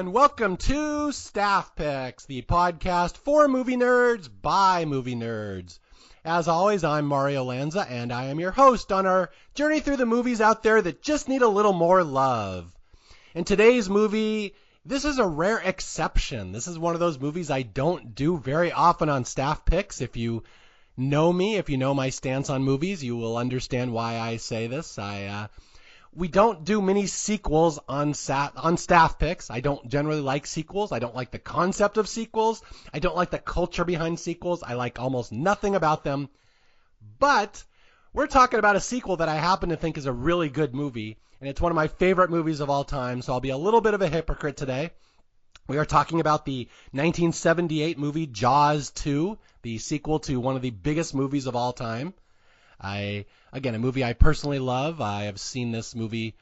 everyone. Welcome to Staff Picks, the podcast for movie nerds by movie nerds. As always, I'm Mario Lanza, and I am your host on our journey through the movies out there that just need a little more love. In today's movie, this is a rare exception. This is one of those movies I don't do very often on Staff Picks. If you know me, if you know my stance on movies, you will understand why I say this. We don't do many sequels on Staff Picks. I don't generally like sequels. I don't like the concept of sequels. I don't like the culture behind sequels. I like almost nothing about them. But we're talking about a sequel that I happen to think is a really good movie, and it's one of my favorite movies of all time, so I'll be a little bit of a hypocrite today. We are talking about the 1978 movie Jaws 2, the sequel to one of the biggest movies of all time. Again, a movie I personally love. I have seen this movie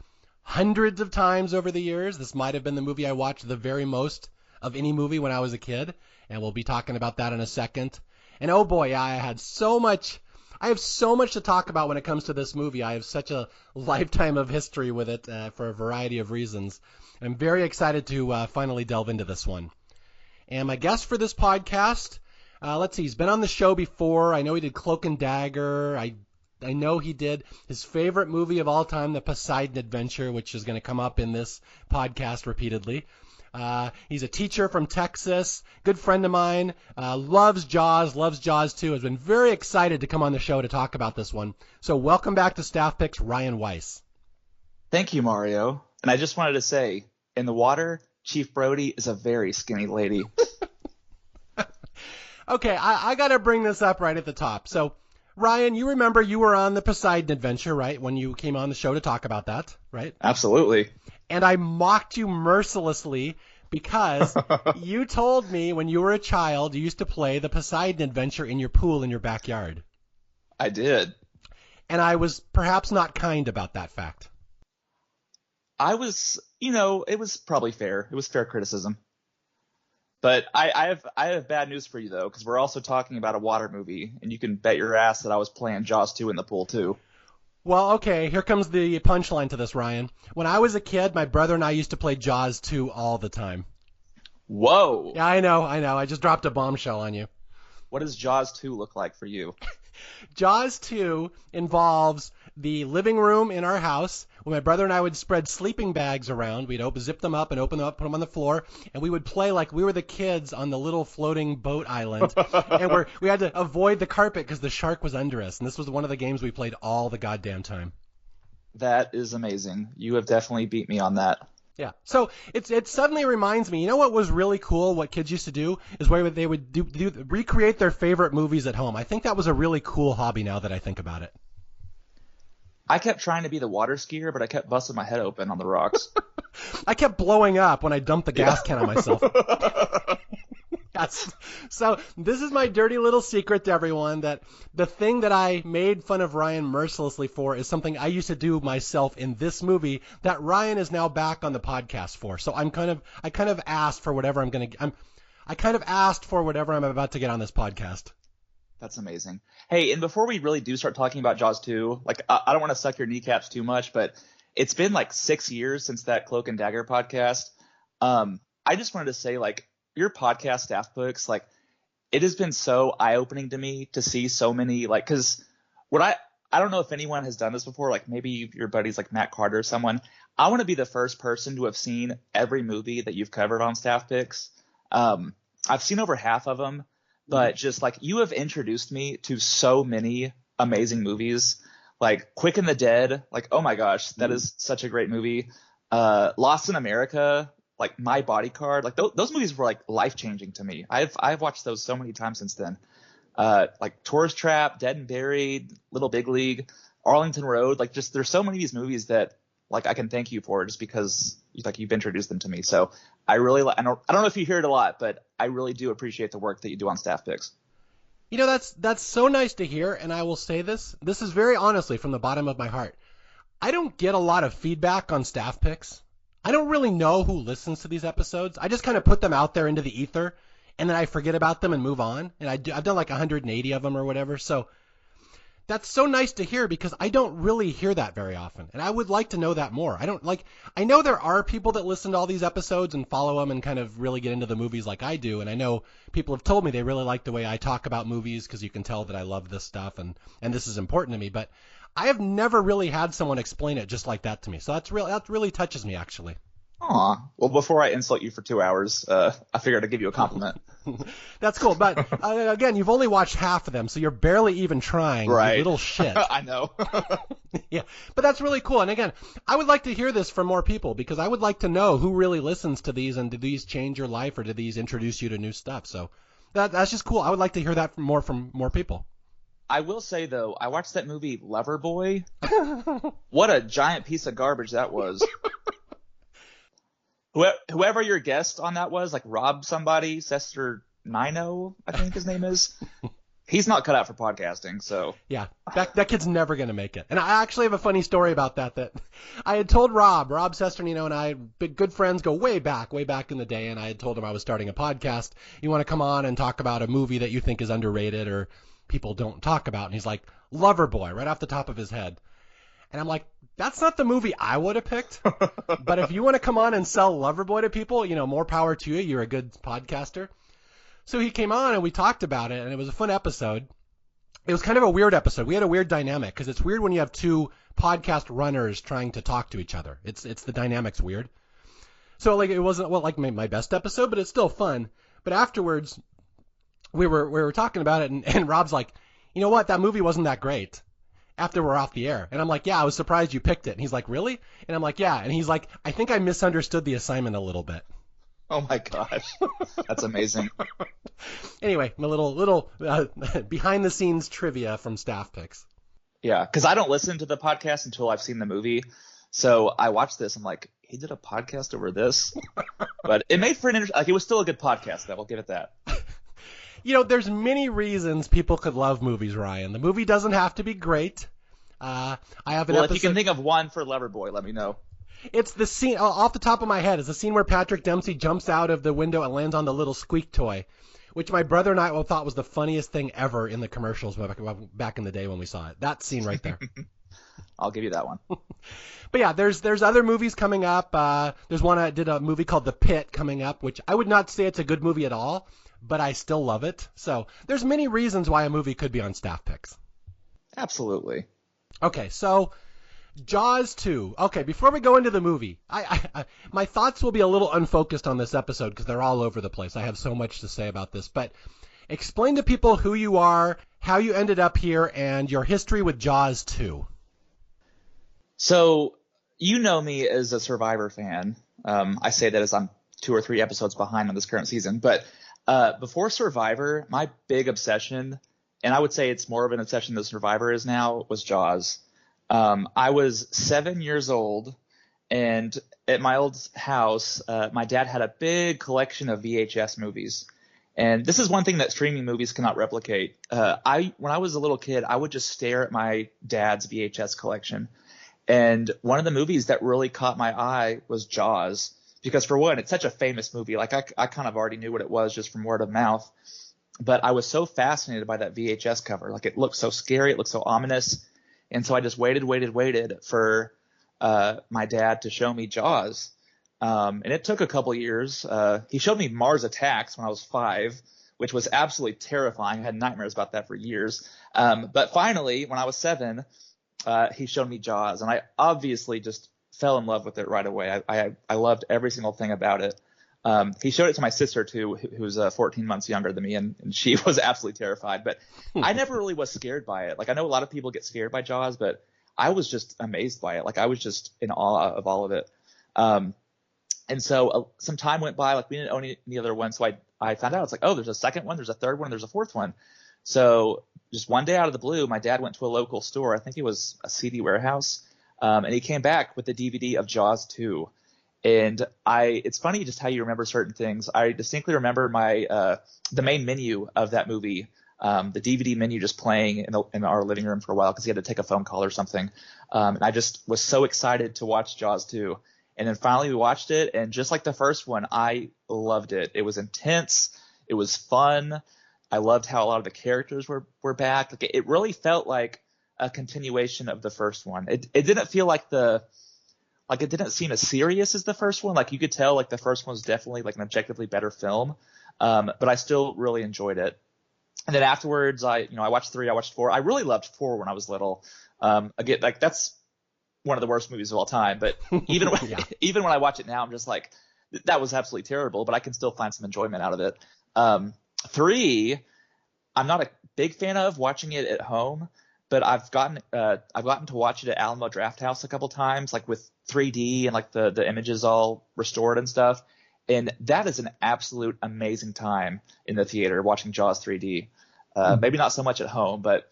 hundreds of times over the years. This might have been the movie I watched the very most of any movie when I was a kid, and we'll be talking about that in a second. And oh boy, I have so much to talk about when it comes to this movie. I have such a lifetime of history with it for a variety of reasons. I'm very excited to finally delve into this one. And my guest for this podcast, let's see, he's been on the show before. I know he did Cloak and Dagger. I know he did his favorite movie of all time, The Poseidon Adventure, which is going to come up in this podcast repeatedly. He's a teacher from Texas, good friend of mine, loves Jaws 2, has been very excited to come on the show to talk about this one. So welcome back to Staff Picks, Ryan Weiss. Thank you, Mario. And I just wanted to say, in the water, Chief Brody is a very skinny lady. Okay, I got to bring this up right at the top. So, Ryan, you remember you were on the Poseidon Adventure, right, when you came on the show to talk about that, right? Absolutely. And I mocked you mercilessly because you told me when you were a child you used to play the Poseidon Adventure in your pool in your backyard. I did. And I was perhaps not kind about that fact. I was, it was probably fair. It was fair criticism. But I have bad news for you, though, because we're also talking about a water movie, and you can bet your ass that I was playing Jaws 2 in the pool, too. Well, okay, here comes the punchline to this, Ryan. When I was a kid, my brother and I used to play Jaws 2 all the time. Whoa! Yeah, I know. I just dropped a bombshell on you. What does Jaws 2 look like for you? Jaws 2 involves the living room in our house. When my brother and I would spread sleeping bags around, we'd zip them up and open them up, put them on the floor, and we would play like we were the kids on the little floating boat island. And we had to avoid the carpet because the shark was under us. And this was one of the games we played all the goddamn time. That is amazing. You have definitely beat me on that. Yeah. So it suddenly reminds me, you know what was really cool, what kids used to do, is where they would recreate their favorite movies at home. I think that was a really cool hobby now that I think about it. I kept trying to be the water skier, but I kept busting my head open on the rocks. I kept blowing up when I dumped the gas can on myself. Yes. So this is my dirty little secret to everyone, that the thing that I made fun of Ryan mercilessly for is something I used to do myself in this movie that Ryan is now back on the podcast for. So I kind of asked for whatever I'm about to get on this podcast. That's amazing. Hey, and before we really do start talking about Jaws 2, I don't want to suck your kneecaps too much, but it's been 6 years since that Cloak and Dagger podcast. I just wanted to say, your podcast, Staff Picks, it has been so eye-opening to me to see so many, because I don't know if anyone has done this before, maybe your buddies like Matt Carter or someone. I want to be the first person to have seen every movie that you've covered on Staff Picks. I've seen over half of them. But just you have introduced me to so many amazing movies, Quick and the Dead. Oh my gosh, that is such a great movie. Lost in America, My Bodyguard. Those movies were life changing to me. I've watched those so many times since then. Tourist Trap, Dead and Buried, Little Big League, Arlington Road. There's so many of these movies that I can thank you for just because you've introduced them to me. So I don't know if you hear it a lot, but I really do appreciate the work that you do on Staff Picks. That's so nice to hear, and I will say this is very honestly from the bottom of my heart. I don't get a lot of feedback on Staff Picks. I don't really know who listens to these episodes. I just kind of put them out there into the ether, and then I forget about them and move on. And I've done 180 of them or whatever. So That's so nice to hear because I don't really hear that very often. And I would like to know that more. I know there are people that listen to all these episodes and follow them and kind of really get into the movies like I do. And I know people have told me they really like the way I talk about movies because you can tell that I love this stuff and this is important to me. But I have never really had someone explain it just like that to me. So that really touches me, actually. Aw. Well, before I insult you for 2 hours, I figured I'd give you a compliment. That's cool. But again, you've only watched half of them, so you're barely even trying. Right. You little shit. I know. Yeah. But that's really cool. And again, I would like to hear this from more people because I would like to know who really listens to these and do these change your life or do these introduce you to new stuff. So that's just cool. I would like to hear that from more people. I will say, though, I watched that movie Loverboy. What a giant piece of garbage that was. Whoever your guest on that was, like Rob somebody, Sester Nino, I think his name is. He's not cut out for podcasting, so. Yeah, that kid's never going to make it. And I actually have a funny story about that I had told Rob Sesternino and I, big good friends, go way back in the day, and I had told him I was starting a podcast. You want to come on and talk about a movie that you think is underrated or people don't talk about? And he's like, Loverboy, right off the top of his head. And I'm like, that's not the movie I would have picked. But if you want to come on and sell Loverboy to people, more power to you. You're a good podcaster. So he came on and we talked about it, and it was a fun episode. It was kind of a weird episode. We had a weird dynamic because it's weird when you have two podcast runners trying to talk to each other. It's the dynamic's weird. So it wasn't my best episode, but it's still fun. But afterwards, we were talking about it, and Rob's like, you know what? That movie wasn't that great. After we're off the air. And I'm like, yeah, I was surprised you picked it. And he's like, really? And I'm like, yeah. And he's like, I think I misunderstood the assignment a little bit. Oh my gosh. That's amazing. Anyway, my little behind the scenes trivia from Staff Picks. Yeah, because I don't listen to the podcast until I've seen the movie. So I watched this. I'm like, he did a podcast over this? But it made for it was still a good podcast, though. I'll give it that. There's many reasons people could love movies, Ryan. The movie doesn't have to be great. I have an episode. If you can think of one for Loverboy, let me know. It's the scene off the top of my head. It's the scene where Patrick Dempsey jumps out of the window and lands on the little squeak toy, which my brother and I thought was the funniest thing ever in the commercials back in the day when we saw it. That scene right there. I'll give you that one. But yeah, there's other movies coming up. There's one I did a movie called The Pit coming up, which I would not say it's a good movie at all, but I still love it. So there's many reasons why a movie could be on Staff Picks. Absolutely. Okay, so Jaws 2. Okay, before we go into the movie, my thoughts will be a little unfocused on this episode because they're all over the place. I have so much to say about this, but explain to people who you are, how you ended up here, and your history with Jaws 2. So, you know me as a Survivor fan. I say that as I'm 2 or 3 episodes behind on this current season, but before Survivor, my big obsession, and I would say it's more of an obsession than Survivor is now, was Jaws. I was 7 years old, and at my old house, my dad had a big collection of VHS movies. And this is one thing that streaming movies cannot replicate. When I was a little kid, I would just stare at my dad's VHS collection. And one of the movies that really caught my eye was Jaws. Because for one, it's such a famous movie. Like I kind of already knew what it was just from word of mouth. But I was so fascinated by that VHS cover. Like it looked so scary. It looked so ominous. And so I just waited for my dad to show me Jaws. And it took a couple years. He showed me Mars Attacks when I was 5, which was absolutely terrifying. I had nightmares about that for years. But finally, when I was 7, he showed me Jaws. And I obviously just fell in love with it right away. I loved every single thing about it. He showed it to my sister, too, who's 14 months younger than me, and she was absolutely terrified. But I never really was scared by it. Like, I know a lot of people get scared by Jaws, but I was just amazed by it. Like, I was just in awe of all of it. And so some time went by. Like, we didn't own any other one, so I found out. It's like, oh, there's a second one, there's a third one, there's a fourth one. So just one day out of the blue, my dad went to a local store. I think it was a CD warehouse, and he came back with the DVD of Jaws 2. And it's funny just how you remember certain things. I distinctly remember the main menu of that movie, the DVD menu just playing in our living room for a while because he had to take a phone call or something. And I just was so excited to watch Jaws 2. And then finally we watched it, and just like the first one, I loved it. It was intense. It was fun. I loved how a lot of the characters were back. Like it really felt like a continuation of the first one. It didn't feel like it didn't seem as serious as the first one. Like you could tell like the first one was definitely like an objectively better film. But I still really enjoyed it. And then afterwards, I watched 3, I watched 4. I really loved 4 when I was little. Again, like that's one of the worst movies of all time. But even even when I watch it now, I'm just like, that was absolutely terrible. But I can still find some enjoyment out of it. 3, I'm not a big fan of watching it at home, but I've gotten to watch it at Alamo Drafthouse a couple times, like with 3D and like the images all restored and stuff. And that is an absolute amazing time in the theater watching Jaws 3D. Maybe not so much at home, but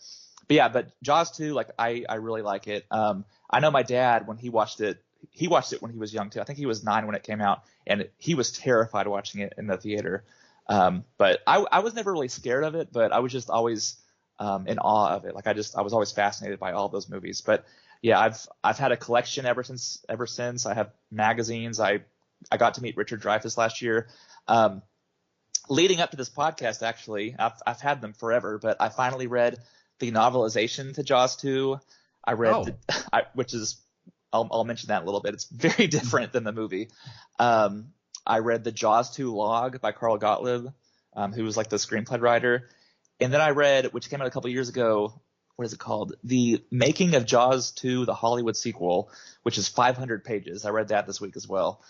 Jaws 2, like I really like it. I know my dad, when he watched it when he was young too. I think he was 9 when it came out, and he was terrified watching it in the theater. But I was never really scared of it, but I was just always in awe of it. Like I was always fascinated by all those movies. But yeah, I've had a collection ever since. I have magazines. I got to meet Richard Dreyfuss last year. Leading up to this podcast, actually, I've had them forever, but I finally read the novelization to Jaws 2. I read, which is, I'll mention that in a little bit. It's very different than the movie. I read the Jaws 2 log by Carl Gottlieb, who was like the screenplay writer. And then I read, which came out a couple years ago, what is it called? The Making of Jaws 2, the Hollywood sequel, which is 500 pages. I read that this week as well.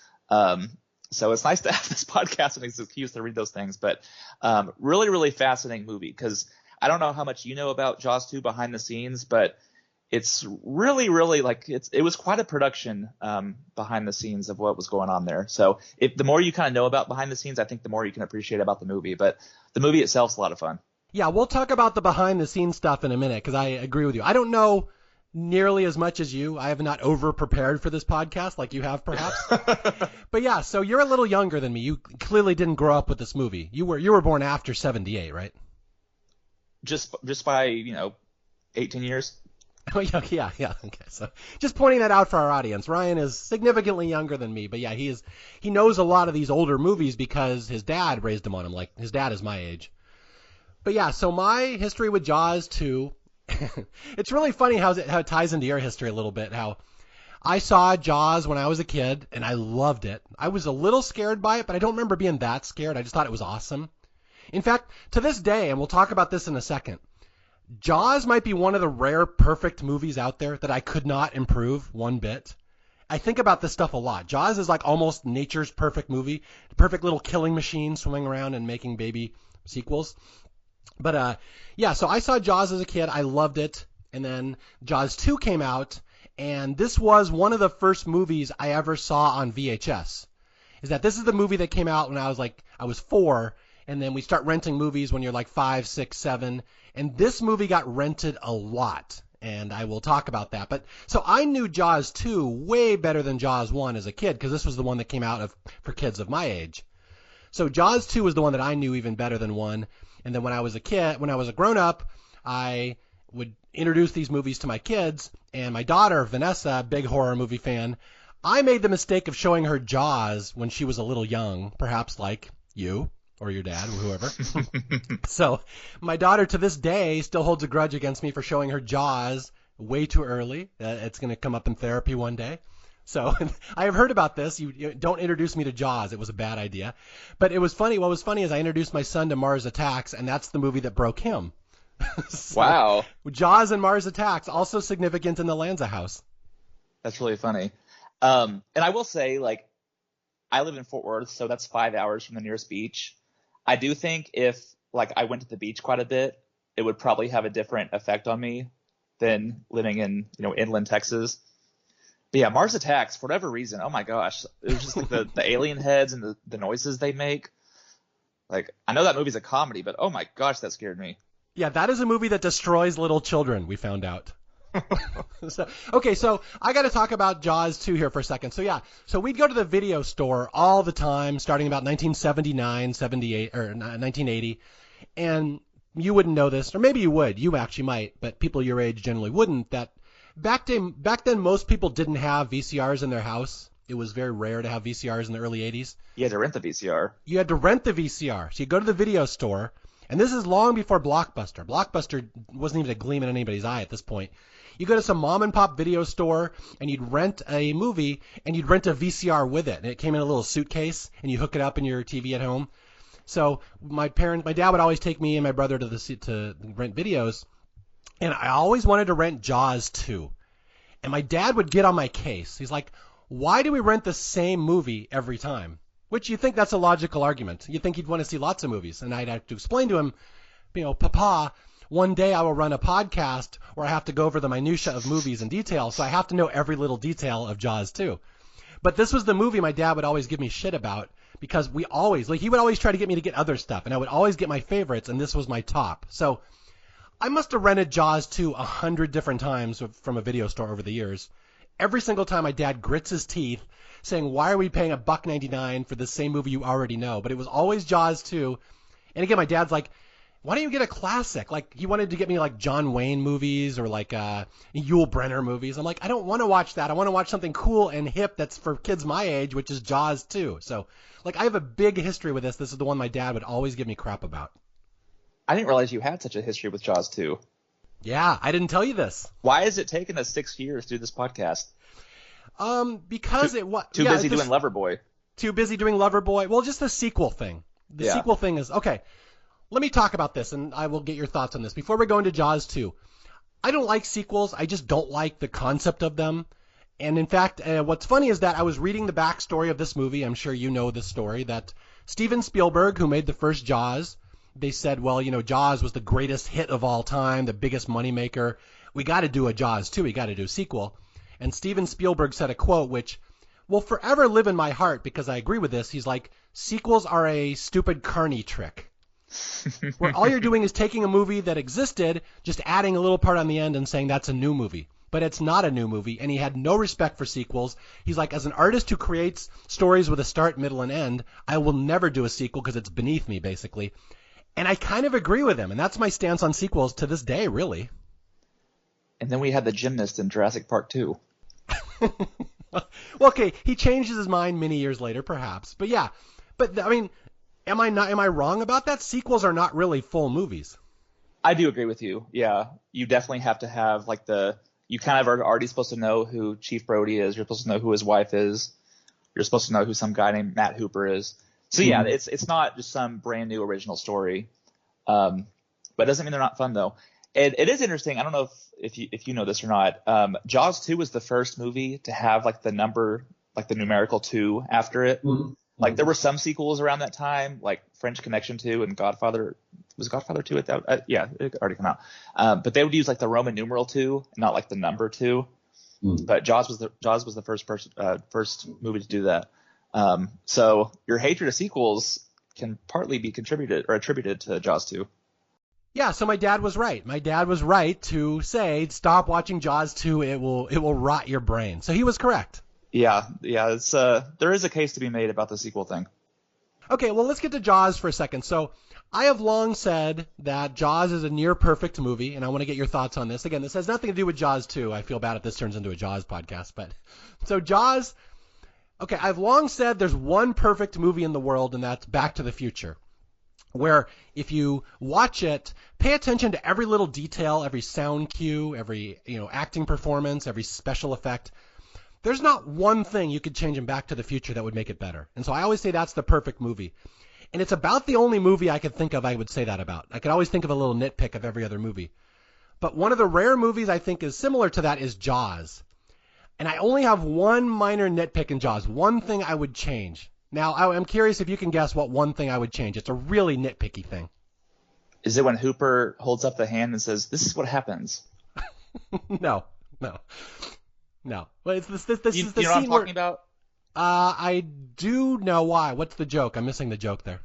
So it's nice to have this podcast and an excuse to read those things, but really, really fascinating movie, because I don't know how much you know about Jaws 2 behind the scenes, but it's really, really like it was quite a production behind the scenes of what was going on there. So the more you kind of know about behind the scenes, I think the more you can appreciate about the movie. But the movie itself is a lot of fun. Yeah, we'll talk about the behind the scenes stuff in a minute, because I agree with you. I don't know nearly as much as you. I have not over prepared for this podcast like you have, perhaps. But yeah, so you're a little younger than me. You clearly didn't grow up with this movie. You were born after 78, right? Just by 18 years. Oh yeah. Okay, so just pointing that out for our audience. Ryan is significantly younger than me, but yeah, he knows a lot of these older movies because his dad raised him on them. Like his dad is my age. But yeah, so my history with Jaws 2. It's really funny how it ties into your history a little bit. How I saw Jaws when I was a kid, and I loved it. I was a little scared by it, but I don't remember being that scared. I just thought it was awesome. In fact, to this day, and we'll talk about this in a second, Jaws might be one of the rare perfect movies out there that I could not improve one bit. I think about this stuff a lot. Jaws is like almost nature's perfect movie, the perfect little killing machine swimming around and making baby sequels. But yeah, so I saw Jaws as a kid. I loved it. And then Jaws 2 came out, and this was one of the first movies I ever saw on VHS. This is the movie that came out when I was 4, and then we start renting movies when you're like 5, 6, 7, and this movie got rented a lot, and I will talk about that. But so I knew Jaws 2 way better than Jaws 1 as a kid, because this was the one that came out for kids of my age. So Jaws 2 was the one that I knew even better than 1. And then when I was a grown-up, I would introduce these movies to my kids, and my daughter, Vanessa, big horror movie fan, I made the mistake of showing her Jaws when she was a little young, perhaps like you or your dad or whoever. So my daughter to this day still holds a grudge against me for showing her Jaws way too early. It's going to come up in therapy one day. So I have heard about this. You don't introduce me to Jaws. It was a bad idea. But it was funny. What was funny is I introduced my son to Mars Attacks, and that's the movie that broke him. So, wow. Jaws and Mars Attacks, also significant in the Lanza house. That's really funny. And I will say, like, I live in Fort Worth, so that's 5 hours from the nearest beach. I do think if, like, I went to the beach quite a bit, it would probably have a different effect on me than living in, inland Texas. But yeah, Mars Attacks, for whatever reason, oh my gosh, it was just like the alien heads and the noises they make. Like, I know that movie's a comedy, but oh my gosh, that scared me. Yeah, that is a movie that destroys little children, we found out. So I got to talk about Jaws 2 here for a second. So we'd go to the video store all the time, starting about 1979, 78, or 1980, and you wouldn't know this, or maybe you would. You actually might, but people your age generally wouldn't. That back then, most people didn't have VCRs in their house. It was very rare to have VCRs in the early 80s. You had to rent the VCR. You had to rent the VCR. So you go to the video store, And this is long before Blockbuster. Blockbuster wasn't even a gleam in anybody's eye at this point. You go to some mom and pop video store and you'd rent a movie and you'd rent a VCR with it. And it came in a little suitcase and you hook it up in your TV at home. So my dad would always take me and my brother to rent videos. And I always wanted to rent Jaws 2. And my dad would get on my case. He's like, why do we rent the same movie every time? Which you think that's a logical argument. You think he'd want to see lots of movies. And I'd have to explain to him, Papa, one day I will run a podcast where I have to go over the minutia of movies in detail, so I have to know every little detail of Jaws 2. But this was the movie my dad would always give me shit about because he would always try to get me to get other stuff, and I would always get my favorites, and this was my top. So I must have rented Jaws 2 100 different times from a video store over the years. Every single time my dad grits his teeth saying, why are we paying $1.99 for the same movie you already know? But it was always Jaws 2. And again, my dad's like, why don't you get a classic? Like, he wanted to get me like John Wayne movies or like Yul Brynner movies. I'm like, I don't want to watch that. I want to watch something cool and hip that's for kids my age, which is Jaws 2. So, like, I have a big history with this. This is the one my dad would always give me crap about. I didn't realize you had such a history with Jaws 2. Yeah, I didn't tell you this. Why has it taken us 6 years to do this podcast? Because too busy doing Loverboy. Too busy doing Loverboy. Well, just the sequel thing. The sequel thing is okay. Let me talk about this, and I will get your thoughts on this before we go into Jaws 2. I don't like sequels. I just don't like the concept of them. And in fact, what's funny is that I was reading the backstory of this movie. I'm sure you know this story, that Steven Spielberg, who made the first Jaws, they said, well, Jaws was the greatest hit of all time, the biggest moneymaker. We got to do a Jaws 2. We got to do a sequel. And Steven Spielberg said a quote which will forever live in my heart because I agree with this. He's like, sequels are a stupid carny trick. Where all you're doing is taking a movie that existed, just adding a little part on the end and saying that's a new movie. But it's not a new movie, and he had no respect for sequels. He's like, as an artist who creates stories with a start, middle, and end, I will never do a sequel because it's beneath me, basically. And I kind of agree with him, and that's my stance on sequels to this day, really. And then we had the gymnast in Jurassic Park 2. Well, okay, he changes his mind many years later, perhaps. But yeah, I mean, am I wrong about that? Sequels are not really full movies. I do agree with you. Yeah, you definitely have to have you kind of are already supposed to know who Chief Brody is. You're supposed to know who his wife is. You're supposed to know who some guy named Matt Hooper is. So yeah, it's not just some brand new original story. But it doesn't mean they're not fun though. It is interesting. I don't know if you know this or not. Jaws 2 was the first movie to have like the numerical 2 after it. Mm-hmm. Like there were some sequels around that time, like French Connection 2 and Godfather. Was Godfather 2 at that? Yeah, it already come out. But they would use like the Roman numeral 2, not like the number 2. Mm-hmm. But Jaws was the first movie to do that. So your hatred of sequels can partly be attributed to Jaws 2. Yeah, so my dad was right. My dad was right to say, stop watching Jaws 2. It will rot your brain. So he was correct. Yeah. It's there is a case to be made about the sequel thing. Okay, well, let's get to Jaws for a second. So I have long said that Jaws is a near perfect movie, and I want to get your thoughts on this. Again, this has nothing to do with Jaws 2. I feel bad if this turns into a Jaws podcast. But so Jaws, okay, I've long said there's one perfect movie in the world, and that's Back to the Future, where if you watch it, pay attention to every little detail, every sound cue, every acting performance, every special effect. There's not one thing you could change in Back to the Future that would make it better. And so I always say that's the perfect movie. And it's about the only movie I could think of I would say that about. I could always think of a little nitpick of every other movie. But one of the rare movies I think is similar to that is Jaws. And I only have one minor nitpick in Jaws, one thing I would change. Now, I'm curious if you can guess what one thing I would change. It's a really nitpicky thing. Is it when Hooper holds up the hand and says, "This is what happens"? No. Well, it's this is the you scene know what I'm talking about? I do know why. What's the joke? I'm missing the joke there.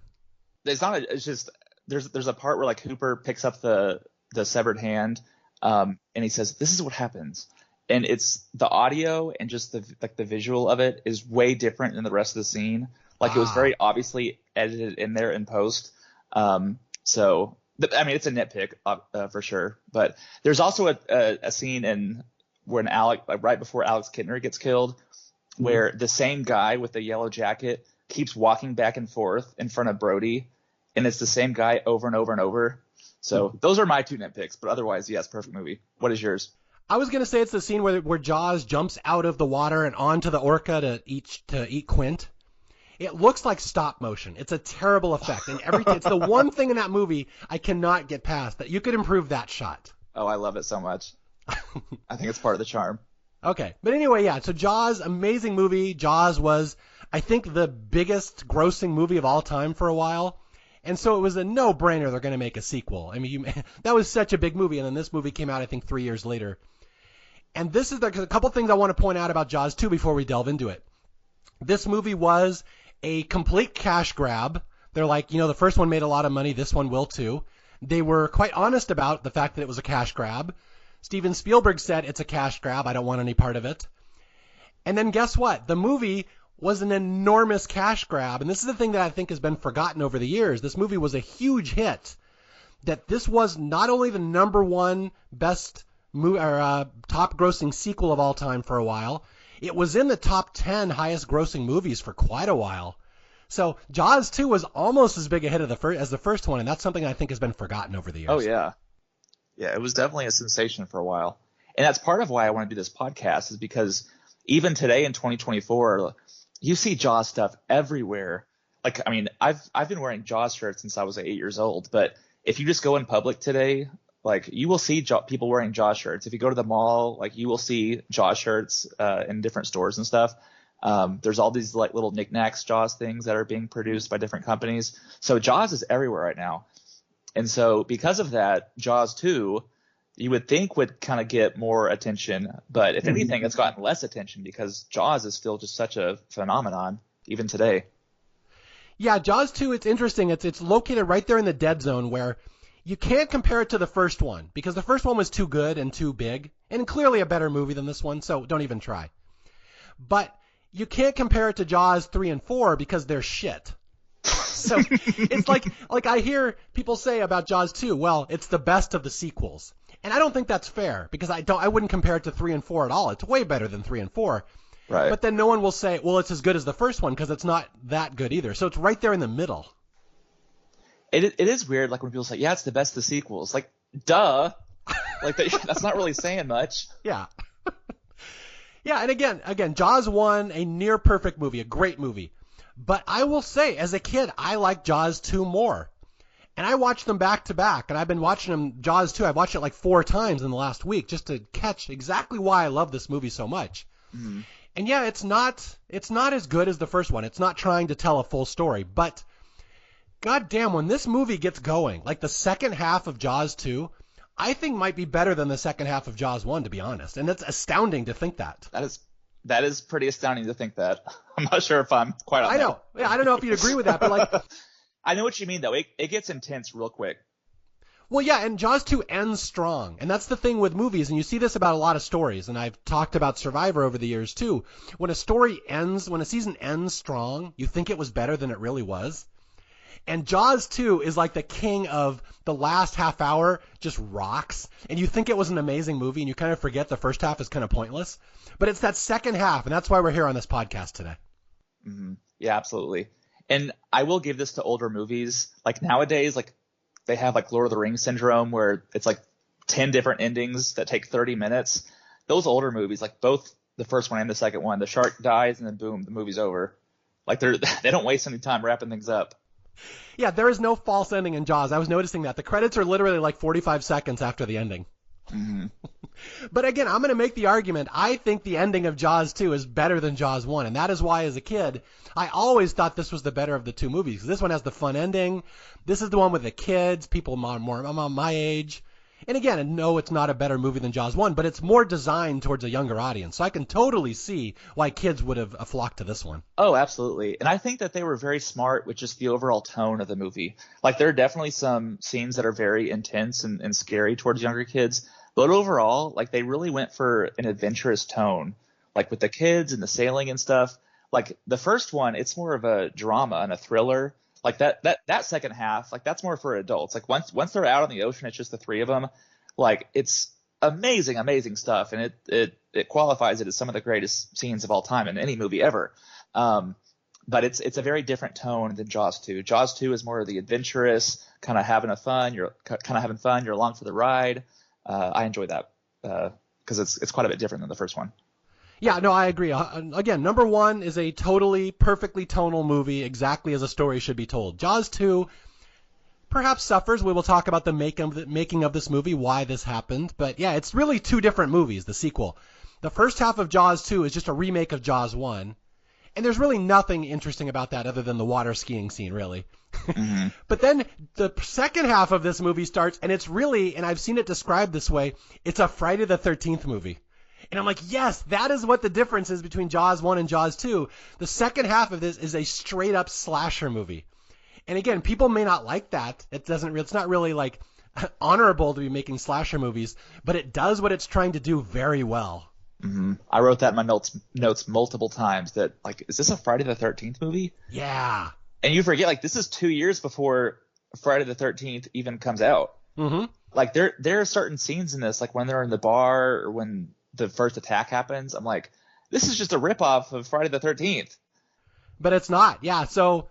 It's just there's a part where like Hooper picks up the severed hand, and he says, "This is what happens." And it's the audio and just the visual of it is way different than the rest of the scene. Like it was very obviously edited in there in post. So it's a nitpick for sure. But there's also a scene when right before Alex Kintner gets killed, where the same guy with the yellow jacket keeps walking back and forth in front of Brody, and it's the same guy over and over and over. So those are my two nitpicks, but otherwise, yes, perfect movie. What is yours? I was gonna say it's the scene where Jaws jumps out of the water and onto the orca to eat Quint. It looks like stop motion. It's a terrible effect, and it's the one thing in that movie I cannot get past. That you could improve that shot. Oh, I love it so much. I think it's part of the charm. Okay, but anyway, yeah. So Jaws, amazing movie. Jaws was, I think, the biggest grossing movie of all time for a while. And so it was a no-brainer they're going to make a sequel. I mean, that was such a big movie, and then this movie came out, I think, 3 years later. And this is a couple things I want to point out about Jaws 2 before we delve into it. This movie was a complete cash grab. They're like, the first one made a lot of money, this one will too. They were quite honest about the fact that it was a cash grab. Steven Spielberg said it's a cash grab, I don't want any part of it. And then guess what? The movie was an enormous cash grab, and this is the thing that I think has been forgotten over the years. This movie was a huge hit. That this was not only the number one best top grossing sequel of all time for a while, it was in the top 10 highest grossing movies for quite a while. So Jaws 2 was almost as big a hit as the first one, and that's something I think has been forgotten over the years. Oh, yeah. Yeah, it was definitely a sensation for a while. And that's part of why I want to do this podcast, is because even today in 2024, you see Jaws stuff everywhere. Like, I mean, I've been wearing Jaws shirts since I was 8 years old, but if you just go in public today, like, you will see people wearing Jaws shirts. If you go to the mall, like, you will see Jaws shirts in different stores and stuff. There's all these like little knickknacks Jaws things that are being produced by different companies. So Jaws is everywhere right now. And so because of that, Jaws 2, you would think would kind of get more attention. But if anything, it's gotten less attention because Jaws is still just such a phenomenon even today. Yeah, Jaws 2, it's interesting. It's located right there in the dead zone where you can't compare it to the first one because the first one was too good and too big and clearly a better movie than this one, so don't even try. But you can't compare it to Jaws 3 and 4 because they're shit. So it's like I hear people say about Jaws 2, well, it's the best of the sequels. And I don't think that's fair because I wouldn't compare it to 3 and 4 at all. It's way better than 3 and 4. Right. But then no one will say, well, it's as good as the first one because it's not that good either. So it's right there in the middle. It is weird, like when people say, yeah, it's the best of the sequels. Like, duh. Like, that's not really saying much. Yeah. Yeah, and again, Jaws 1, a near perfect movie, a great movie. But I will say, as a kid, I liked Jaws 2 more. And I watched them back to back, and I've been watching them, Jaws 2, I've watched it like 4 times in the last week just to catch exactly why I love this movie so much. Mm-hmm. And yeah, it's not as good as the first one. It's not trying to tell a full story, but goddamn, when this movie gets going, like the second half of Jaws 2, I think might be better than the second half of Jaws 1, to be honest. And it's astounding to think that. That is pretty astounding to think that. I'm not sure if I'm quite on I know. that. Yeah, I don't know if you'd agree with that, but like I know what you mean though. It gets intense real quick. Well, yeah, and Jaws 2 ends strong. And that's the thing with movies, and you see this about a lot of stories, and I've talked about Survivor over the years too. When a season ends strong, you think it was better than it really was. And Jaws 2 is like the king of the last half hour just rocks, and you think it was an amazing movie, and you kind of forget the first half is kind of pointless. But it's that second half, and that's why we're here on this podcast today. Mm-hmm. Yeah, absolutely. And I will give this to older movies. Like nowadays, like they have like Lord of the Rings syndrome where it's like 10 different endings that take 30 minutes. Those older movies, like both the first one and the second one, the shark dies and then boom, the movie's over. Like they don't waste any time wrapping things up. Yeah, there is no false ending in Jaws. I was noticing that. The credits are literally like 45 seconds after the ending. Mm-hmm. But again, I'm going to make the argument. I think the ending of Jaws 2 is better than Jaws 1. And that is why, as a kid, I always thought this was the better of the two movies. This one has the fun ending. This is the one with the kids, people more my age. And again, no, it's not a better movie than Jaws 1, but it's more designed towards a younger audience. So I can totally see why kids would have flocked to this one. Oh, absolutely. And I think that they were very smart with just the overall tone of the movie. Like, there are definitely some scenes that are very intense and scary towards younger kids. But overall, like, they really went for an adventurous tone, like with the kids and the sailing and stuff. Like, the first one, it's more of a drama and a thriller. Like that second half, like that's more for adults. Like once they're out on the ocean, it's just the three of them. Like, it's amazing stuff, and it qualifies it as some of the greatest scenes of all time in any movie ever. But but it's a very different tone than Jaws 2. Jaws 2 is more of the adventurous, kind of having fun. You're along for the ride. I enjoy that because it's quite a bit different than the first one. Yeah, no, I agree. Again, number one is a totally, perfectly tonal movie, exactly as a story should be told. Jaws 2 perhaps suffers. We will talk about the making of this movie, why this happened. But yeah, it's really two different movies, the sequel. The first half of Jaws 2 is just a remake of Jaws 1. And there's really nothing interesting about that other than the water skiing scene, really. Mm-hmm. But then the second half of this movie starts, and it's really, and I've seen it described this way, it's a Friday the 13th movie. And I'm like, yes, that is what the difference is between Jaws 1 and Jaws 2. The second half of this is a straight-up slasher movie. And again, people may not like that. It's not really like honorable to be making slasher movies, but it does what it's trying to do very well. Mm-hmm. I wrote that in my notes multiple times that, like, is this a Friday the 13th movie? Yeah. And you forget, like, this is 2 years before Friday the 13th even comes out. Mm-hmm. Like, there are certain scenes in this, like when they're in the bar or when the first attack happens, I'm like, this is just a ripoff of Friday the 13th. But it's not. Yeah, so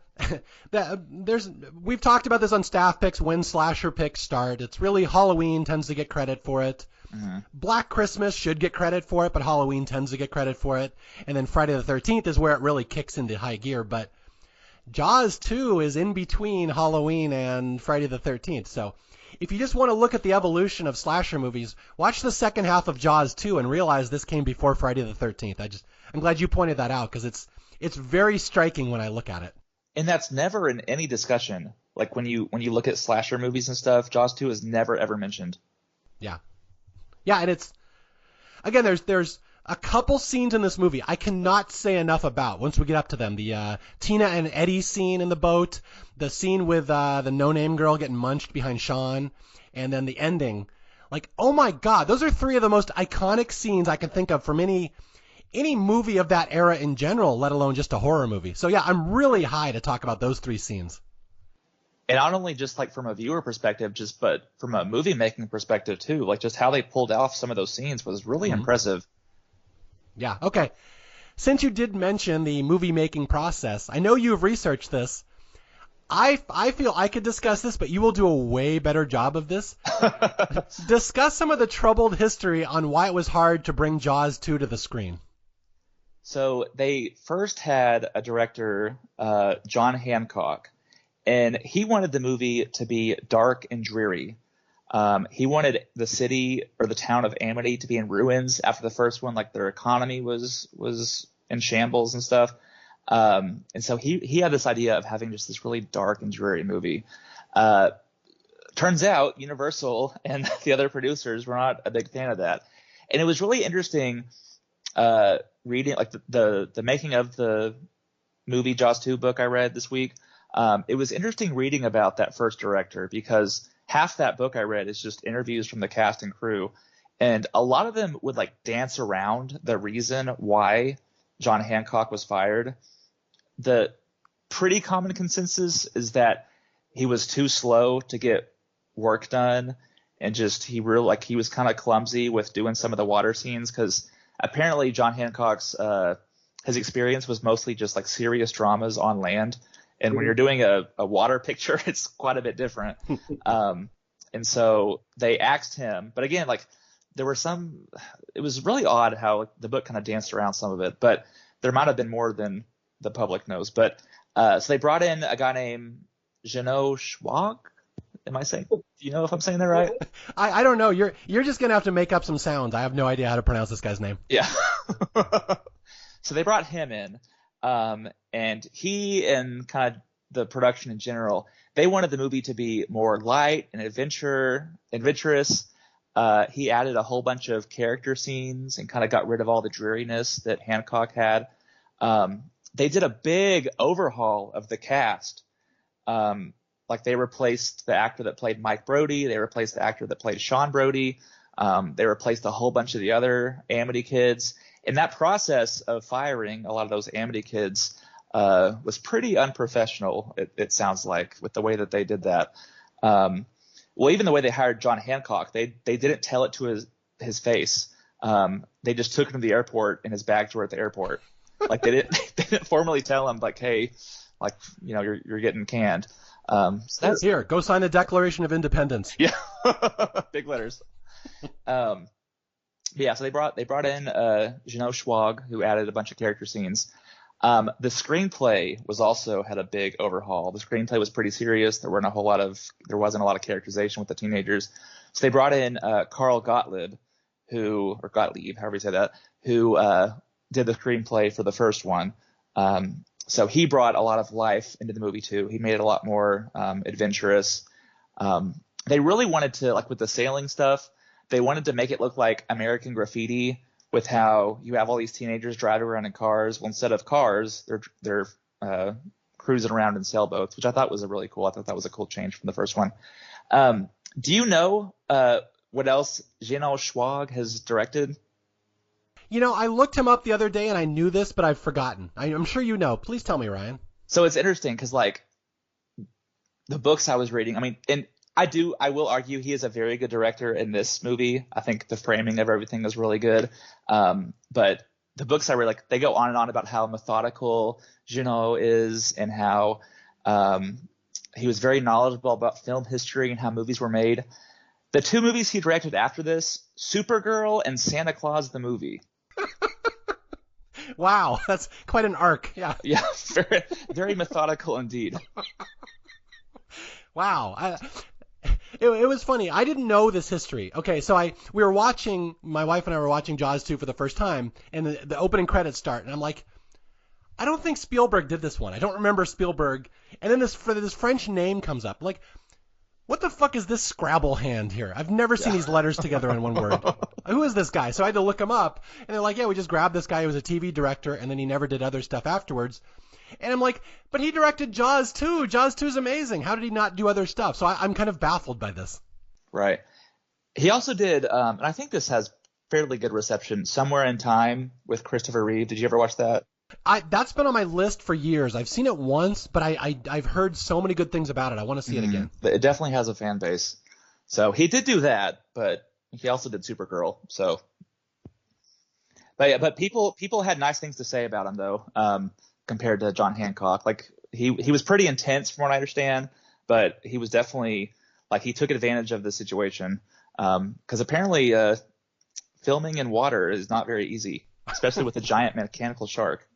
we've talked about this on staff picks when slasher picks start. It's really Halloween tends to get credit for it. Mm-hmm. Black Christmas should get credit for it, but Halloween tends to get credit for it. And then Friday the 13th is where it really kicks into high gear. But Jaws 2 is in between Halloween and Friday the 13th. So if you just want to look at the evolution of slasher movies, watch the second half of Jaws 2 and realize this came before Friday the 13th. I'm glad you pointed that out because it's very striking when I look at it. And that's never in any discussion. Like when you look at slasher movies and stuff, Jaws 2 is never ever mentioned. Yeah. Yeah, and it's again there's a couple scenes in this movie I cannot say enough about once we get up to them. The Tina and Eddie scene in the boat, the scene with the no-name girl getting munched behind Sean, and then the ending. Like, oh my God, those are three of the most iconic scenes I can think of from any movie of that era in general, let alone just a horror movie. So yeah, I'm really high to talk about those three scenes. And not only just like from a viewer perspective, but from a movie making perspective too. Like just how they pulled off some of those scenes was really impressive. Yeah. Okay. Since you did mention the movie making process, I know you've researched this. I feel I could discuss this, but you will do a way better job of this. Discuss some of the troubled history on why it was hard to bring Jaws 2 to the screen. So they first had a director, John Hancock, and he wanted the movie to be dark and dreary. He wanted the city or the town of Amity to be in ruins after the first one, like their economy was in shambles and stuff. And so he had this idea of having just this really dark and dreary movie. Turns out Universal and the other producers were not a big fan of that. And it was really interesting reading like the making of the movie Jaws 2 book I read this week. It was interesting reading about that first director because half that book I read is just interviews from the cast and crew. And a lot of them would like dance around the reason why John Hancock was fired. The pretty common consensus is that he was too slow to get work done and just he was kind of clumsy with doing some of the water scenes because apparently John Hancock's his experience was mostly just like serious dramas on land. And when you're doing a water picture, it's quite a bit different. And so they axed him. But again, like it was really odd how the book kind of danced around some of it, but there might have been more than the public knows. But so they brought in a guy named Jeannot Schwag. Am I saying? Do you know if I'm saying that right? I don't know. You're just gonna have to make up some sounds. I have no idea how to pronounce this guy's name. Yeah. So they brought him in, and he and kind of the production in general, they wanted the movie to be more light and adventurous. He added a whole bunch of character scenes and kind of got rid of all the dreariness that Hancock had. They did a big overhaul of the cast. Like they replaced the actor that played Mike Brody. They replaced the actor that played Sean Brody. They replaced a whole bunch of the other Amity kids. In that process of firing a lot of those Amity kids was pretty unprofessional, it sounds like, with the way that they did that. Well, even the way they hired John Hancock, they didn't tell it to his face. They just took him to the airport and his bags were at the airport. Like they didn't formally tell him like, hey, like, you know, you're getting canned. So that's Here, go sign the Declaration of Independence. yeah, big letters. Yeah, so they brought in Jeannot Schwag, who added a bunch of character scenes. The screenplay was also had a big overhaul. The screenplay was pretty serious. There wasn't a lot of characterization with the teenagers. So they brought in Carl Gottlieb, however you say that, who did the screenplay for the first one. So he brought a lot of life into the movie too. He made it a lot more adventurous. They really wanted to, like with the sailing stuff, they wanted to make it look like American Graffiti, with how you have all these teenagers driving around in cars. Well, instead of cars, they're cruising around in sailboats, which I thought was really cool. I thought that was a cool change from the first one. Do you know what else Jeannot Schwag has directed? You know, I looked him up the other day and I knew this, but I've forgotten. I'm sure you know. Please tell me, Ryan. So it's interesting because, like, the books I was reading, I mean, and I will argue he is a very good director in this movie. I think the framing of everything is really good. But the books I read, like, they go on and on about how methodical Jeannot is and how he was very knowledgeable about film history and how movies were made. The two movies he directed after this, Supergirl and Santa Claus the Movie. Wow, that's quite an arc. Yeah. Yeah, very, very methodical indeed. Wow. It was funny. I didn't know this history. Okay, so my wife and I were watching Jaws 2 for the first time, and the opening credits start, and I'm like, I don't think Spielberg did this one. I don't remember Spielberg. And then this French name comes up. Like, what the fuck is this Scrabble hand here? I've never seen these letters together in one word. Who is this guy? So I had to look him up, and they're like, yeah, we just grabbed this guy who was a TV director, and then he never did other stuff afterwards. And I'm like, but he directed Jaws 2. Jaws 2 is amazing. How did he not do other stuff? So I'm kind of baffled by this. Right. He also did, and I think this has fairly good reception, Somewhere in Time with Christopher Reeve. Did you ever watch that? That's been on my list for years. I've seen it once, but I've heard so many good things about it. I want to see it again. It definitely has a fan base. So he did do that, but he also did Supergirl. So, but people had nice things to say about him though. Compared to John Hancock, like he was pretty intense from what I understand, but he was definitely, like, he took advantage of the situation, because apparently filming in water is not very easy, especially with a giant mechanical shark.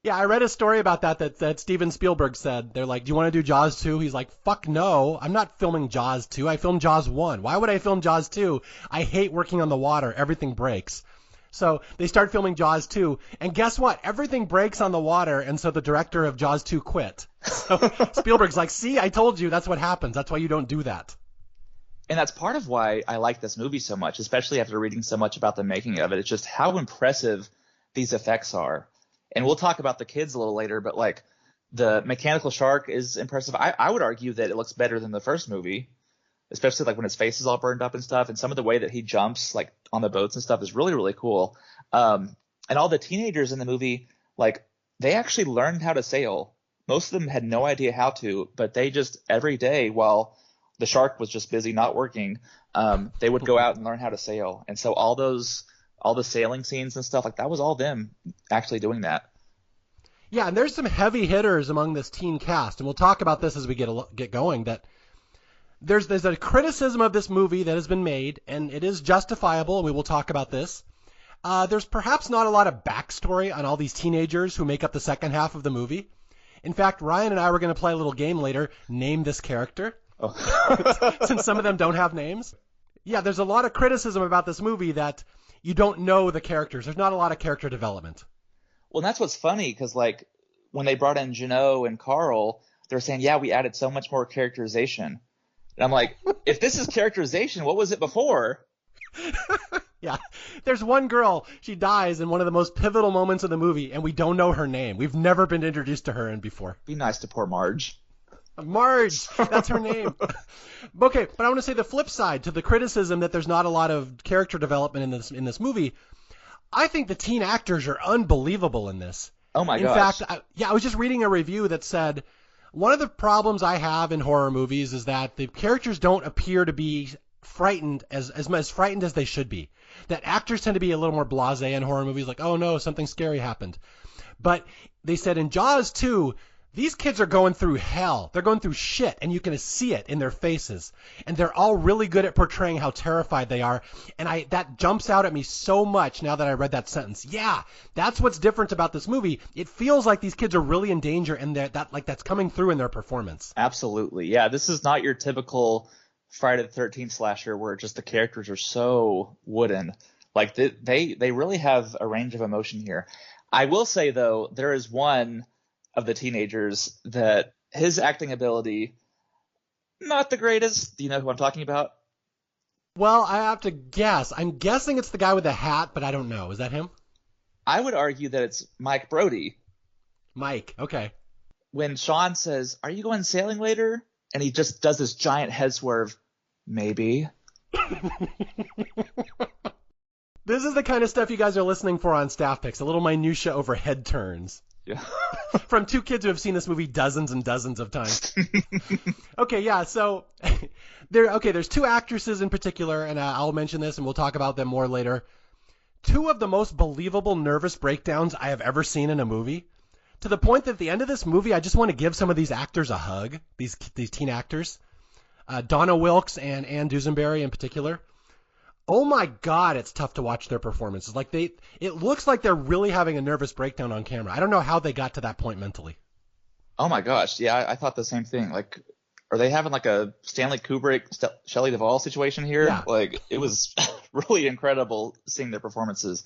Yeah, I read a story about that Steven Spielberg said. They're like, do you want to do Jaws 2? He's like, fuck no, I'm not filming Jaws 2. I filmed Jaws 1. Why would I film Jaws 2? I hate working on the water. Everything breaks. So they start filming Jaws 2, and guess what? Everything breaks on the water, and so the director of Jaws 2 quit. So Spielberg's like, see, I told you that's what happens. That's why you don't do that. And that's part of why I like this movie so much, especially after reading so much about the making of it. It's just how impressive these effects are. And we'll talk about the kids a little later, but, like, the mechanical shark is impressive. I would argue that it looks better than the first movie, especially, like, when his face is all burned up and stuff, and some of the way that he jumps, like, on the boats and stuff is really, really cool. And all the teenagers in the movie, like, they actually learned how to sail. Most of them had no idea how to, but they just, every day while the shark was just busy not working, they would go out and learn how to sail. And so all the sailing scenes and stuff, like, that was all them actually doing that. Yeah, and there's some heavy hitters among this teen cast, and we'll talk about this as we get going, that there's a criticism of this movie that has been made, and it is justifiable, and we will talk about this. There's perhaps not a lot of backstory on all these teenagers who make up the second half of the movie. In fact, Ryan and I were going to play a little game later, name this character, since some of them don't have names. Yeah, there's a lot of criticism about this movie that you don't know the characters. There's not a lot of character development. Well, that's what's funny, because, like, when they brought in Jeannot and Carl, they're saying, yeah, we added so much more characterization. And I'm like, if this is characterization, what was it before? Yeah. There's one girl, she dies in one of the most pivotal moments of the movie, and we don't know her name. We've never been introduced to her before. Be nice to poor Marge. Marge, that's her name. Okay, but I want to say the flip side to the criticism that there's not a lot of character development in this movie. I think the teen actors are unbelievable in this. Oh my gosh. gosh. In fact, I was just reading a review that said one of the problems I have in horror movies is that the characters don't appear to be frightened as frightened as they should be. That actors tend to be a little more blasé in horror movies, like, oh no, something scary happened. But they said in Jaws 2, these kids are going through hell. They're going through shit, and you can see it in their faces. And they're all really good at portraying how terrified they are. And that jumps out at me so much now that I read that sentence. Yeah, that's what's different about this movie. It feels like these kids are really in danger, and that's coming through in their performance. Absolutely. Yeah, this is not your typical Friday the 13th slasher where just the characters are so wooden. Like they really have a range of emotion here. I will say, though, there is one of the teenagers that his acting ability, not the greatest. Do you know who I'm talking about? Well, I have to guess. I'm guessing it's the guy with the hat, but I don't know. Is that him? I would argue that it's Mike Brody. Mike, okay. When Sean says, "Are you going sailing later?" and he just does this giant head swerve, maybe. This is the kind of stuff you guys are listening for on Staff Picks, a little minutia over head turns. Yeah. From two kids who have seen this movie dozens and dozens of times. Okay, yeah, so there's two actresses in particular, and I'll mention this and we'll talk about them more later. Two of the most believable nervous breakdowns I have ever seen in a movie, to the point that at the end of this movie, I just want to give some of these actors a hug, these teen actors. Donna Wilkes and Ann Dusenberry in particular. Oh my God, it's tough to watch their performances. Like it looks like they're really having a nervous breakdown on camera. I don't know how they got to that point mentally. Oh my gosh, yeah, I thought the same thing. Like, are they having like a Stanley Kubrick, Shelley Duvall situation here? Yeah. Like, it was really incredible seeing their performances.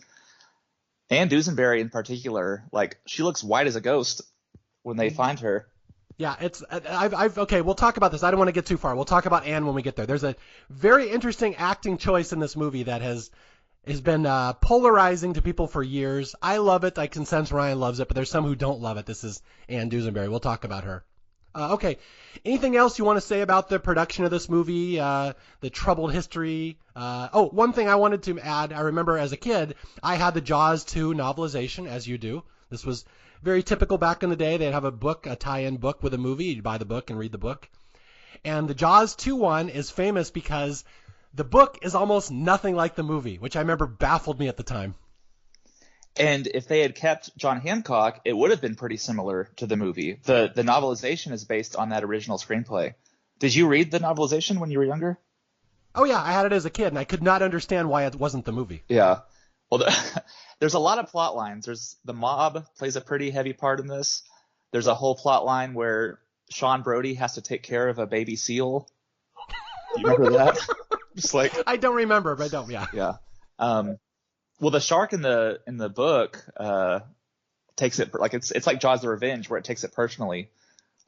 Ann Dusenberry in particular, like, she looks white as a ghost when they find her. Yeah, okay, we'll talk about this. I don't want to get too far. We'll talk about Anne when we get there. There's a very interesting acting choice in this movie that has been polarizing to people for years. I love it. I can sense Ryan loves it, but there's some who don't love it. This is Ann Dusenberry. We'll talk about her. Okay, anything else you want to say about the production of this movie, the troubled history? One thing I wanted to add, I remember as a kid, I had the Jaws 2 novelization, as you do. This was very typical back in the day. They'd have a tie-in book with a movie. You'd buy the book and read the book. And the Jaws 2 one is famous because the book is almost nothing like the movie, which I remember baffled me at the time. And if they had kept John Hancock, it would have been pretty similar to the movie. The novelization is based on that original screenplay. Did you read the novelization when you were younger? Oh, yeah. I had it as a kid, and I could not understand why it wasn't the movie. Yeah. Well, there's a lot of plot lines. There's the mob plays a pretty heavy part in this. There's a whole plot line where Sean Brody has to take care of a baby seal. You remember that? Just like I don't remember, but I don't. Yeah. Yeah. Well, the shark in the book takes it like it's like Jaws: The Revenge, where it takes it personally.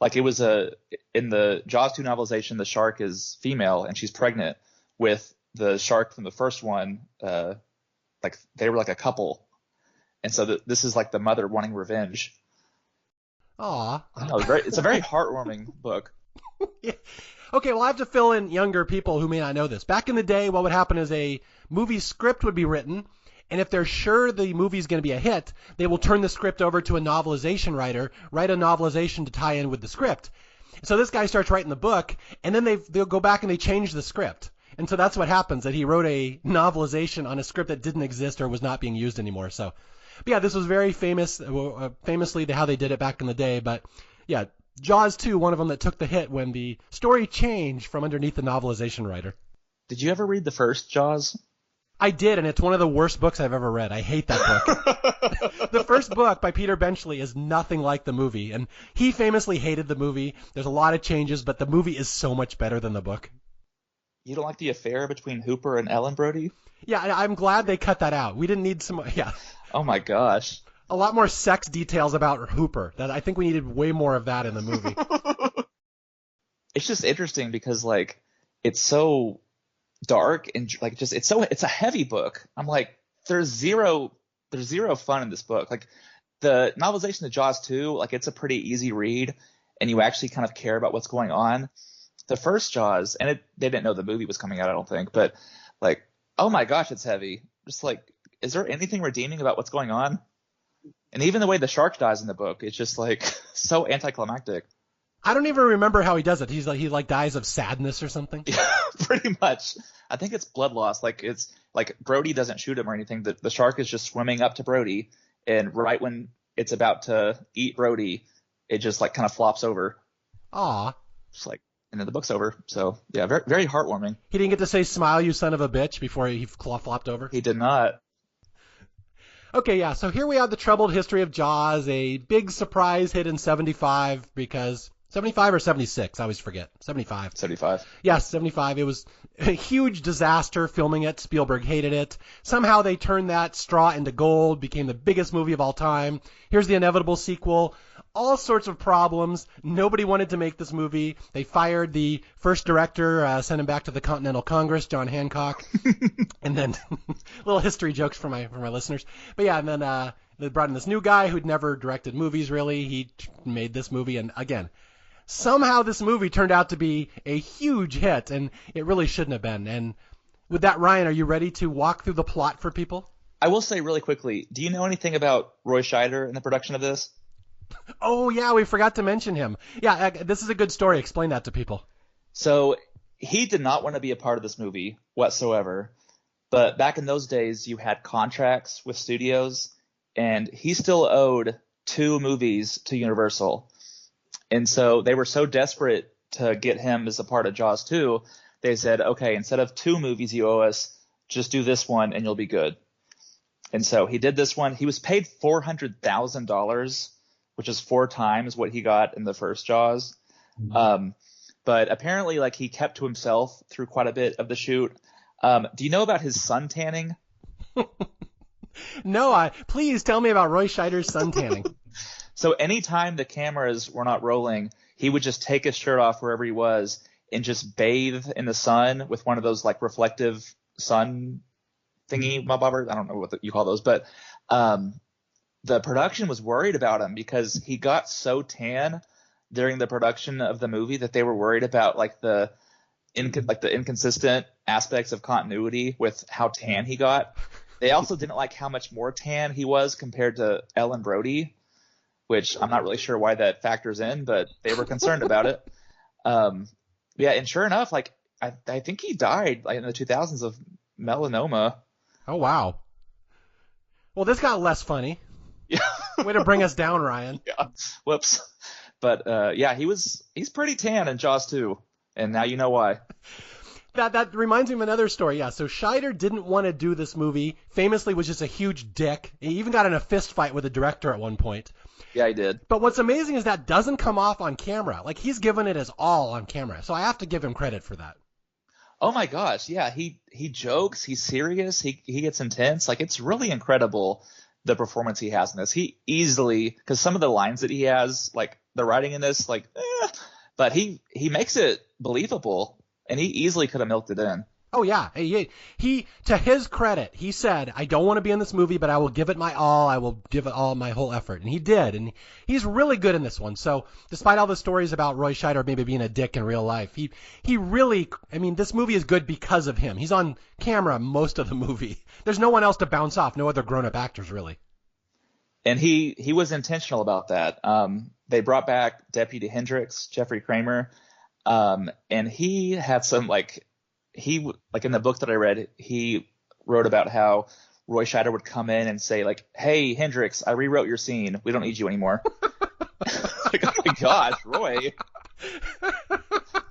Like it was in the Jaws 2 novelization, the shark is female and she's pregnant with the shark from the first one. Like they were like a couple, and so this is like the mother wanting revenge. Aw. I know, it's a very heartwarming book. Yeah. Okay, well, I have to fill in younger people who may not know this. Back in the day, what would happen is a movie script would be written, and if they're sure the movie's going to be a hit, they will turn the script over to a novelization writer, write a novelization to tie in with the script. So this guy starts writing the book, and then they'll go back and they change the script. And so that's what happens, that he wrote a novelization on a script that didn't exist or was not being used anymore. So, but yeah, this was very famously how they did it back in the day. But yeah, Jaws 2, one of them that took the hit when the story changed from underneath the novelization writer. Did you ever read the first Jaws? I did, and it's one of the worst books I've ever read. I hate that book. The first book by Peter Benchley is nothing like the movie, and he famously hated the movie. There's a lot of changes, but the movie is so much better than the book. You don't like the affair between Hooper and Ellen Brody? Yeah, I'm glad they cut that out. We didn't need Oh my gosh. A lot more sex details about Hooper. That I think we needed way more of that in the movie. It's just interesting because like it's so dark and like it's a heavy book. I'm like there's zero fun in this book. Like the novelization of Jaws 2, like it's a pretty easy read and you actually kind of care about what's going on. The first Jaws, and they didn't know the movie was coming out, I don't think, but like, oh my gosh, it's heavy. Just like, is there anything redeeming about what's going on? And even the way the shark dies in the book, it's just like so anticlimactic. I don't even remember how he does it. He dies of sadness or something. Yeah, pretty much. I think it's blood loss. Like it's like Brody doesn't shoot him or anything. The shark is just swimming up to Brody, and right when it's about to eat Brody, it just like kind of flops over. Aw. Just like, and then the book's over. So yeah, very, very heartwarming. He didn't get to say "smile, you son of a bitch" before he flopped over. He did not. Okay, yeah. So here we have the troubled history of Jaws, a big surprise hit in '75 because 75 or 76, I always forget. 75. 75. Yes, 75. It was a huge disaster filming it. Spielberg hated it. Somehow they turned that straw into gold, became the biggest movie of all time. Here's the inevitable sequel. All sorts of problems. Nobody wanted to make this movie. They fired the first director, sent him back to the Continental Congress, John Hancock. And then little history jokes for my listeners. But yeah, and then they brought in this new guy who'd never directed movies really. He made this movie, and again, somehow this movie turned out to be a huge hit, and it really shouldn't have been. And with that, Ryan, are you ready to walk through the plot for people? I will say really quickly, do you know anything about Roy Scheider in the production of this? Oh, yeah, we forgot to mention him. Yeah, this is a good story. Explain that to people. So he did not want to be a part of this movie whatsoever. But back in those days, you had contracts with studios, and he still owed 2 movies to Universal. And so they were so desperate to get him as a part of Jaws 2, they said, okay, instead of 2 movies you owe us, just do this one and you'll be good. And so he did this one. He was paid $400,000, which is 4 times what he got in the first Jaws. But apparently, like, he kept to himself through quite a bit of the shoot. Do you know about his sun tanning? No, please tell me about Roy Scheider's sun tanning. So anytime the cameras were not rolling, he would just take his shirt off wherever he was and just bathe in the sun with one of those like reflective sun thingy bobbers. I don't know what you call those, but the production was worried about him because he got so tan during the production of the movie that they were worried about like the inconsistent aspects of continuity with how tan he got. They also didn't like how much more tan he was compared to Ellen Brody, which I'm not really sure why that factors in, but they were concerned about it. Yeah, and sure enough, like I think he died like in the 2000s of melanoma. Oh, wow. Well, this got less funny. Yeah. Way to bring us down, Ryan. Yeah. Whoops. But yeah, he's pretty tan in Jaws 2, and now you know why. That reminds me of another story. Yeah, so Scheider didn't want to do this movie. Famously was just a huge dick. He even got in a fist fight with the director at one point. Yeah, he did. But what's amazing is that doesn't come off on camera. Like, he's given it his all on camera. So I have to give him credit for that. Oh my gosh, yeah, he jokes, he's serious, he gets intense. Like, it's really incredible the performance he has in this. He easily, because some of the lines that he has, like the writing in this, like, but he makes it believable, and he easily could have milked it in. Oh, yeah. He, to his credit, he said, I don't want to be in this movie, but I will give it my all. I will give it all my whole effort. And he did. And he's really good in this one. So despite all the stories about Roy Scheider maybe being a dick in real life, he really, I mean, this movie is good because of him. He's on camera most of the movie. There's no one else to bounce off. No other grown-up actors, really. And he was intentional about that. They brought back Deputy Hendricks, Jeffrey Kramer, and he had some, like in the book that I read, he wrote about how Roy Scheider would come in and say, like, hey, Hendricks, I rewrote your scene. We don't need you anymore. Like, oh my gosh, Roy.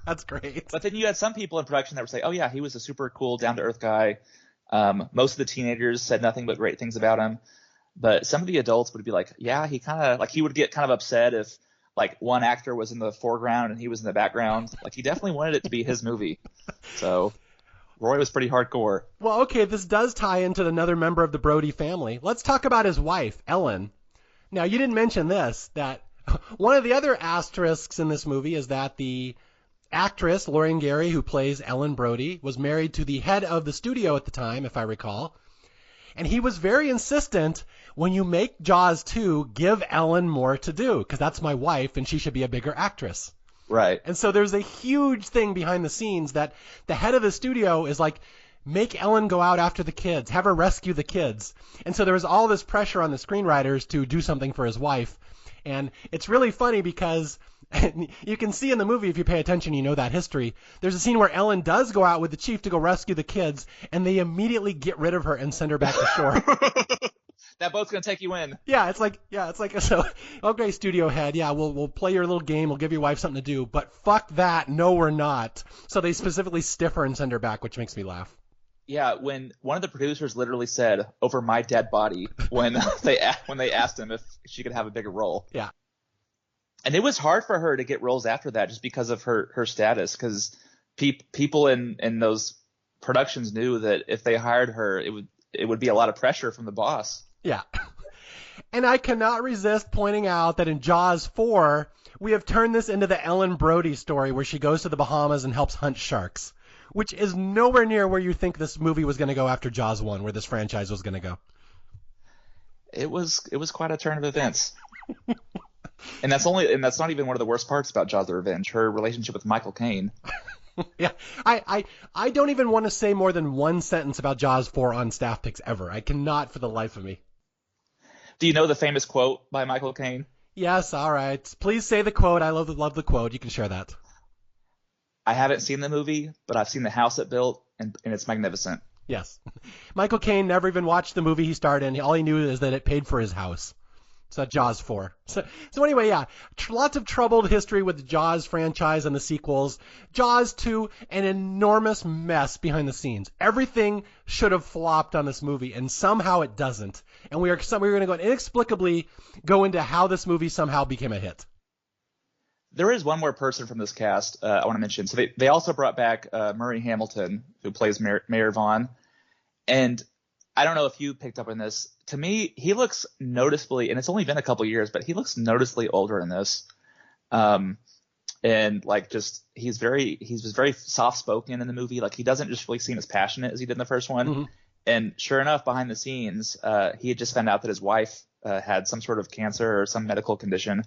That's great. But then you had some people in production that would say, oh yeah, he was a super cool, down-to-earth guy. Most of the teenagers said nothing but great things about him. But some of the adults would be like, yeah, he would get kind of upset if like one actor was in the foreground and he was in the background. Like, he definitely wanted it to be his movie. So Roy was pretty hardcore. Well, okay, this does tie into another member of the Brody family. Let's talk about his wife, Ellen. Now, you didn't mention this, that one of the other asterisks in this movie is that the actress, Lauren Gary, who plays Ellen Brody, was married to the head of the studio at the time, if I recall. And he was very insistent, when you make Jaws 2, give Ellen more to do, because that's my wife and she should be a bigger actress. Right. And so there's a huge thing behind the scenes that the head of the studio is like, make Ellen go out after the kids, have her rescue the kids. And so there was all this pressure on the screenwriters to do something for his wife. And it's really funny because you can see in the movie, if you pay attention, you know that history. There's a scene where Ellen does go out with the chief to go rescue the kids, and they immediately get rid of her and send her back to shore. That boat's gonna take you in. It's like so. Okay, studio head. Yeah, we'll play your little game. We'll give your wife something to do. But fuck that. No, we're not. So they specifically stiff her and send her back, which makes me laugh. Yeah, when one of the producers literally said "over my dead body" when they asked him if she could have a bigger role. Yeah. And it was hard for her to get roles after that just because of her status, because people in those productions knew that if they hired her, it would be a lot of pressure from the boss. Yeah. And I cannot resist pointing out that in Jaws 4, we have turned this into the Ellen Brody story where she goes to the Bahamas and helps hunt sharks, which is nowhere near where you think this movie was going to go after Jaws 1, where this franchise was going to go. It was quite a turn of events. And that's not even one of the worst parts about Jaws: The Revenge, her relationship with Michael Caine. Yeah, I don't even want to say more than one sentence about Jaws 4 on Staff Picks ever. I cannot for the life of me. Do you know the famous quote by Michael Caine? Yes, all right. Please say the quote. I love the quote. You can share that. I haven't seen the movie, but I've seen the house it built, and it's magnificent. Yes. Michael Caine never even watched the movie he starred in. All he knew is that it paid for his house. So Jaws 4. So anyway, yeah, lots of troubled history with the Jaws franchise and the sequels. Jaws 2, an enormous mess behind the scenes. Everything should have flopped on this movie, and somehow it doesn't. And we're going to go inexplicably go into how this movie somehow became a hit. There is one more person from this cast I want to mention. So they also brought back Murray Hamilton, who plays Mayor Vaughn. And I don't know if you picked up on this. To me, he looks noticeably, and it's only been a couple years, but he looks noticeably older in this. And like he was very soft spoken in the movie. Like he doesn't just really seem as passionate as he did in the first one. Mm-hmm. And sure enough, behind the scenes, he had just found out that his wife had some sort of cancer or some medical condition.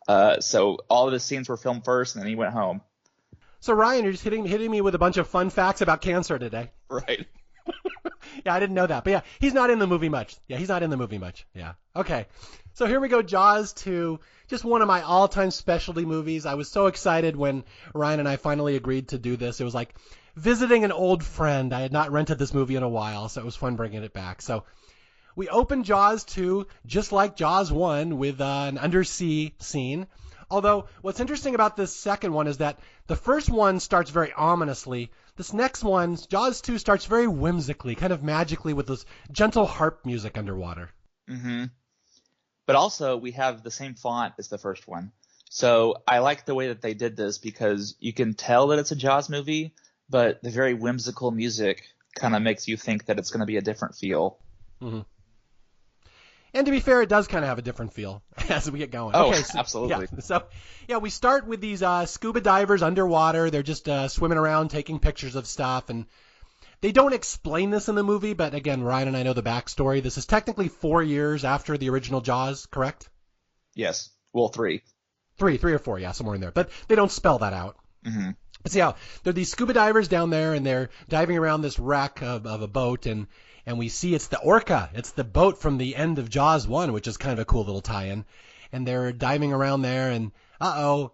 So all of his scenes were filmed first, and then he went home. So Ryan, you're just hitting me with a bunch of fun facts about cancer today. Right. Yeah, I didn't know that. But yeah, he's not in the movie much. Yeah. Okay. So here we go. Jaws 2, just one of my all-time specialty movies. I was so excited when Ryan and I finally agreed to do this. It was like visiting an old friend. I had not rented this movie in a while, so it was fun bringing it back. So we opened Jaws 2 just like Jaws 1 with an undersea scene. Although what's interesting about this second one is that the first one starts very ominously. This next one, Jaws 2, starts very whimsically, kind of magically with this gentle harp music underwater. Mm-hmm. But also we have the same font as the first one. So I like the way that they did this because you can tell that it's a Jaws movie, but the very whimsical music kind of makes you think that it's going to be a different feel. Mm-hmm. And to be fair, it does kind of have a different feel as we get going. Oh, okay, absolutely. Yeah, so, we start with these scuba divers underwater. They're just swimming around, taking pictures of stuff. And they don't explain this in the movie, but again, Ryan and I know the backstory. This is technically 4 years after the original Jaws, correct? Yes. Well, 3. 3 or 4, yeah, somewhere in there. But they don't spell that out. Mm-hmm. But see how there are these scuba divers down there, and they're diving around this wreck of a boat, and we see it's the Orca. It's the boat from the end of Jaws 1, which is kind of a cool little tie-in. And they're diving around there, and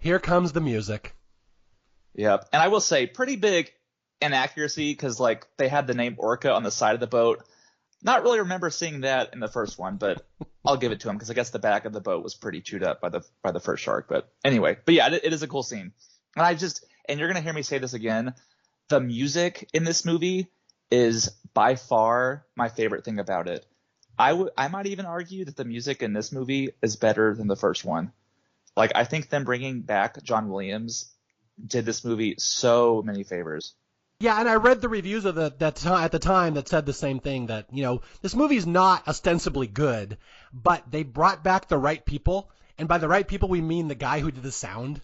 here comes the music. Yep. And I will say, pretty big inaccuracy, because like they had the name Orca on the side of the boat. Not really remember seeing that in the first one, but I'll give it to him because I guess the back of the boat was pretty chewed up by the first shark. But anyway, yeah, it is a cool scene. And you're gonna hear me say this again. The music in this movie is by far my favorite thing about it. I might even argue that the music in this movie is better than the first one. Like I think them bringing back John Williams did this movie so many favors. Yeah, and I read the reviews of at the time that said the same thing, that, this movie's not ostensibly good, but they brought back the right people. And by the right people, we mean the guy who did the sound.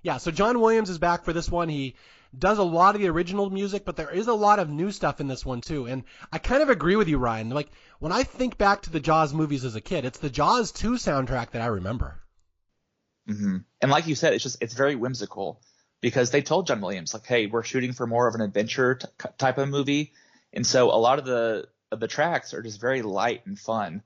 Yeah, so John Williams is back for this one. He does a lot of the original music, but there is a lot of new stuff in this one too. And I kind of agree with you, Ryan. Like when I think back to the Jaws movies as a kid, it's the Jaws 2 soundtrack that I remember. Mm-hmm. And like you said, it's very whimsical because they told John Williams, like, hey, we're shooting for more of an adventure type of movie. And so a lot of the tracks are just very light and fun.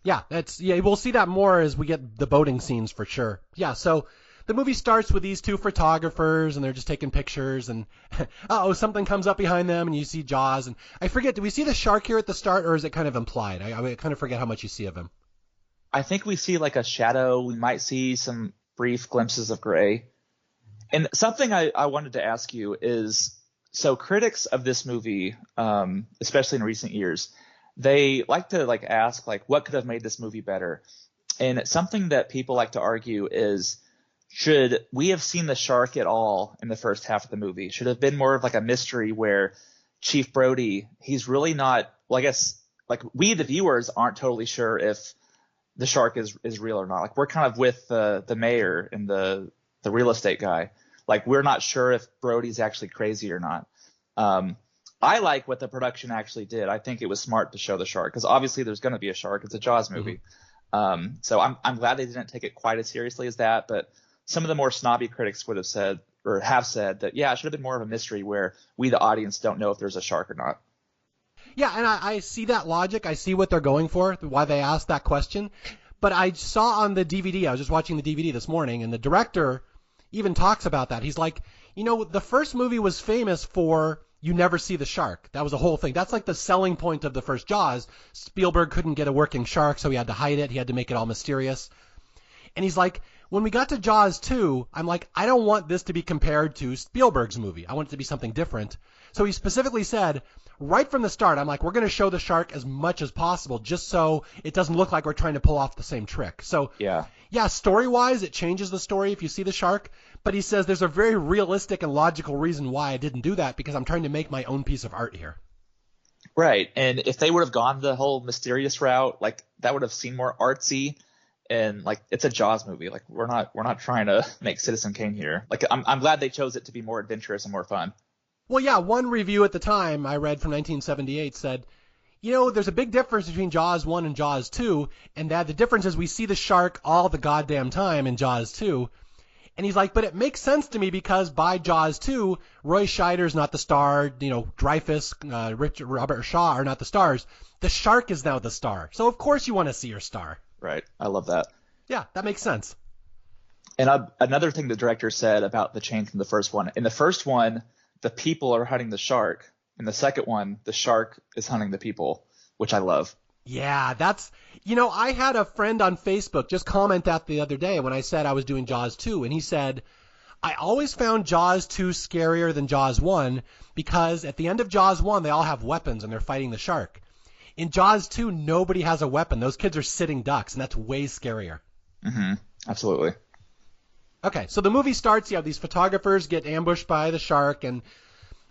Yeah, we'll see that more as we get the boating scenes for sure. Yeah, so the movie starts with these two photographers, and they're just taking pictures, and something comes up behind them, and you see Jaws. And I forget, do we see the shark here at the start, or is it kind of implied? I kind of forget how much you see of him. I think we see like a shadow. We might see some brief glimpses of gray. And something I wanted to ask you is, so critics of this movie, especially in recent years, they like to like ask like what could have made this movie better. And something that people like to argue is, should we have seen the shark at all in the first half of the movie? Should have been more of like a mystery where Chief Brody, he's really not, well, I guess like we, the viewers, aren't totally sure if the shark is real or not. Like we're kind of with the mayor and the real estate guy. Like we're not sure if Brody's actually crazy or not. I like what the production actually did. I think it was smart to show the shark because obviously there's going to be a shark. It's a Jaws movie. So I'm glad they didn't take it quite as seriously as that. But some of the more snobby critics would have said or have said that, yeah, it should have been more of a mystery where we, the audience, don't know if there's a shark or not. Yeah, and I see that logic. I see what they're going for, why they asked that question. But I saw on the DVD, I was just watching the DVD this morning, and the director even talks about that. He's like, the first movie was famous for you never see the shark. That was the whole thing. That's like the selling point of the first Jaws. Spielberg couldn't get a working shark, so he had to hide it. He had to make it all mysterious. And he's like, when we got to Jaws 2, I'm like, I don't want this to be compared to Spielberg's movie. I want it to be something different. So he specifically said, right from the start, I'm like, we're going to show the shark as much as possible just so it doesn't look like we're trying to pull off the same trick. So, yeah, story-wise, it changes the story if you see the shark. But he says there's a very realistic and logical reason why I didn't do that, because I'm trying to make my own piece of art here. Right. And if they would have gone the whole mysterious route, like that would have seemed more artsy. And like it's a Jaws movie. Like we're not trying to make Citizen Kane here. Like I'm glad they chose it to be more adventurous and more fun. Well, yeah, one review at the time I read from 1978 said, there's a big difference between Jaws 1 and Jaws 2, and that the difference is we see the shark all the goddamn time in Jaws 2. And he's like, but it makes sense to me because by Jaws 2, Roy Scheider's not the star, Dreyfuss, Robert Shaw are not the stars. The shark is now the star. So of course you want to see your star. Right. I love that. Yeah, that makes sense. And another thing the director said about the change from the first one. In the first one, the people are hunting the shark. In the second one, the shark is hunting the people, which I love. Yeah, that's, I had a friend on Facebook just comment that the other day when I said I was doing Jaws 2, and he said, I always found Jaws 2 scarier than Jaws 1 because at the end of Jaws 1, they all have weapons and they're fighting the shark. In Jaws 2, nobody has a weapon. Those kids are sitting ducks, and that's way scarier. Mm-hmm. Absolutely. Okay, so the movie starts, you have these photographers get ambushed by the shark, and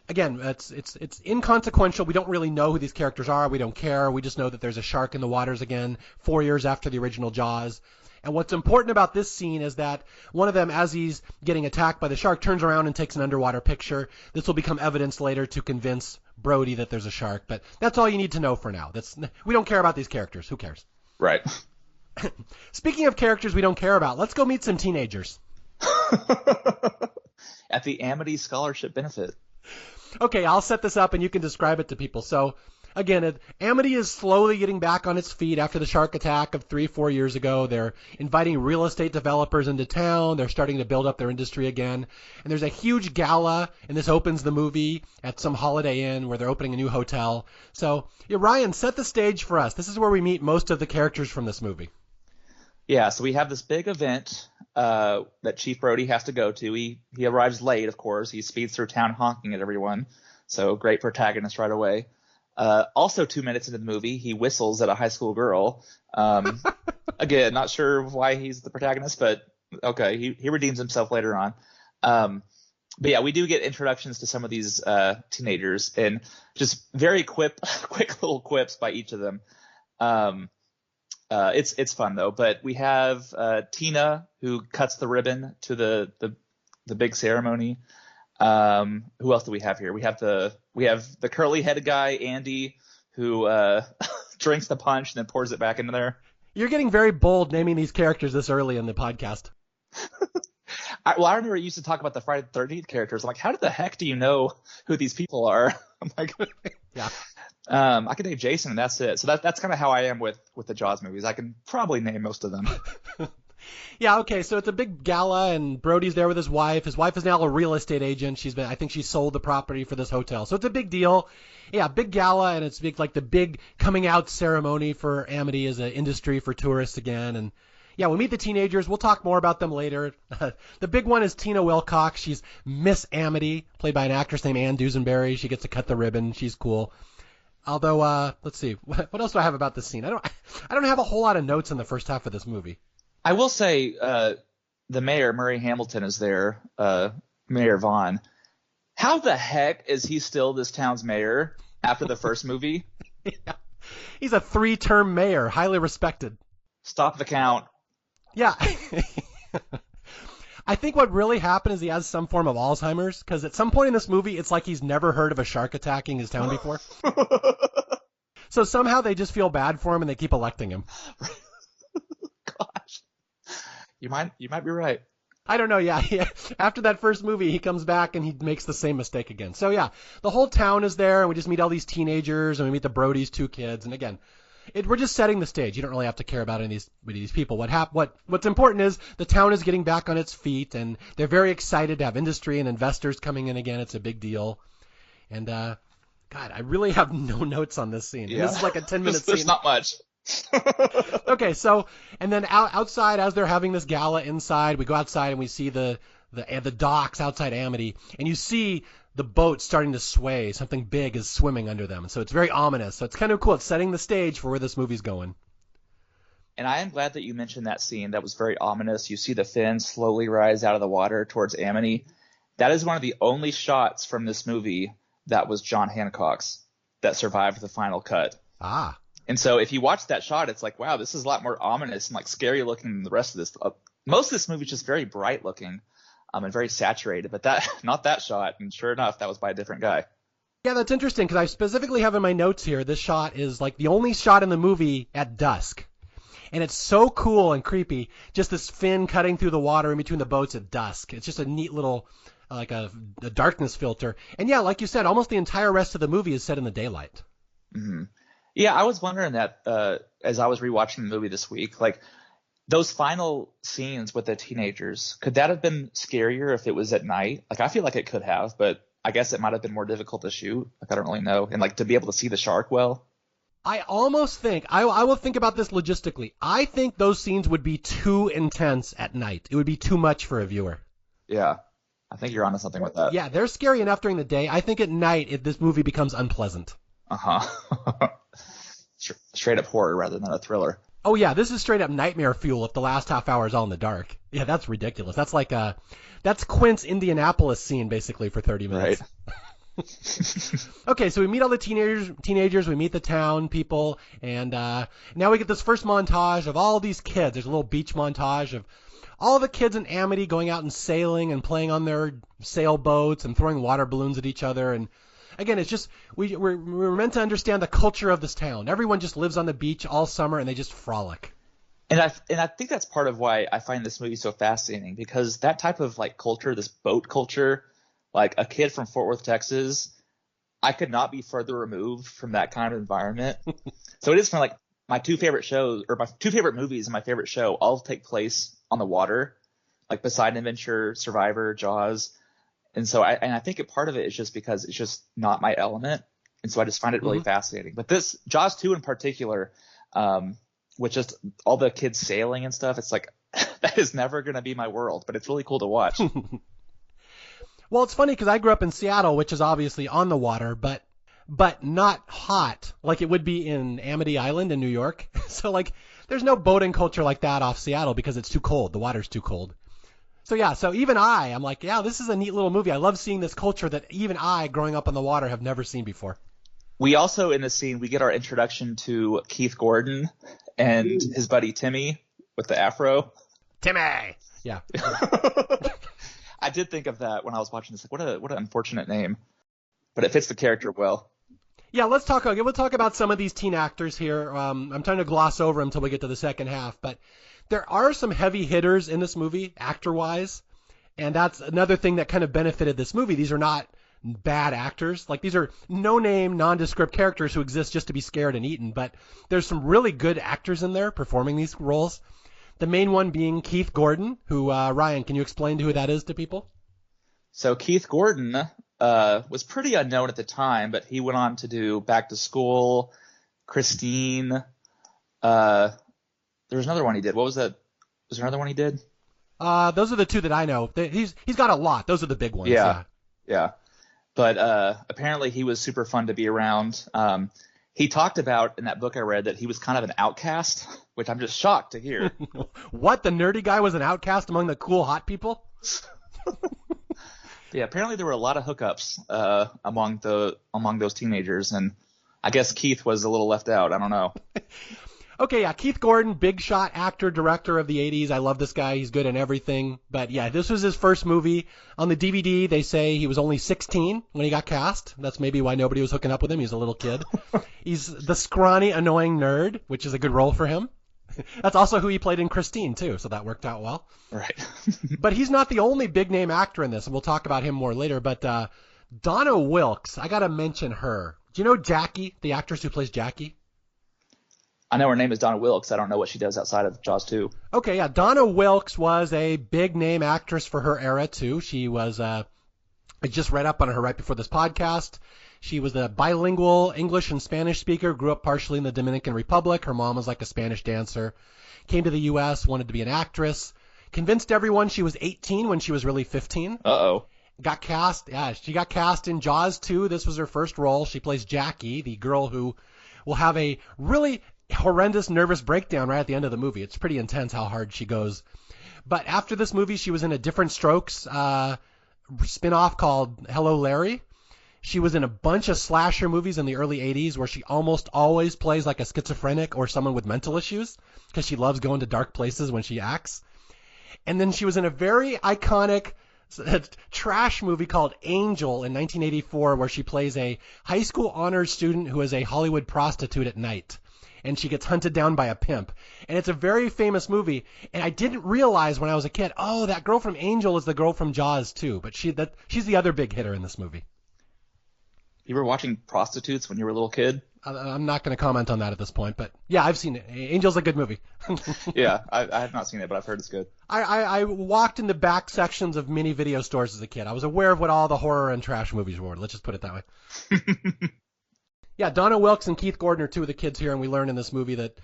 again, it's inconsequential. We don't really know who these characters are. We don't care. We just know that there's a shark in the waters again 4 years after the original Jaws. And what's important about this scene is that one of them, as he's getting attacked by the shark, turns around and takes an underwater picture. This will become evidence later to convince Brody that there's a shark. But that's all you need to know for now. We don't care about these characters. Who cares? Right. Speaking of characters we don't care about, let's go meet some teenagers. At the Amity Scholarship benefit. Okay, I'll set this up and you can describe it to people. So, again, Amity is slowly getting back on its feet after the shark attack of 3-4 years ago. They're inviting real estate developers into town. They're starting to build up their industry again. And there's a huge gala, and this opens the movie at some Holiday Inn where they're opening a new hotel. So, Ryan, set the stage for us. This is where we meet most of the characters from this movie. Yeah, so we have this big event that Chief Brody has to go to. He arrives late, of course. He speeds through town honking at everyone. So great protagonist right away. Also 2 minutes into the movie, he whistles at a high school girl. Again, not sure why he's the protagonist, but okay, he redeems himself later on. But yeah, we do get introductions to some of these teenagers and just very quick little quips by each of them. It's fun though, but we have Tina who cuts the ribbon to the big ceremony. Who else do we have here? We have the curly headed guy, Andy, who drinks the punch and then pours it back into there. You're getting very bold naming these characters this early in the podcast. I remember you used to talk about the Friday the 13th characters. I'm like, how the heck do you know who these people are? I'm like, yeah. I can name Jason and that's it. So that's kind of how I am with the Jaws movies. I can probably name most of them. Yeah, okay, so it's a big gala, and Brody's there with his wife. His wife is now a real estate agent. I think she sold the property for this hotel. So it's a big deal. Yeah, big gala, and it's big, like the big coming out ceremony for Amity as an industry for tourists again. And yeah, we meet the teenagers. We'll talk more about them later. The big one is Tina Wilcox. She's Miss Amity, played by an actress named Ann Dusenberry. She gets to cut the ribbon. She's cool. Although, let's see, what else do I have about this scene? I don't have a whole lot of notes in the first half of this movie. I will say the mayor, Murray Hamilton, is there, Mayor Vaughn. How the heck is he still this town's mayor after the first movie? Yeah. He's a 3-term mayor, highly respected. Stop the count. Yeah. I think what really happened is he has some form of Alzheimer's, because at some point in this movie, it's like he's never heard of a shark attacking his town before. So somehow they just feel bad for him and they keep electing him. Gosh. You might be right. I don't know, yeah. After that first movie, he comes back and he makes the same mistake again. So yeah, the whole town is there, and we just meet all these teenagers, and we meet the Brody's 2 kids, and again, we're just setting the stage. You don't really have to care about any of these people. What's important is the town is getting back on its feet, and they're very excited to have industry and investors coming in again. It's a big deal. And God, I really have no notes on this scene. Yeah. This is like a 10-minute scene. There's not much. Okay, so and then outside, as they're having this gala inside, we go outside and we see the docks outside Amity, and you see the boat starting to sway. Something big is swimming under them, so it's very ominous. So it's kind of cool. It's setting the stage for where this movie's going. And I am glad that you mentioned that scene. That was very ominous. You see the fins slowly rise out of the water towards Amity. That is one of the only shots from this movie that was John Hancock's that survived the final cut. Ah. And so if you watch that shot, it's like, wow, this is a lot more ominous and like scary looking than the rest of this. Most of this movie is just very bright looking and very saturated, but not that shot. And sure enough, that was by a different guy. Yeah, that's interesting because I specifically have in my notes here, this shot is like the only shot in the movie at dusk. And it's so cool and creepy, just this fin cutting through the water in between the boats at dusk. It's just a neat little, like a darkness filter. And yeah, like you said, almost the entire rest of the movie is set in the daylight. Mm-hmm. Yeah, I was wondering that as I was rewatching the movie this week, like those final scenes with the teenagers, could that have been scarier if it was at night? Like I feel like it could have, but I guess it might have been more difficult to shoot. Like I don't really know. And like to be able to see the shark well. I almost think, I will think about this logistically. I think those scenes would be too intense at night. It would be too much for a viewer. Yeah, I think you're onto something with that. Yeah, they're scary enough during the day. I think at night this movie becomes unpleasant. Uh-huh. Straight up horror rather than a thriller. Oh yeah, this is straight up nightmare fuel if the last half hour is all in the dark. Yeah, that's ridiculous. That's like that's Quint's Indianapolis scene basically for 30 minutes. Right. Okay, so we meet all the teenagers, we meet the town people, and now we get this first montage of all these kids. There's a little beach montage of all the kids in Amity going out and sailing and playing on their sailboats and throwing water balloons at each other. And again, it's just we're meant to understand the culture of this town. Everyone just lives on the beach all summer and they just frolic. And I think that's part of why I find this movie so fascinating, because that type of like culture, this boat culture, like a kid from Fort Worth, Texas, I could not be further removed from that kind of environment. So it is kind of like my two favorite shows, or my two favorite movies and my favorite show all take place on the water, like Poseidon Adventure, Survivor, Jaws. And so I think part of it is just because it's just not my element. And so I just find it really fascinating. But this Jaws 2 in particular, with just all the kids sailing and stuff, it's like that is never going to be my world, but it's really cool to watch. Well, it's funny because I grew up in Seattle, which is obviously on the water, but not hot like it would be in Amity Island in New York. So like there's no boating culture like that off Seattle because it's too cold. The water's too cold. So yeah, so even I'm like, yeah, this is a neat little movie. I love seeing this culture that even I, growing up on the water, have never seen before. We also, in this scene, we get our introduction to Keith Gordon and his buddy Timmy with the afro. Timmy! Yeah. I did think of that when I was watching this. Like, what an unfortunate name. But it fits the character well. Yeah, we'll talk about some of these teen actors here. I'm trying to gloss over them until we get to the second half, but there are some heavy hitters in this movie, actor-wise, and that's another thing that kind of benefited this movie. These are not bad actors. Like, these are no-name, nondescript characters who exist just to be scared and eaten, but there's some really good actors in there performing these roles. The main one being Keith Gordon, who, Ryan, can you explain who that is to people? So Keith Gordon was pretty unknown at the time, but he went on to do Back to School, Christine. There was another one he did. What was that? Was there another one he did? Those are the two that I know. He's got a lot. Those are the big ones. Yeah. But apparently he was super fun to be around. He talked about in that book I read that he was kind of an outcast, which I'm just shocked to hear. What? The nerdy guy was an outcast among the cool hot people? Yeah, apparently there were a lot of hookups among those teenagers, and I guess Keith was a little left out. I don't know. Okay, yeah, Keith Gordon, big shot actor, director of the 80s. I love this guy. He's good in everything. But yeah, this was his first movie. On the DVD, they say he was only 16 when he got cast. That's maybe why nobody was hooking up with him. He was a little kid. He's the scrawny, annoying nerd, which is a good role for him. That's also who he played in Christine, too, so that worked out well. Right. But he's not the only big-name actor in this, and we'll talk about him more later. But Donna Wilkes, I got to mention her. Do you know Jackie, the actress who plays Jackie? I know her name is Donna Wilkes. I don't know what she does outside of Jaws 2. Okay, yeah. Donna Wilkes was a big-name actress for her era, too. She was, I just read up on her right before this podcast. She was a bilingual English and Spanish speaker, grew up partially in the Dominican Republic. Her mom was like a Spanish dancer. Came to the U.S., wanted to be an actress. Convinced everyone she was 18 when she was really 15. Uh-oh. Got cast, yeah, she got cast in Jaws 2. This was her first role. She plays Jackie, the girl who will have a really horrendous nervous breakdown right at the end of the movie. It's pretty intense how hard she goes. But after this movie, she was in a Different Strokes spin-off called Hello, Larry. She was in a bunch of slasher movies in the early 80s where she almost always plays like a schizophrenic or someone with mental issues because she loves going to dark places when she acts. And then she was in a very iconic trash movie called Angel in 1984 where she plays a high school honors student who is a Hollywood prostitute at night. And she gets hunted down by a pimp. And it's a very famous movie. And I didn't realize when I was a kid, oh, that girl from Angel is the girl from Jaws too. But she's the other big hitter in this movie. You were watching prostitutes when you were a little kid? I'm not going to comment on that at this point, but yeah, I've seen it. Angel's a good movie. Yeah, I have not seen it, but I've heard it's good. I walked in the back sections of mini video stores as a kid. I was aware of what all the horror and trash movies were. Let's just put it that way. Yeah, Donna Wilkes and Keith Gordon are two of the kids here, and we learn in this movie that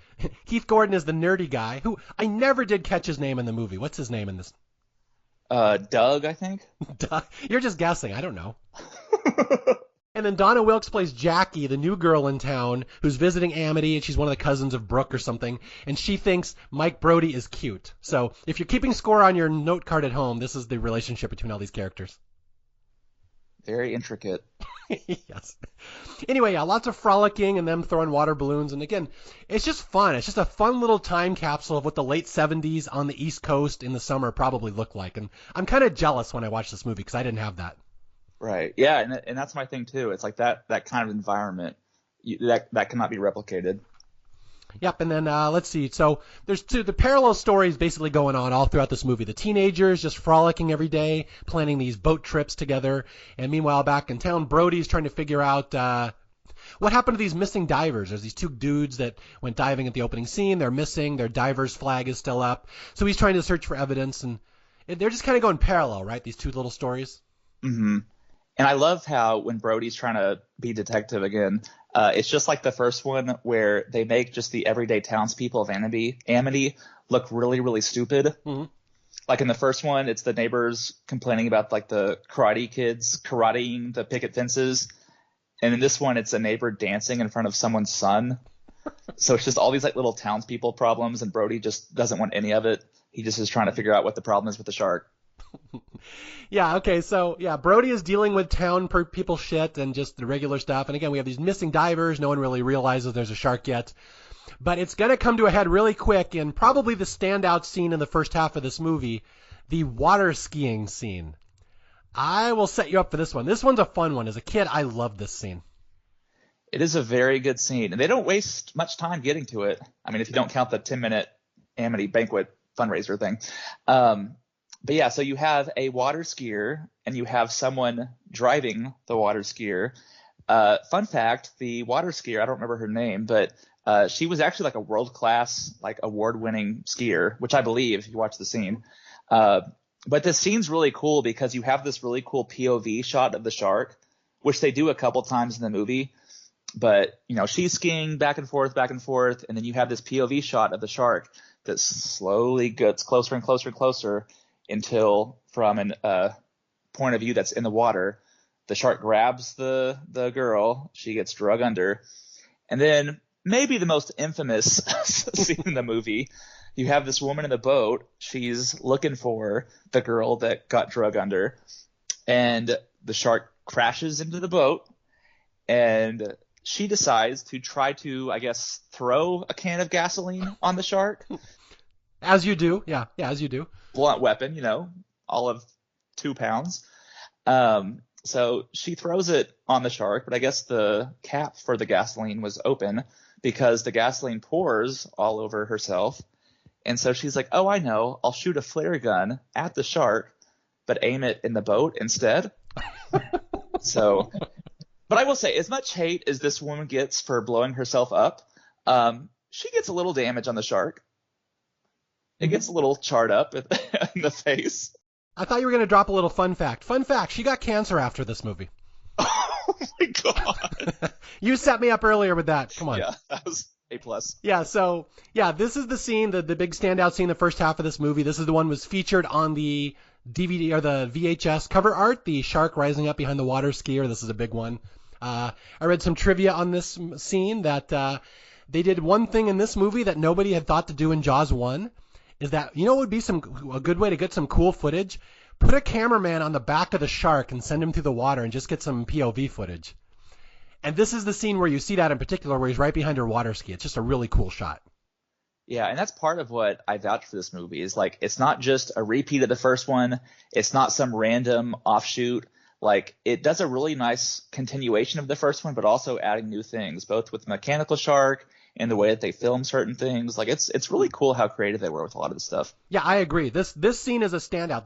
Keith Gordon is the nerdy guy who I never did catch his name in the movie. What's his name in this? Doug, I think. Doug. You're just guessing. I don't know. And then Donna Wilkes plays Jackie, the new girl in town, who's visiting Amity, and she's one of the cousins of Brooke or something, and she thinks Mike Brody is cute. So if you're keeping score on your note card at home, this is the relationship between all these characters. Very intricate. Yes. Anyway, yeah, lots of frolicking and them throwing water balloons, and again, it's just fun. It's just a fun little time capsule of what the late 70s on the East Coast in the summer probably looked like, and I'm kind of jealous when I watch this movie because I didn't have that. Right. Yeah, and that's my thing too. It's like that kind of environment that cannot be replicated. Yep, and then let's see. So there's the parallel stories basically going on all throughout this movie. The teenagers just frolicking every day, planning these boat trips together, and meanwhile back in town, Brody's trying to figure out what happened to these missing divers. There's these two dudes that went diving at the opening scene. They're missing. Their diver's flag is still up. So he's trying to search for evidence, and they're just kind of going parallel, right? These two little stories. Mm-hmm. And I love how when Brody's trying to be detective again, it's just like the first one where they make just the everyday townspeople of Amity look really, really stupid. Mm-hmm. Like in the first one, it's the neighbors complaining about like the karate kids karateing the picket fences. And in this one, it's a neighbor dancing in front of someone's son. So it's just all these like little townspeople problems, and Brody just doesn't want any of it. He just is trying to figure out what the problem is with the shark. Yeah, okay, so, yeah, Brody is dealing with town people shit and just the regular stuff. And again, we have these missing divers. No one really realizes there's a shark yet. But it's going to come to a head really quick in probably the standout scene in the first half of this movie, the water skiing scene. I will set you up for this one. This one's a fun one. As a kid, I loved this scene. It is a very good scene, and they don't waste much time getting to it. I mean, if you don't count the 10-minute Amity banquet fundraiser thing. But yeah, so you have a water skier and you have someone driving the water skier. Fun fact, the water skier, I don't remember her name, but She was actually like a world-class, like award-winning skier, which I believe if you watch the scene. But this scene's really cool because you have this really cool POV shot of the shark, which they do a couple times in the movie. But, she's skiing back and forth, and then you have this POV shot of the shark that slowly gets closer and closer and closer until, from an point of view that's in the water, the shark grabs the girl, she gets drug under, and then maybe the most infamous scene in the movie, you have this woman in the boat, she's looking for the girl that got drug under, and the shark crashes into the boat, and she decides to try to, I guess, throw a can of gasoline on the shark. As you do. Yeah, as you do. Blunt weapon, all of 2 pounds. So she throws it on the shark, but I guess the cap for the gasoline was open because the gasoline pours all over herself. And so she's like, oh, I know, I'll shoot a flare gun at the shark, but aim it in the boat instead. So... But I will say, as much hate as this woman gets for blowing herself up, she gets a little damage on the shark. It gets a little charred up in the face. I thought you were going to drop a little fun fact. Fun fact, she got cancer after this movie. Oh, my God. You set me up earlier with that. Come on. Yeah, that was A+. Yeah, so, this is the scene, the big standout scene, the first half of this movie. This is the one was featured on the DVD or the VHS cover art, the shark rising up behind the water skier. This is a big one. I read some trivia on this scene that they did one thing in this movie that nobody had thought to do in Jaws 1, is that, what would be a good way to get some cool footage? Put a cameraman on the back of the shark and send him through the water and just get some POV footage. And this is the scene where you see that in particular, where he's right behind her water ski. It's just a really cool shot. Yeah, and that's part of what I vouch for this movie is, like, it's not just a repeat of the first one. It's not some random offshoot. Like, it does a really nice continuation of the first one, but also adding new things, both with the mechanical shark and the way that they film certain things. Like, it's really cool how creative they were with a lot of the stuff. Yeah, I agree. This scene is a standout.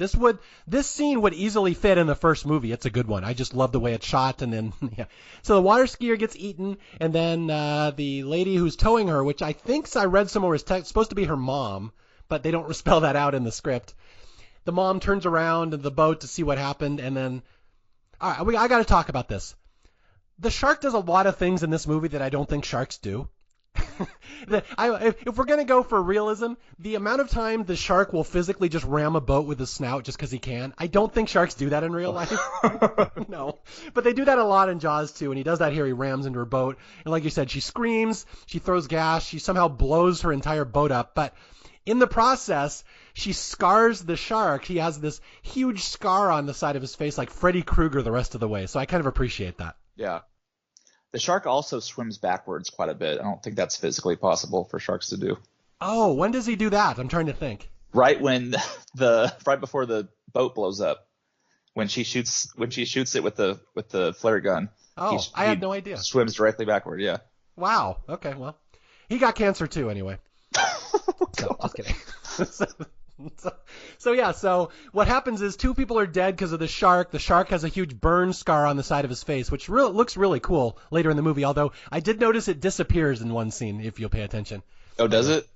This scene would easily fit in the first movie. It's a good one. I just love the way it's shot. And then, yeah. So the water skier gets eaten, and then the lady who's towing her, which I think I read somewhere is supposed to be her mom, but they don't spell that out in the script. The mom turns around in the boat to see what happened, and then... All right, I got to talk about this. The shark does a lot of things in this movie that I don't think sharks do. If we're going to go for realism, the amount of time the shark will physically just ram a boat with his snout just because he can, I don't think sharks do that in real life. No. But they do that a lot in Jaws too, and he does that here. He rams into her boat. And like you said, she screams, she throws gas, she somehow blows her entire boat up. But in the process, she scars the shark. He has this huge scar on the side of his face like Freddy Krueger the rest of the way. So I kind of appreciate that. Yeah. The shark also swims backwards quite a bit. I don't think that's physically possible for sharks to do. Oh, when does he do that? I'm trying to think. Right before the boat blows up, when she shoots it with the flare gun. Oh, I had no idea. Swims directly backward. Yeah. Wow. Okay. Well, he got cancer too, anyway. So, just kidding. So what happens is 2 people are dead because of the shark. The shark has a huge burn scar on the side of his face, which looks really cool later in the movie, although I did notice it disappears in one scene, if you'll pay attention. Oh, does it?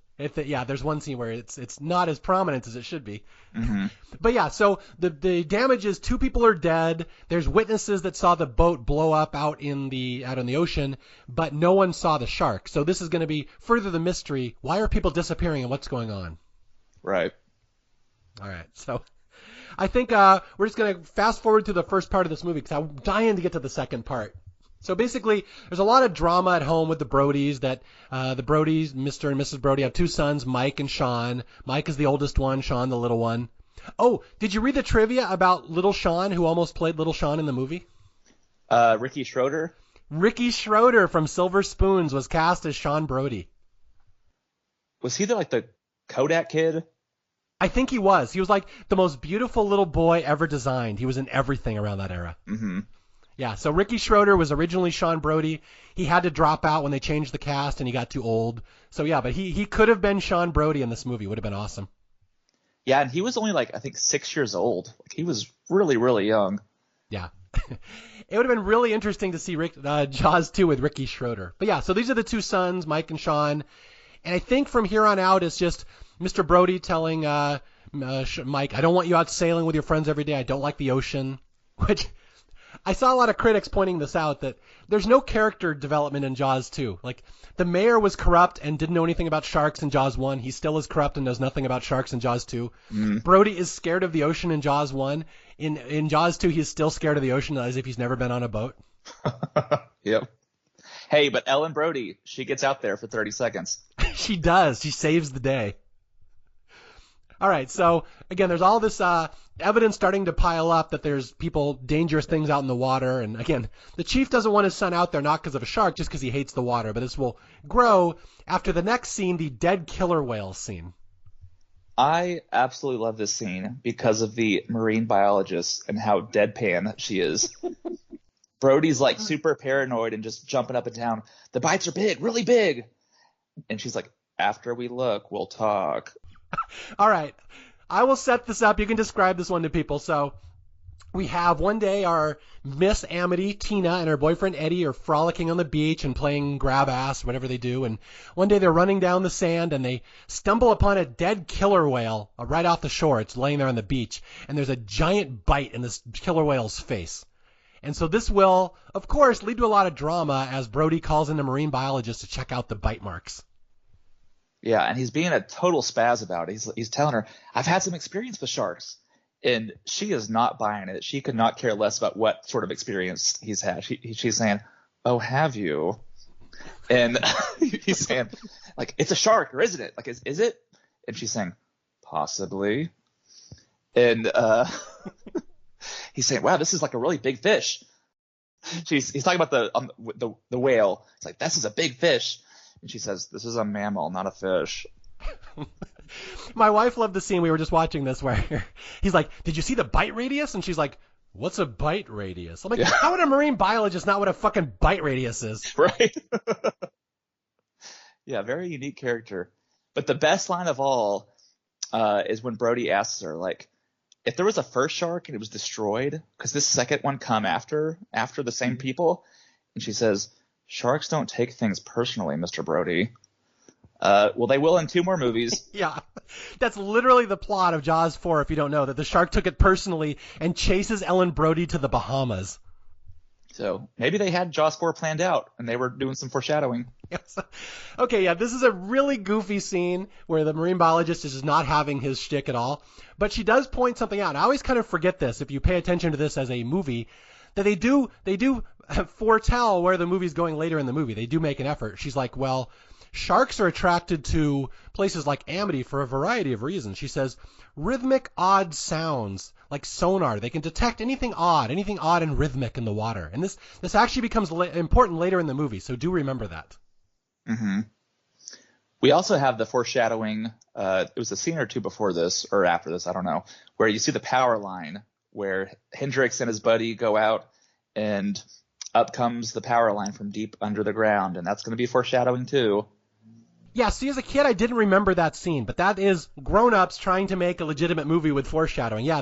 Yeah, there's one scene where it's not as prominent as it should be. Mm-hmm. But yeah, so the damage is 2 people are dead. There's witnesses that saw the boat blow up out in the ocean, but no one saw the shark. So this is going to be further the mystery. Why are people disappearing and what's going on? Right. All right. So I think we're just going to fast forward to the first part of this movie because I'm dying to get to the second part. So basically, there's a lot of drama at home with the Brodies that the Brodies, Mr. and Mrs. Brody, have 2 sons, Mike and Sean. Mike is the oldest one, Sean the little one. Oh, did you read the trivia about Little Sean, who almost played Little Sean in the movie? Ricky Schroeder? Ricky Schroeder from Silver Spoons was cast as Sean Brody. Was he the Kodak kid? I think he was. He was like the most beautiful little boy ever designed. He was in everything around that era. Mm-hmm. Yeah, so Ricky Schroeder was originally Sean Brody. He had to drop out when they changed the cast and he got too old. So yeah, but he could have been Sean Brody in this movie. Would have been awesome. Yeah, and he was only I think 6 years old. He was really, really young. Yeah. It would have been really interesting to see Jaws 2 with Ricky Schroeder. But yeah, so these are the two sons, Mike and Sean. And I think from here on out, it's just Mr. Brody telling Mike, I don't want you out sailing with your friends every day. I don't like the ocean. Which I saw a lot of critics pointing this out, that there's no character development in Jaws 2. Like, the mayor was corrupt and didn't know anything about sharks in Jaws 1. He still is corrupt and knows nothing about sharks in Jaws 2. Brody is scared of the ocean in Jaws 1. In Jaws 2, he's still scared of the ocean as if he's never been on a boat. Yep. Hey, but Ellen Brody, she gets out there for 30 seconds. She does. She saves the day. All right, so again, there's all this evidence starting to pile up that there's dangerous things out in the water. And again, the chief doesn't want his son out there, not because of a shark, just because he hates the water. But this will grow after the next scene, the dead killer whale scene. I absolutely love this scene because of the marine biologist and how deadpan she is. Brody's like super paranoid and just jumping up and down. The bites are big, really big. And she's like, after we look, we'll talk. All right. I will set this up. You can describe this one to people. So we have one day our Miss Amity, Tina, and her boyfriend Eddie are frolicking on the beach and playing grab ass, whatever they do. And one day they're running down the sand and they stumble upon a dead killer whale right off the shore. It's laying there on the beach. And there's a giant bite in this killer whale's face. And so this will, of course, lead to a lot of drama as Brody calls in a marine biologist to check out the bite marks. Yeah, and he's being a total spaz about it. He's telling her, I've had some experience with sharks. And she is not buying it. She could not care less about what sort of experience he's had. She's saying, oh, have you? And he's saying, like, it's a shark, or isn't it? Like, is it? And she's saying, possibly. And he's saying, wow, this is like a really big fish. He's talking about the whale. It's like, this is a big fish. And she says, this is a mammal, not a fish. My wife loved the scene. We were just watching this where he's like, did you see the bite radius? And she's like, what's a bite radius? I'm like, yeah. How would a marine biologist not what a fucking bite radius is? Right. Yeah, very unique character. But the best line of all is when Brody asks her, like, if there was a first shark and it was destroyed, because this second one come after the same people, and she says, sharks don't take things personally, Mr. Brody. Well, they will in 2 more movies. Yeah, that's literally the plot of Jaws 4, if you don't know, that the shark took it personally and chases Ellen Brody to the Bahamas. So maybe they had Jaws 4 planned out and they were doing some foreshadowing. Yes. Okay, yeah, this is a really goofy scene where the marine biologist is just not having his shtick at all. But she does point something out. And I always kind of forget this if you pay attention to this as a movie, that they do foretell where the movie's going later in the movie. They do make an effort. She's like, well, sharks are attracted to places like Amity for a variety of reasons. She says, rhythmic, odd sounds, like sonar. They can detect anything odd and rhythmic in the water. And this actually becomes important later in the movie, so do remember that. Mm-hmm. We also have the foreshadowing, it was a scene or 2 before this, or after this, I don't know, where you see the power line, where Hendrix and his buddy go out, and up comes the power line from deep under the ground, and that's going to be foreshadowing too. Yeah, see, as a kid, I didn't remember that scene, but that is grown-ups trying to make a legitimate movie with foreshadowing. Yeah,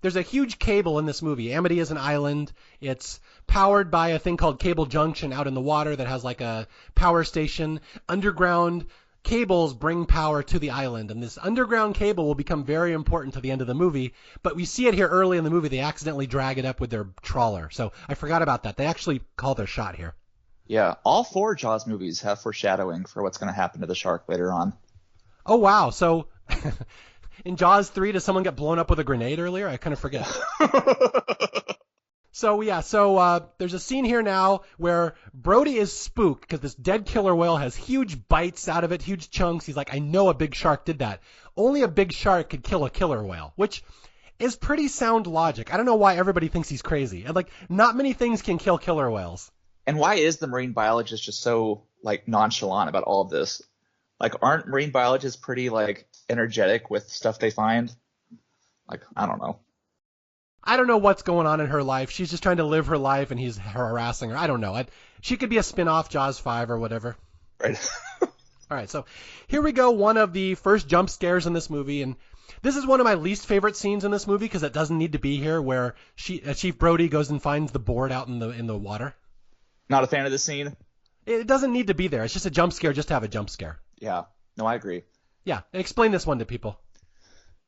there's a huge cable in this movie. Amity is an island. It's powered by a thing called Cable Junction out in the water that has like a power station. Underground cables bring power to the island, and this underground cable will become very important to the end of the movie, but we see it here early in the movie. They accidentally drag it up with their trawler, so I forgot about that. They actually call their shot here. Yeah, all 4 Jaws movies have foreshadowing for what's going to happen to the shark later on. Oh, wow. So in Jaws 3, does someone get blown up with a grenade earlier? I kind of forget. So there's a scene here now where Brody is spooked because this dead killer whale has huge bites out of it, huge chunks. He's like, I know a big shark did that. Only a big shark could kill a killer whale, which is pretty sound logic. I don't know why everybody thinks he's crazy. And like, not many things can kill killer whales. And why is the marine biologist just so like nonchalant about all of this? Like, aren't marine biologists pretty like energetic with stuff they find? Like, I don't know. I don't know what's going on in her life. She's just trying to live her life, and he's harassing her. I don't know. She could be a spin-off Jaws 5 or whatever. Right. All right, so here we go. One of the first jump scares in this movie, and This is one of my least favorite scenes in this movie because it doesn't need to be here, where Chief Brody goes and finds the board out in the water. Not a fan of this scene? It doesn't need to be there. It's just a jump scare just to have a jump scare. Yeah. No, I agree. Yeah. Explain this one to people.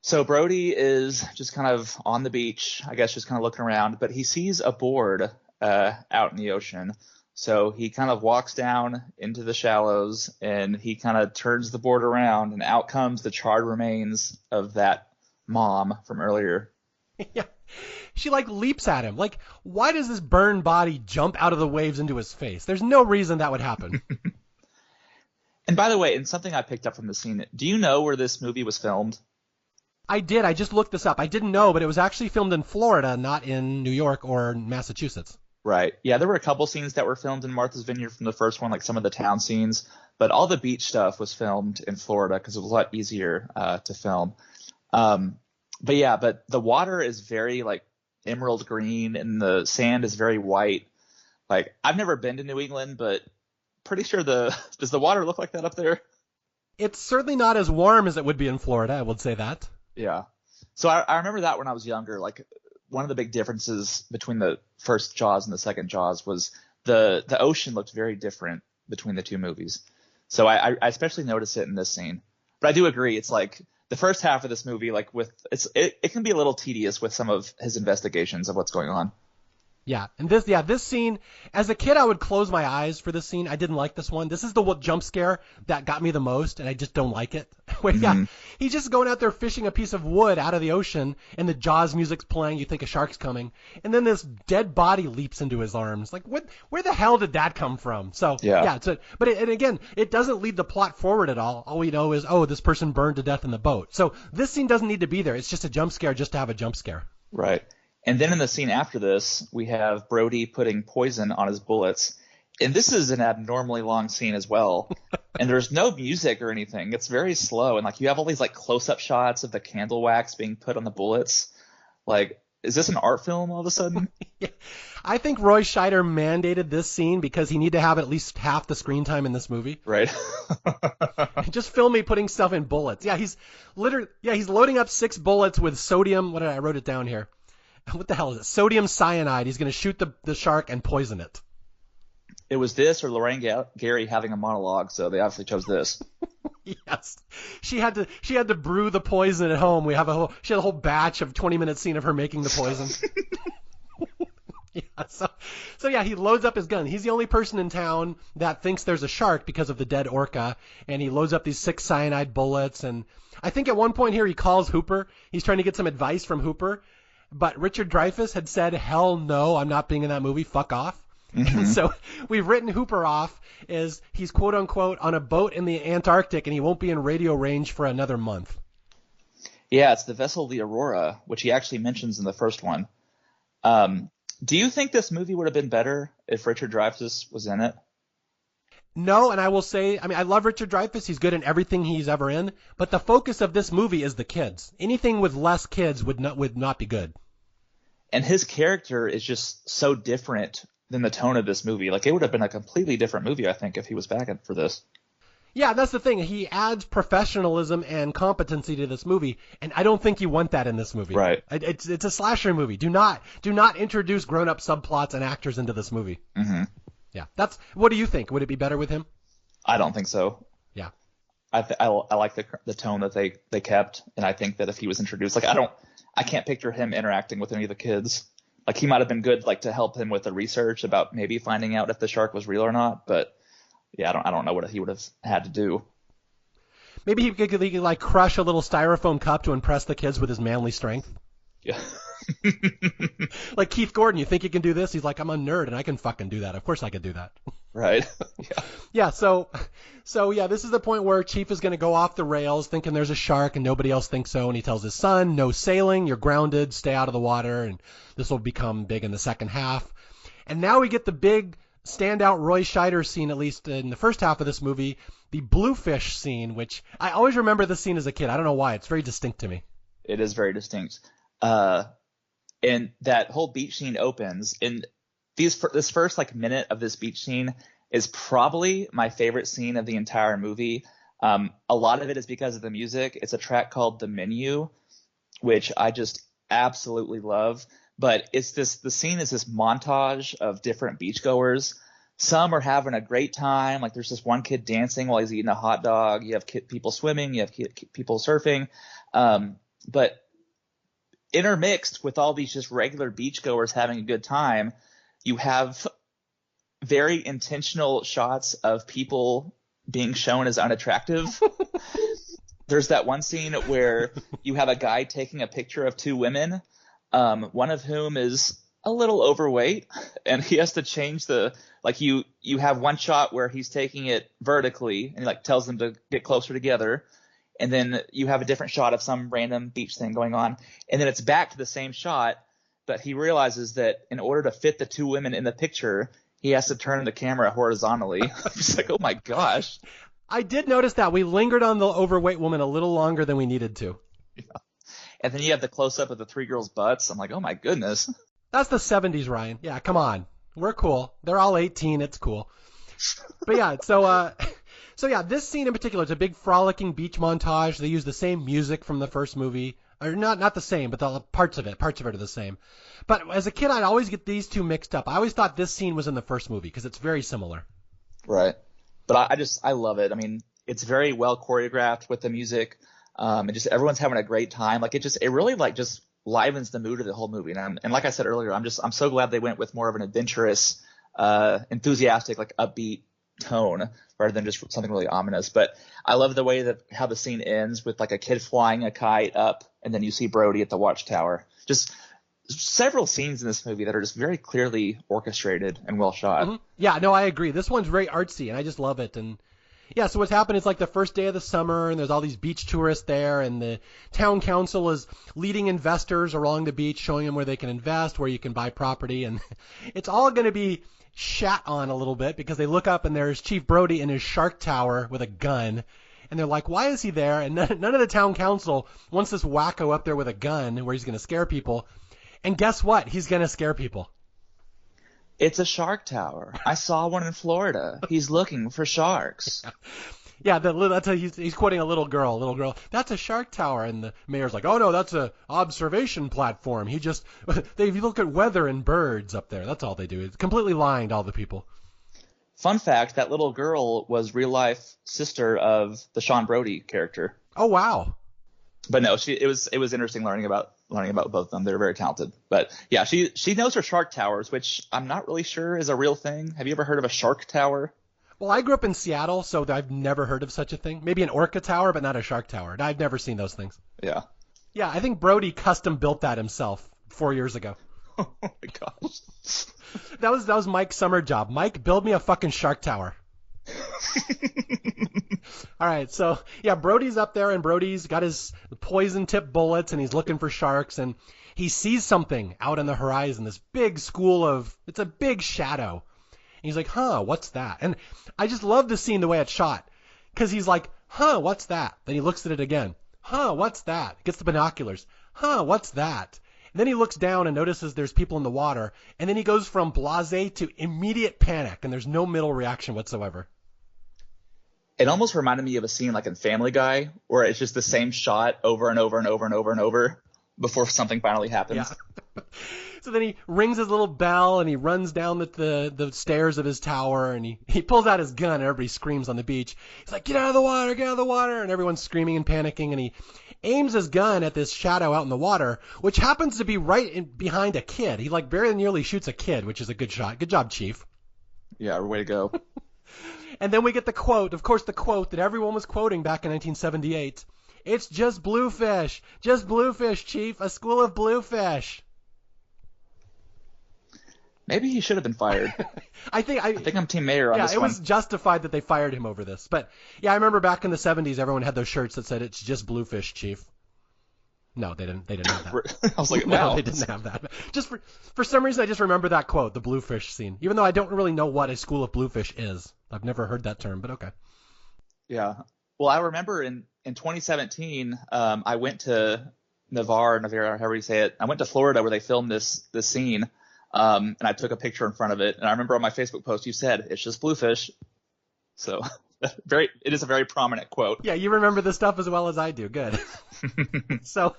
So Brody is just kind of on the beach, I guess just kind of looking around, but he sees a board out in the ocean. So he kind of walks down into the shallows and he kind of turns the board around, and out comes the charred remains of that mom from earlier. Yeah. She like leaps at him. Like, why does this burned body jump out of the waves into his face? There's no reason that would happen. And by the way, and something I picked up from the scene, do you know where this movie was filmed? I did. I just looked this up. I didn't know, but it was actually filmed in Florida, not in New York or Massachusetts. Right. Yeah, there were a couple scenes that were filmed in Martha's Vineyard from the first one, like some of the town scenes, but all the beach stuff was filmed in Florida because it was a lot easier to film. But the water is very like emerald green and the sand is very white. Like, I've never been to New England, but pretty sure does the water look like that up there? It's certainly not as warm as it would be in Florida, I would say that. Yeah. So I remember that when I was younger, like one of the big differences between the first Jaws and the second Jaws was the ocean looked very different between the two movies. So I especially noticed it in this scene. But I do agree, it's like the first half of this movie, like it can be a little tedious with some of his investigations of what's going on. Yeah, and this scene, as a kid, I would close my eyes for this scene. I didn't like this one. This is the jump scare that got me the most, and I just don't like it. He's just going out there fishing a piece of wood out of the ocean, and the Jaws music's playing. You think a shark's coming, and then this dead body leaps into his arms. Like, where the hell did that come from? So and again, it doesn't lead the plot forward at all. All we know is, oh, this person burned to death in the boat. So this scene doesn't need to be there. It's just a jump scare just to have a jump scare. Right. And then in the scene after this, we have Brody putting poison on his bullets. And this is an abnormally long scene as well. And there's no music or anything. It's very slow. And like you have all these like close-up shots of the candle wax being put on the bullets. Like, is this an art film all of a sudden? Yeah. I think Roy Scheider mandated this scene because he needed to have at least half the screen time in this movie. Right. Just film me putting stuff in bullets. Yeah, he's loading up 6 bullets with sodium. I wrote it down here. What the hell is it? Sodium cyanide. He's going to shoot the shark and poison it. It was this or Lorraine Gary having a monologue, so they obviously chose this. Yes. She had to brew the poison at home. She had a whole batch of 20-minute scene of her making the poison. Yeah, he loads up his gun. He's the only person in town that thinks there's a shark because of the dead orca, and he loads up these 6 cyanide bullets. And I think at one point here he calls Hooper. He's trying to get some advice from Hooper. But Richard Dreyfuss had said, hell no, I'm not being in that movie, fuck off. Mm-hmm. And so we've written Hooper off as he's quote unquote on a boat in the Antarctic and he won't be in radio range for another month. Yeah, it's the vessel the Aurora, which he actually mentions in the first one. Do you think this movie would have been better if Richard Dreyfuss was in it? No, and I will say, I love Richard Dreyfuss. He's good in everything he's ever in. But the focus of this movie is the kids. Anything with less kids would not be good. And his character is just so different than the tone of this movie. Like, it would have been a completely different movie, I think, if he was back for this. Yeah, that's the thing. He adds professionalism and competency to this movie, and I don't think you want that in this movie. Right. It's a slasher movie. Do not introduce grown-up subplots and actors into this movie. Mm-hmm. Yeah, what do you think? Would it be better with him? I don't think so. Yeah, I like the tone that they kept, and I think that if he was introduced, like I can't picture him interacting with any of the kids. Like, he might have been good, like, to help him with the research about maybe finding out if the shark was real or not. But yeah, I don't know what he would have had to do. Maybe he could like crush a little styrofoam cup to impress the kids with his manly strength. Yeah. Like Keith Gordon, you think you can do this? He's like, I'm a nerd and I can fucking do that. Of course I can do that. Right. Yeah. Yeah. So yeah, this is the point where Chief is going to go off the rails thinking there's a shark and nobody else thinks so. And he tells his son, no sailing, you're grounded, stay out of the water. And this will become big in the second half. And now we get the big standout Roy Scheider scene, at least in the first half of this movie, the bluefish scene, which I always remember this scene as a kid. I don't know why. It's very distinct to me. It is very distinct. And that whole beach scene opens, and this first like minute of this beach scene is probably my favorite scene of the entire movie. A lot of it is because of the music. It's a track called The Menu, which I just absolutely love. But the scene is this montage of different beachgoers. Some are having a great time. Like there's this one kid dancing while he's eating a hot dog. You have people swimming. You have people surfing. But intermixed with all these just regular beachgoers having a good time, you have very intentional shots of people being shown as unattractive. There's that one scene where you have a guy taking a picture of two women, one of whom is a little overweight, and he has to change you have one shot where he's taking it vertically and he like tells them to get closer together. And then you have a different shot of some random beach thing going on. And then it's back to the same shot, but he realizes that in order to fit the two women in the picture, he has to turn the camera horizontally. It's like, oh my gosh. I did notice that. We lingered on the overweight woman a little longer than we needed to. Yeah. And then you have the close-up of the three girls' butts. I'm like, oh my goodness. That's the 70s, Ryan. Yeah, come on. We're cool. They're all 18. It's cool. But yeah, so yeah, this scene in particular, it's a big frolicking beach montage. They use the same music from the first movie. Or not the same, but the parts of it are the same. But as a kid, I'd always get these two mixed up. I always thought this scene was in the first movie because it's very similar. Right. But I love it. I mean, it's very well choreographed with the music. And just everyone's having a great time. Like it really like just livens the mood of the whole movie. And like I said earlier, I'm so glad they went with more of an adventurous, enthusiastic, like upbeat tone rather than just something really ominous. But I love the way that how the scene ends with like a kid flying a kite up and then you see Brody at the watchtower. Just several scenes in this movie that are just very clearly orchestrated and well shot. Mm-hmm. Yeah, no, I agree. This one's very artsy and I just love it. And yeah, so what's happened is like the first day of the summer and there's all these beach tourists there and the town council is leading investors along the beach, showing them where they can invest, where you can buy property. And it's all going to be shat on a little bit because they look up and there's Chief Brody in his shark tower with a gun. And they're like, why is he there? And none of the town council wants this wacko up there with a gun where he's going to scare people. And guess what? He's going to scare people. It's a shark tower. I saw one in Florida. He's looking for sharks. Yeah, that's he's quoting a little girl. That's a shark tower, and the mayor's like, oh no, that's a observation platform. They look at weather and birds up there. That's all they do. It's completely lying to all the people. Fun fact: that little girl was real life sister of the Sean Brody character. Oh wow! But no, it was interesting learning about both of them. They're very talented. But yeah, she knows her shark towers, which I'm not really sure is a real thing. Have you ever heard of a shark tower? Well, I grew up in Seattle, so I've never heard of such a thing. Maybe an orca tower, but not a shark tower. I've never seen those things. Yeah. Yeah, I think Brody custom built that himself 4 years ago. Oh my gosh. That was Mike's summer job. Mike, build me a fucking shark tower. All right, so yeah, Brody's up there and Brody's got his poison tip bullets and he's looking for sharks and he sees something out on the horizon, this big it's a big shadow. And he's like, huh, what's that? And I just love the scene, the way it's shot, because he's like, huh, what's that? Then he looks at it again. Huh, what's that? Gets the binoculars. Huh, what's that? And then he looks down and notices there's people in the water. And then he goes from blasé to immediate panic, and there's no middle reaction whatsoever. It almost reminded me of a scene like in Family Guy, where it's just the same shot over and over and over and over and over before something finally happens. Yeah. So then he rings his little bell and he runs down the stairs of his tower and he pulls out his gun and everybody screams on the beach. He's like, get out of the water, get out of the water. And everyone's screaming and panicking and he aims his gun at this shadow out in the water, which happens to be behind a kid. He like very nearly shoots a kid, which is a good shot. Good job, Chief. Yeah, way to go. And then we get the quote, of course, the quote that everyone was quoting back in 1978. It's just bluefish, Chief, a school of bluefish. Maybe he should have been fired. I think I'm Team Mayor on this one. Yeah, it was justified that they fired him over this. But yeah, I remember back in the 70s, everyone had those shirts that said it's just bluefish, Chief. No, they didn't have that. I was like, wow. No, they didn't have that. Just for some reason, I just remember that quote, the bluefish scene, even though I don't really know what a school of bluefish is. I've never heard that term, but okay. Yeah. Well, I remember in 2017, I went to Navarre, however you say it. I went to Florida where they filmed this scene. And I took a picture in front of it. And I remember on my Facebook post, you said, it's just bluefish. So It is a very prominent quote. Yeah, you remember this stuff as well as I do. Good. So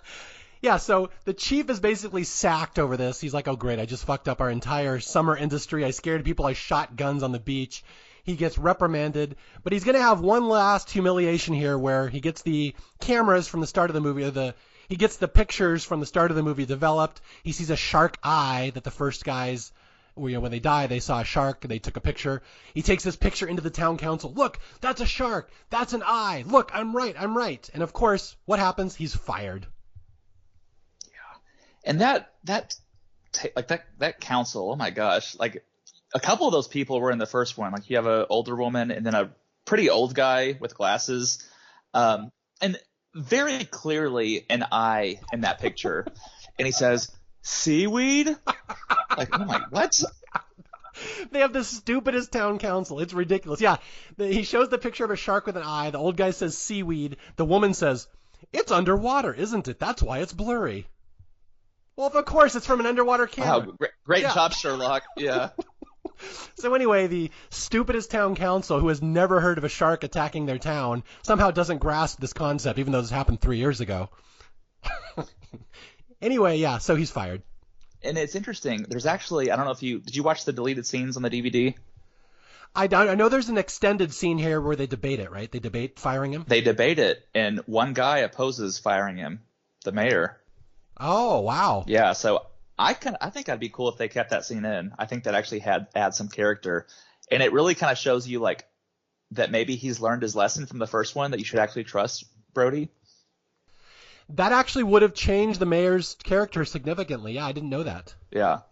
the chief is basically sacked over this. He's like, oh, great, I just fucked up our entire summer industry. I scared people. I shot guns on the beach. He gets reprimanded, but he's going to have one last humiliation here where he gets the cameras from the start of the movie, he gets the pictures from the start of the movie developed. He sees a shark eye that the first guys, when they die, they saw a shark. They took a picture. He takes this picture into the town council. Look, that's a shark. That's an eye. Look, I'm right. And of course, what happens? He's fired. And that council, oh my gosh, like a couple of those people were in the first one. Like you have an older woman and then a pretty old guy with glasses, and very clearly an eye in that picture. And he says, "Seaweed." Like, oh my, what? They have the stupidest town council. It's ridiculous. Yeah, he shows the picture of a shark with an eye. The old guy says seaweed. The woman says, "It's underwater, isn't it? That's why it's blurry." Well, of course, it's from an underwater camera. Wow, great job, Sherlock. Yeah. So anyway, the stupidest town council, who has never heard of a shark attacking their town, somehow doesn't grasp this concept, even though this happened 3 years ago. Anyway, yeah, so he's fired. And it's interesting. There's actually, I don't know if did you watch the deleted scenes on the DVD? I know there's an extended scene here where they debate it, right? They debate firing him? They debate it, and one guy opposes firing him, the mayor. Oh, wow. Yeah, so I think I'd be cool if they kept that scene in. I think that actually adds some character. And it really kind of shows you like that maybe he's learned his lesson from the first one, that you should actually trust Brody. That actually would have changed the mayor's character significantly. Yeah, I didn't know that. Yeah.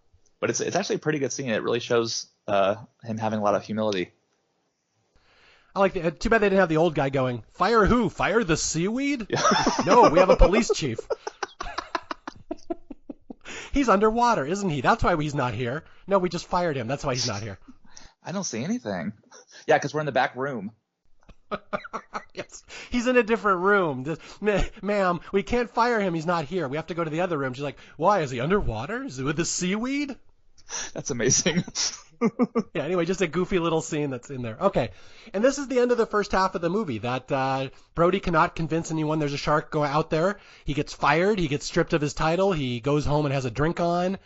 But it's actually a pretty good scene. It really shows him having a lot of humility. I like too bad they didn't have the old guy going, "Fire who? Fire the seaweed?" Yeah. No, we have a police chief. He's underwater, isn't he? That's why he's not here. No, we just fired him. That's why he's not here. I don't see anything. Yeah, because we're in the back room. Yes, he's in a different room. Ma'am, we can't fire him. He's not here. We have to go to the other room. She's like, why? Is he underwater? Is it with the seaweed? That's amazing. Yeah, anyway, just a goofy little scene that's in there. Okay, and this is the end of the first half of the movie, that Brody cannot convince anyone there's a shark go out there. He gets fired. He gets stripped of his title. He goes home and has a drink on,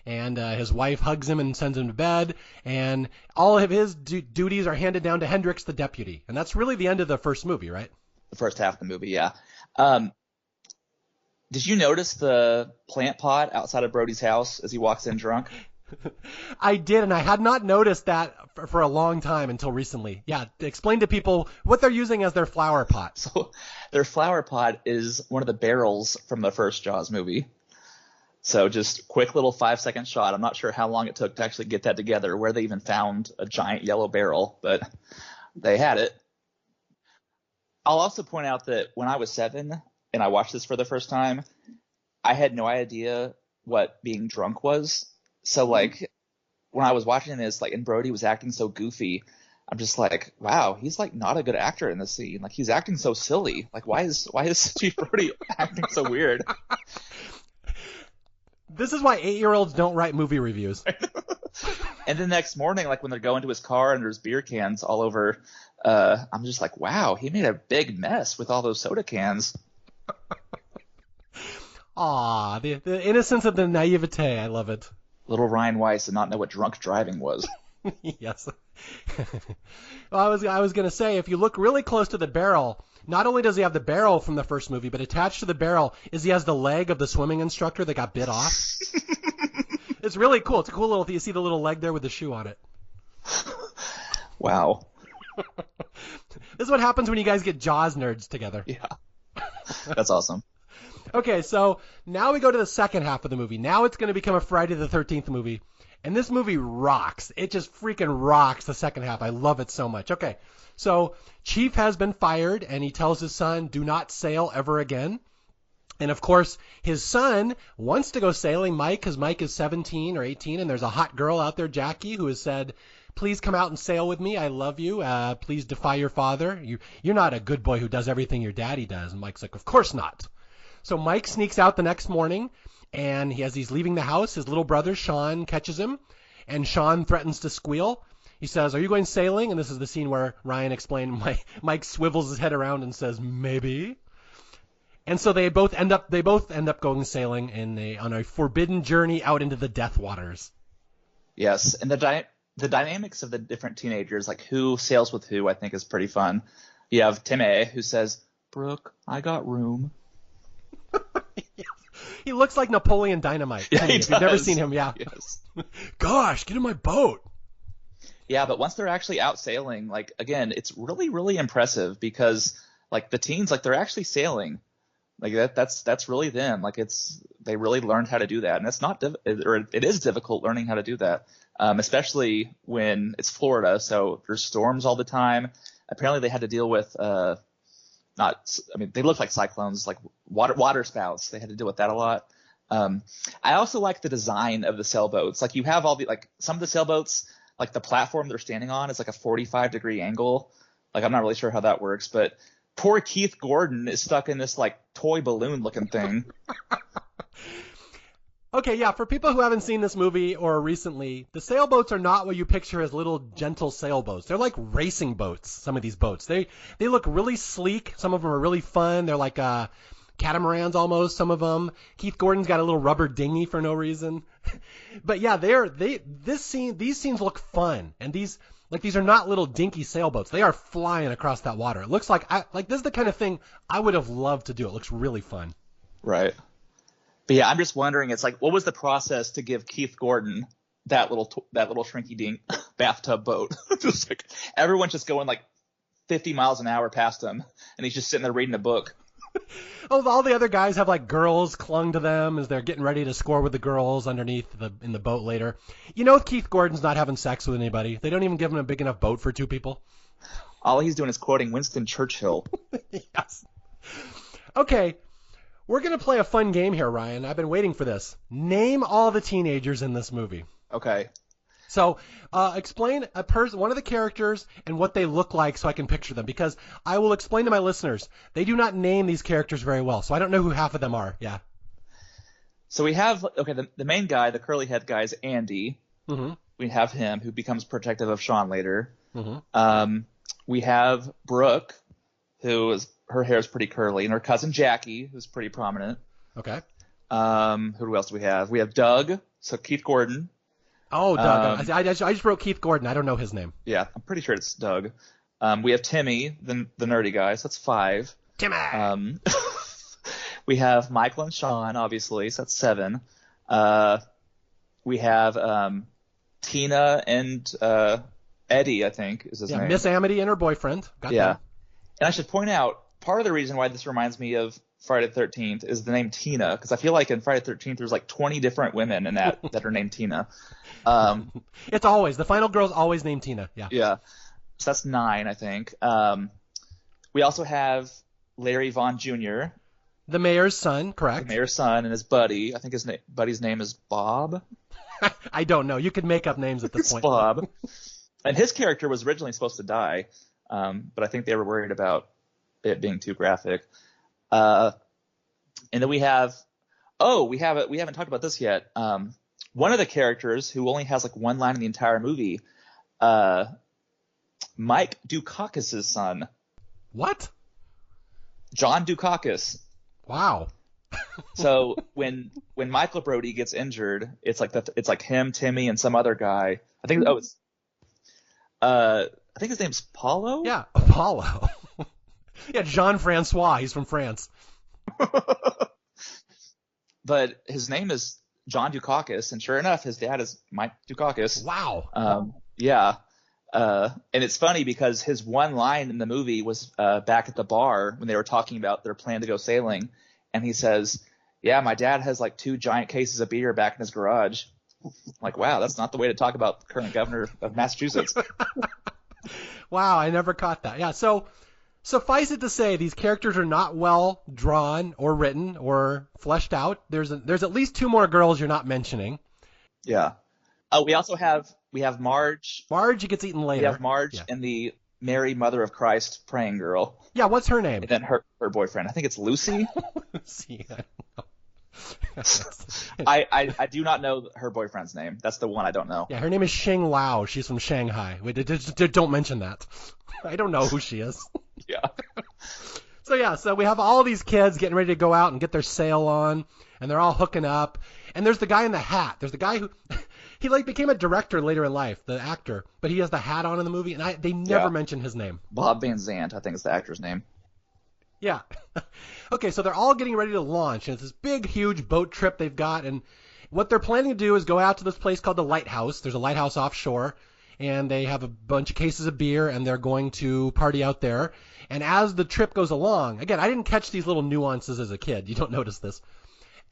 and his wife hugs him and sends him to bed, and all of his duties are handed down to Hendricks, the deputy. And that's really the end of the first movie, right? The first half of the movie, yeah. Did you notice the plant pot outside of Brody's house as he walks in drunk? I did, and I had not noticed that for a long time until recently. Yeah, explain to people what they're using as their flower pot. So their flower pot is one of the barrels from the first Jaws movie. So just quick little 5-second shot. I'm not sure how long it took to actually get that together, where they even found a giant yellow barrel, but they had it. I'll also point out that when I was 7 and I watched this for the first time, I had no idea what being drunk was. So like when I was watching this, like, and Brody was acting so goofy, I'm just like, wow, he's like not a good actor in this scene. Like he's acting so silly. Like why is Chief Brody acting so weird? This is why 8-year-olds don't write movie reviews. And the next morning, like when they're going to his car and there's beer cans all over, I'm just like, wow, he made a big mess with all those soda cans. Aw, the innocence of the naivete. I love it. Little Ryan Weiss did not know what drunk driving was. Yes. Well, I was going to say, if you look really close to the barrel, not only does he have the barrel from the first movie, but attached to the barrel he has the leg of the swimming instructor that got bit off. It's really cool. It's a cool little thing. You see the little leg there with the shoe on it. Wow. This is what happens when you guys get Jaws nerds together. Yeah. That's awesome. Okay, so now we go to the second half of the movie. Now it's going to become a Friday the 13th movie. And this movie rocks. It just freaking rocks the second half. I love it so much. Okay, so Chief has been fired, and he tells his son, do not sail ever again. And, of course, his son wants to go sailing, Mike, because Mike is 17 or 18, and there's a hot girl out there, Jackie, who has said, please come out and sail with me. I love you. Please defy your father. You're not a good boy who does everything your daddy does. And Mike's like, of course not. So Mike sneaks out the next morning, and as he's leaving the house, his little brother, Sean, catches him, and Sean threatens to squeal. He says, "Are you going sailing?" And this is the scene where Ryan explained. Mike swivels his head around and says, "Maybe." And so they both end up going sailing on a forbidden journey out into the Death Waters. Yes, and the dynamics of the different teenagers, like who sails with who, I think is pretty fun. You have Timmy, who says, "Brooke, I got room." He looks like Napoleon Dynamite. Yeah, If you've never seen him, yeah. Yes. Gosh, get in my boat. Yeah, but once they're actually out sailing, like again, it's really, really impressive because like the teens, like they're actually sailing. Like that's really them. Like they really learned how to do that, and it's not it is difficult learning how to do that, especially when it's Florida. So there's storms all the time. Apparently they had to deal with they look like cyclones, like water spouts. They had to deal with that a lot. I also like the design of the sailboats. Like you have all the some of the sailboats, like the platform they're standing on is like a 45-degree angle. Like I'm not really sure how that works, but poor Keith Gordon is stuck in this like toy balloon looking thing. Okay, yeah, for people who haven't seen this movie or recently, the sailboats are not what you picture as little gentle sailboats. They're like racing boats, some of these boats. They look really sleek. Some of them are really fun. They're like catamarans almost, some of them. Keith Gordon's got a little rubber dinghy for no reason. But yeah, these scenes look fun. And these are not little dinky sailboats. They are flying across that water. It looks like this is the kind of thing I would have loved to do. It looks really fun. Right. But yeah, I'm just wondering, it's like, what was the process to give Keith Gordon that little shrinky-dink bathtub boat? Just like everyone's just going like 50 miles an hour past him, and he's just sitting there reading a book. Oh, all the other guys have like girls clung to them as they're getting ready to score with the girls underneath in the boat later. You know, Keith Gordon's not having sex with anybody. They don't even give him a big enough boat for two people. All he's doing is quoting Winston Churchill. Yes. Okay. We're going to play a fun game here, Ryan. I've been waiting for this. Name all the teenagers in this movie. Okay. So explain one of the characters and what they look like so I can picture them, because I will explain to my listeners. They do not name these characters very well, so I don't know who half of them are. Yeah. So we have, the main guy, the curly head guy is Andy. Mm-hmm. We have him, who becomes protective of Sean later. Mm-hmm. We have Brooke, her hair is pretty curly, and her cousin Jackie, who's pretty prominent. Okay. Who else do we have? We have Doug, so Keith Gordon. Oh, Doug. I just wrote Keith Gordon. I don't know his name. Yeah, I'm pretty sure it's Doug. We have Timmy, the nerdy guy, so that's 5. Timmy! We have Michael and Sean, obviously, so that's 7. We have Tina and Eddie, I think, is his name. Miss Amity and her boyfriend. Got them. And I should point out, part of the reason why this reminds me of Friday the 13th is the name Tina, because I feel like in Friday the 13th there's like 20 different women in that are named Tina. It's always, the final girl's always named Tina. Yeah. Yeah. So that's 9, I think. We also have Larry Vaughn Jr. The mayor's son, correct. The mayor's son and his buddy. I think his buddy's name is Bob. I don't know. You could make up names at this point. Bob. And his character was originally supposed to die, but I think they were worried about it being too graphic. And then we haven't talked about this yet. One of the characters who only has like one line in the entire movie, Mike Dukakis' son. What? John Dukakis. Wow. So when Michael Brody gets injured, it's like him, Timmy, and some other guy. I think his name's Paulo. Yeah, Apollo. Yeah, Jean-Francois. He's from France. But his name is John Dukakis, and sure enough, his dad is Mike Dukakis. Wow. Yeah. And it's funny because his one line in the movie was back at the bar when they were talking about their plan to go sailing, and he says, "Yeah, my dad has like 2 giant cases of beer back in his garage." I'm like, wow, that's not the way to talk about the current governor of Massachusetts. Wow, I never caught that. Yeah, so suffice it to say, these characters are not well drawn or written or fleshed out. There's at least 2 more girls you're not mentioning. Yeah. We also have Marge. Marge gets eaten later. We have Marge and the Mary Mother of Christ praying girl. Yeah, what's her name? And then her boyfriend. I think it's Lucy. Lucy. I do not know her boyfriend's name. That's the one I don't know. Yeah, her name is Sheng Lao. She's from Shanghai. Wait, don't mention that. I don't know who she is. Yeah. So we have all these kids getting ready to go out and get their sail on, and they're all hooking up. And there's the guy in the hat. There's the guy who he like became a director later in life, the actor, but he has the hat on in the movie, and they never mention his name. Bob Van Zandt, I think is the actor's name. Yeah. Okay, so they're all getting ready to launch, and it's this big, huge boat trip they've got, and what they're planning to do is go out to this place called the Lighthouse. There's a lighthouse offshore, and they have a bunch of cases of beer, and they're going to party out there. And as the trip goes along, again, I didn't catch these little nuances as a kid. You don't notice this.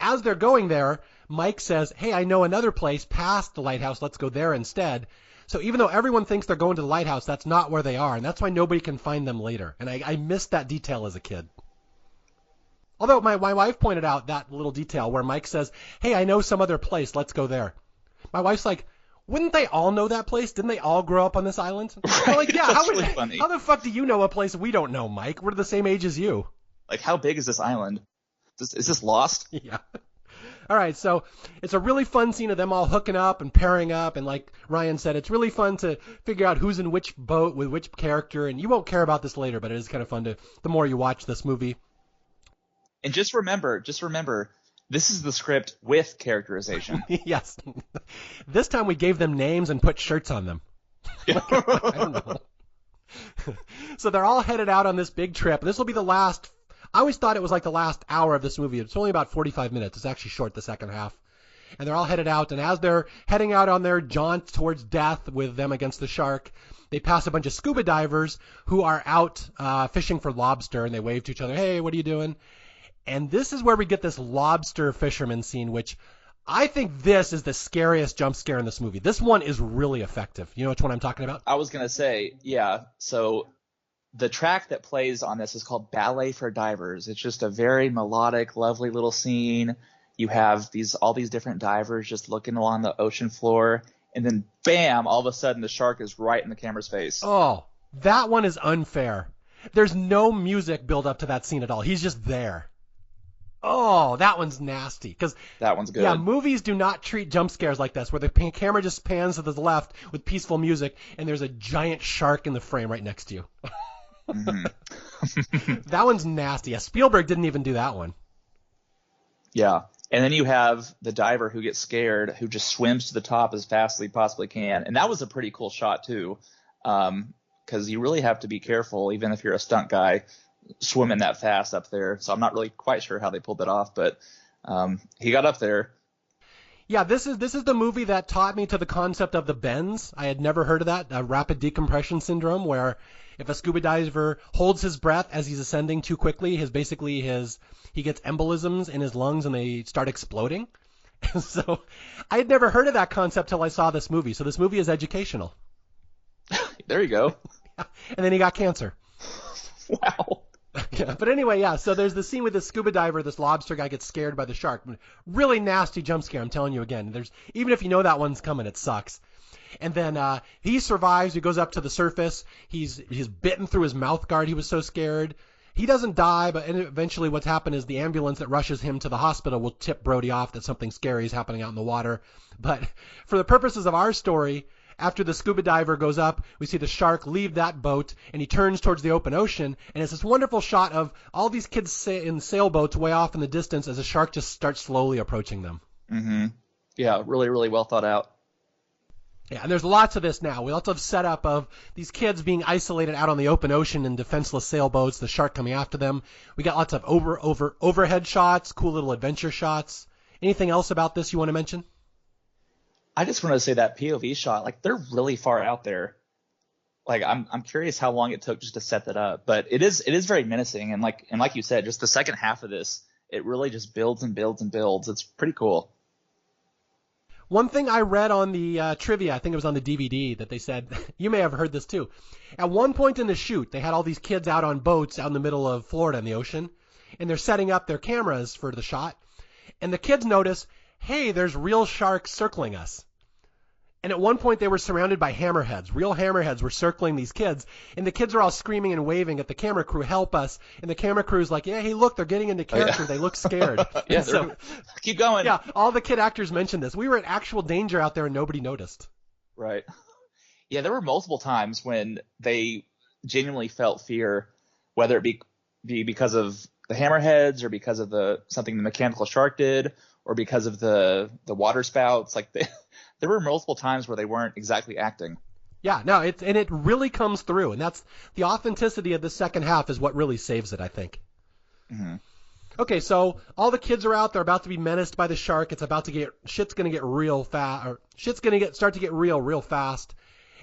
As they're going there, Mike says, hey, I know another place past the lighthouse. Let's go there instead. So even though everyone thinks they're going to the lighthouse, that's not where they are, and that's why nobody can find them later. And I missed that detail as a kid. Although my wife pointed out that little detail where Mike says, hey, I know some other place. Let's go there. My wife's like, wouldn't they all know that place? Didn't they all grow up on this island? Right, I'm like, yeah, funny. How the fuck do you know a place we don't know, Mike? We're the same age as you. Like, how big is this island? Is this Lost? Yeah. All right, so it's a really fun scene of them all hooking up and pairing up, and like Ryan said, it's really fun to figure out who's in which boat with which character, and you won't care about this later, but it is kind of fun the more you watch this movie. And just remember, this is the script with characterization. Yes. This time we gave them names and put shirts on them. I don't know. So they're all headed out on this big trip. This will be the last. I always thought it was like the last hour of this movie. It's only about 45 minutes. It's actually short, the second half. And they're all headed out. And as they're heading out on their jaunt towards death with them against the shark, they pass a bunch of scuba divers who are out fishing for lobster. And they wave to each other, hey, what are you doing? And this is where we get this lobster fisherman scene, which I think this is the scariest jump scare in this movie. This one is really effective. You know which one I'm talking about? I was going to say, yeah. So the track that plays on this is called Ballet for Divers. It's just a very melodic, lovely little scene. You have all these different divers just looking along the ocean floor. And then, bam, all of a sudden the shark is right in the camera's face. Oh, that one is unfair. There's no music build up to that scene at all. He's just there. Oh, that one's nasty. That one's good. Yeah, movies do not treat jump scares like this, where the camera just pans to the left with peaceful music, and there's a giant shark in the frame right next to you. Mm-hmm. That one's nasty. Yeah, Spielberg didn't even do that one. Yeah. And then you have the diver who gets scared, who just swims to the top as fast as he possibly can. And that was a pretty cool shot, too, because you really have to be careful, even if you're a stunt guy, swimming that fast up there. So I'm not really quite sure how they pulled that off, but he got up there. Yeah, this is the movie that taught me to the concept of the bends. I had never heard of that, rapid decompression syndrome, where if a scuba diver holds his breath as he's ascending too quickly, he gets embolisms in his lungs and they start exploding. So I had never heard of that concept till I saw this movie. So this movie is educational. There you go. And then he got cancer. Wow. Yeah, but anyway, yeah, so there's the scene with this scuba diver, this lobster guy gets scared by the shark. Really nasty jump scare, I'm telling you again. Even if you know that one's coming, it sucks. And then he survives. He goes up to the surface. He's bitten through his mouth guard. He was so scared. He doesn't die, but eventually what's happened is the ambulance that rushes him to the hospital will tip Brody off that something scary is happening out in the water. But for the purposes of our story, after the scuba diver goes up, we see the shark leave that boat, and he turns towards the open ocean, and it's this wonderful shot of all these kids in sailboats way off in the distance as the shark just starts slowly approaching them. Mm-hmm. Yeah, really, really well thought out. Yeah, and there's lots of this now. We lots of setup of these kids being isolated out on the open ocean in defenseless sailboats, the shark coming after them. We got lots of overhead shots, cool little adventure shots. Anything else about this you want to mention? I just want to say that POV shot, like, they're really far out there. Like, I'm curious how long it took just to set that up, but it is very menacing, and like you said, just the second half of this, it really just builds and builds and builds. It's pretty cool. One thing I read on the trivia, I think it was on the DVD, that they said, you may have heard this too. At one point in the shoot, they had all these kids out on boats out in the middle of Florida in the ocean, and they're setting up their cameras for the shot, and the kids notice, hey, there's real sharks circling us. And at one point they were surrounded by hammerheads. Real hammerheads were circling these kids. And the kids are all screaming and waving at the camera crew, help us. And the camera crew's like, yeah, hey, look, they're getting into character. Oh, yeah. They look scared. Yeah, so, keep going. Yeah, all the kid actors mentioned this. We were in actual danger out there and nobody noticed. Right. Yeah, there were multiple times when they genuinely felt fear, whether it be because of the hammerheads or because of something the mechanical shark did or because of the water spouts. Like there were multiple times where they weren't exactly acting. Yeah, no, it really comes through, and that's the authenticity of the second half is what really saves it, I think. Mm-hmm. Okay, so all the kids are out. They're about to be menaced by the shark. It's about to get shit's gonna get real fast, or shit's gonna start to get real fast.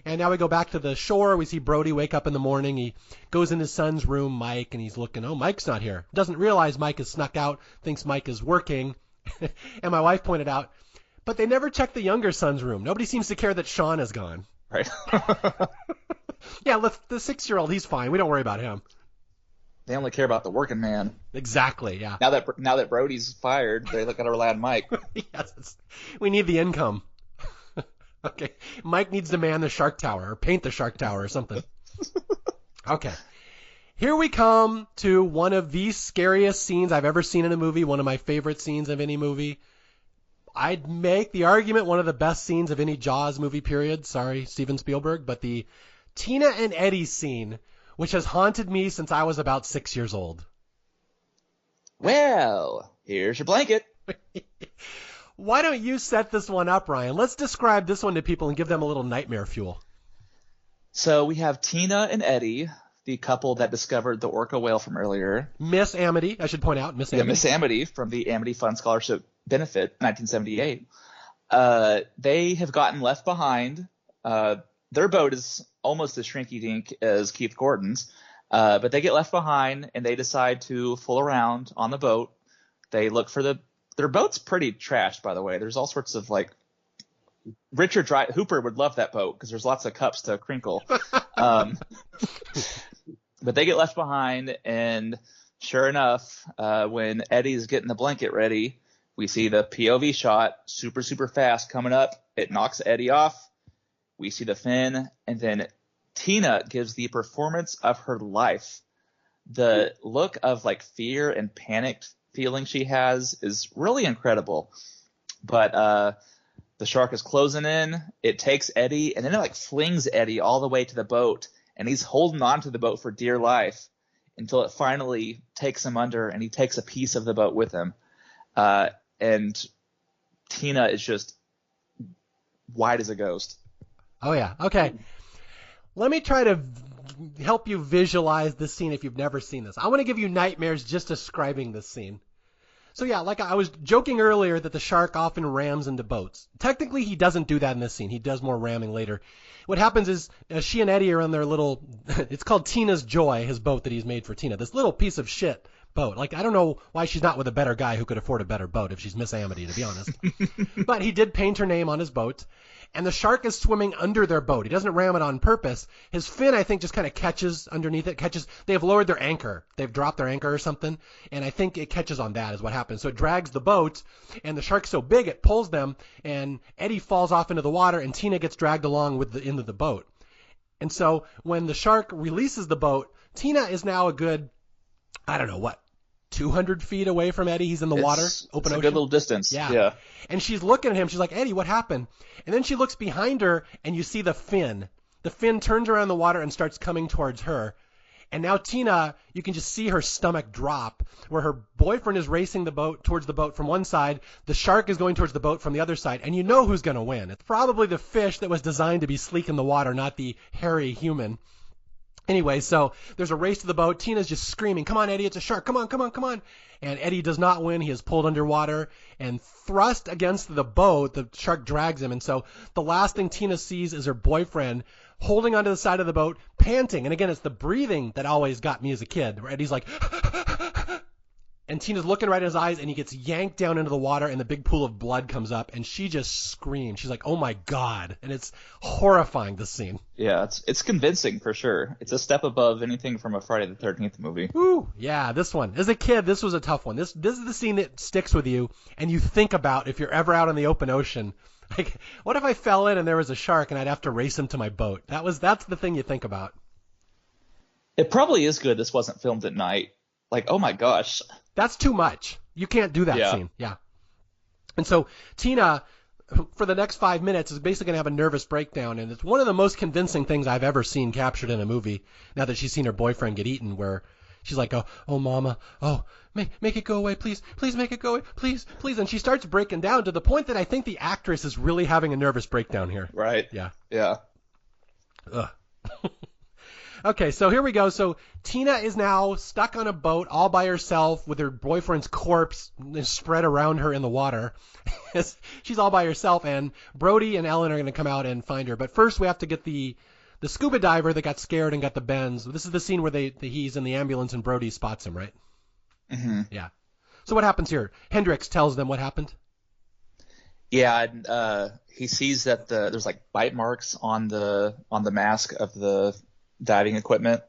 And now we go back to the shore. We see Brody wake up in the morning. He goes in his son's room, Mike, and he's looking. Oh, Mike's not here. Doesn't realize Mike has snuck out. Thinks Mike is working. And my wife pointed out, but they never check the younger son's room. Nobody seems to care that Sean is gone. Right. Yeah, the 6-year-old, he's fine. We don't worry about him. They only care about the working man. Exactly, yeah. Now that Brody's fired, they look at our lad Mike. Yes, we need the income. Okay, Mike needs to man the shark tower or paint the shark tower or something. Okay. Here we come to one of the scariest scenes I've ever seen in a movie, one of my favorite scenes of any movie. I'd make the argument one of the best scenes of any Jaws movie period. Sorry, Steven Spielberg, but the Tina and Eddie scene, which has haunted me since I was about 6 years old. Well, here's your blanket. Why don't you set this one up, Ryan? Let's describe this one to people and give them a little nightmare fuel. So we have Tina and Eddie, the couple that discovered the orca whale from earlier. Miss Amity, I should point out. Miss Amity. Yeah, Miss Amity from the Amity Fund Scholarship Benefit, 1978. They have gotten left behind. Their boat is almost as shrinky-dink as Keith Gordon's, but they get left behind, and they decide to fool around on the boat. They look for their boat's pretty trashed, by the way. There's all sorts of, like, Richard Hooper would love that boat because there's lots of cups to crinkle. But they get left behind, and sure enough, when Eddie's getting the blanket ready, we see the POV shot super, super fast coming up. It knocks Eddie off. We see the fin, and then Tina gives the performance of her life. The look of, like, fear and panicked feeling she has is really incredible. But the shark is closing in. It takes Eddie, and then it, like, flings Eddie all the way to the boat, and he's holding on to the boat for dear life until it finally takes him under, and he takes a piece of the boat with him. And Tina is just white as a ghost. Oh, yeah. Okay. Let me try to help you visualize this scene if you've never seen this. I want to give you nightmares just describing this scene. So, yeah, like I was joking earlier that the shark often rams into boats. Technically, he doesn't do that in this scene. He does more ramming later. What happens is she and Eddie are on their little – it's called Tina's Joy, his boat that he's made for Tina. This little piece of shit boat. Like, I don't know why she's not with a better guy who could afford a better boat if she's Miss Amity, to be honest. But he did paint her name on his boat. And the shark is swimming under their boat. He doesn't ram it on purpose. His fin, I think, just kind of catches underneath it. They have lowered their anchor. They've dropped their anchor or something. And I think it catches on that is what happens. So it drags the boat, and the shark's so big it pulls them, and Eddie falls off into the water, and Tina gets dragged along into the boat. And so when the shark releases the boat, Tina is now a good, I don't know what, 200 feet away from Eddie. He's in the water, open ocean. A good little distance. Yeah. And she's looking at him. She's like, Eddie, what happened? And then she looks behind her, and you see the fin. The fin turns around the water and starts coming towards her. And now Tina, you can just see her stomach drop, where her boyfriend is racing the boat towards the boat from one side. The shark is going towards the boat from the other side. And you know who's going to win. It's probably the fish that was designed to be sleek in the water, not the hairy human. Anyway, so there's a race to the boat. Tina's just screaming, come on, Eddie, it's a shark. Come on, come on, come on. And Eddie does not win. He is pulled underwater and thrust against the boat. The shark drags him. And so the last thing Tina sees is her boyfriend holding onto the side of the boat, panting. And again, it's the breathing that always got me as a kid. Where Eddie's like, and Tina's looking right in his eyes, and he gets yanked down into the water, and the big pool of blood comes up, and she just screams. She's like, oh, my God. And it's horrifying, this scene. Yeah, it's convincing for sure. It's a step above anything from a Friday the 13th movie. Woo, yeah, this one. As a kid, this was a tough one. This is the scene that sticks with you, and you think about if you're ever out in the open ocean. Like, what if I fell in and there was a shark and I'd have to race him to my boat? That's the thing you think about. It probably is good this wasn't filmed at night. Like, oh my gosh. That's too much. You can't do that Yeah. scene. Yeah. And so Tina, for the next 5 minutes, is basically going to have a nervous breakdown. And it's one of the most convincing things I've ever seen captured in a movie now that she's seen her boyfriend get eaten, where she's like, oh, mama, oh, make it go away, please, make it go away, please. And she starts breaking down to the point that I think the actress is really having a nervous breakdown here. Right. Yeah. Yeah. Ugh. Okay, so here we go. So Tina is now stuck on a boat all by herself with her boyfriend's corpse spread around her in the water. She's all by herself, and Brody and Ellen are going to come out and find her. But first we have to get the scuba diver that got scared and got the bends. This is the scene where he's in the ambulance and Brody spots him, right? Mm-hmm. Yeah. So what happens here? Hendricks tells them what happened. Yeah, and he sees that there's like bite marks on the mask of the diving equipment.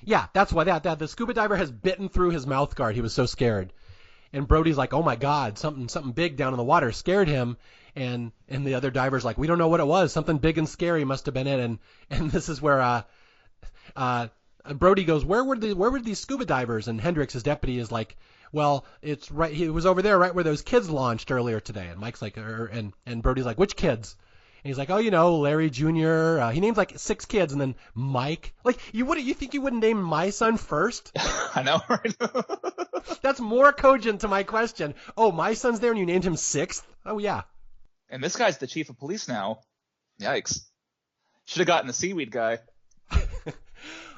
Yeah, that's why the scuba diver has bitten through his mouth guard. He was so scared. And Brody's like, "Oh my God, something big down in the water scared him." And the other diver's like, "We don't know what it was. Something big and scary must have been it." And this is where Brody goes, "Where were these scuba divers?" And Hendricks, his deputy, is like, "Well, it's right. He was over there, right where those kids launched earlier today." And Mike's like, and Brody's like, "Which kids?" And he's like, "Oh, Larry Jr." He names like 6 kids, and then Mike. Like, you think you wouldn't name my son first? I know, right? That's more cogent to my question. Oh, my son's there, and you named him 6th? Oh, yeah. And this guy's the chief of police now. Yikes. Should have gotten the seaweed guy.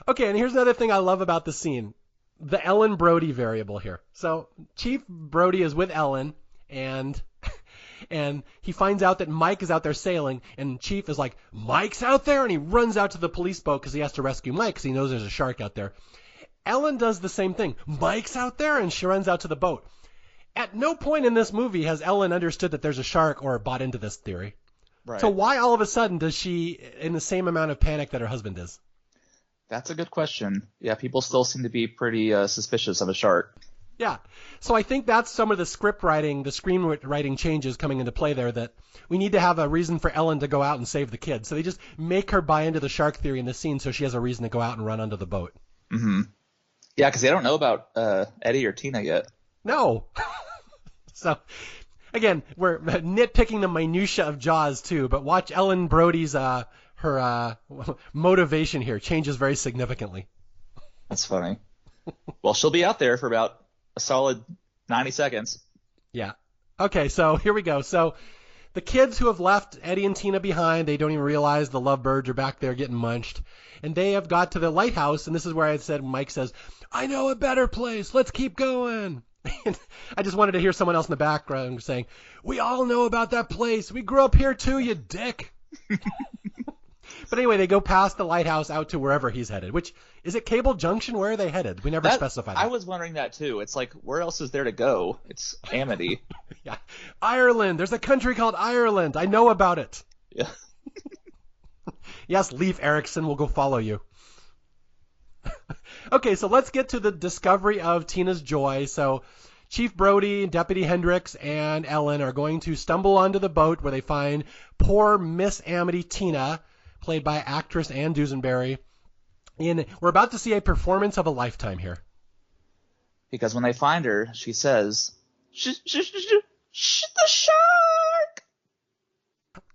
Okay, and here's another thing I love about the scene. The Ellen Brody variable here. So Chief Brody is with Ellen, and he finds out that Mike is out there sailing, and Chief is like, "Mike's out there?" And he runs out to the police boat because he has to rescue Mike because he knows there's a shark out there. Ellen does the same thing. "Mike's out there?" And she runs out to the boat. At no point in this movie has Ellen understood that there's a shark or bought into this theory. Right. So why all of a sudden does she in the same amount of panic that her husband is? That's a good question. Yeah, people still seem to be pretty suspicious of a shark. Yeah. So I think that's some of the script writing, the screenwriting changes coming into play there, that we need to have a reason for Ellen to go out and save the kids. So they just make her buy into the shark theory in the scene so she has a reason to go out and run onto the boat. Mm-hmm. Yeah, because they don't know about Eddie or Tina yet. No. So, again, we're nitpicking the minutia of Jaws too, but watch Ellen Brody's her motivation here changes very significantly. That's funny. Well, she'll be out there for about a solid 90 seconds. Yeah. Okay, so here we go. So the kids who have left Eddie and Tina behind, they don't even realize the lovebirds are back there getting munched. And they have got to the lighthouse, and this is where I said, Mike says, "I know a better place. Let's keep going." And I just wanted to hear someone else in the background saying, "We all know about that place. We grew up here too, you dick." But anyway, they go past the lighthouse out to wherever he's headed, which, is it Cable Junction? Where are they headed? We never specified that. I was wondering that too. It's like, where else is there to go? It's Amity. Yeah. Ireland. There's a country called Ireland. I know about it. Yeah. Yes, Leif Erikson will go follow you. Okay, so let's get to the discovery of Tina's joy. So Chief Brody, Deputy Hendricks, and Ellen are going to stumble onto the boat where they find poor Miss Amity Tina, played by actress Ann Dusenberry. We're about to see a performance of a lifetime here. Because when they find her, she says, the shark!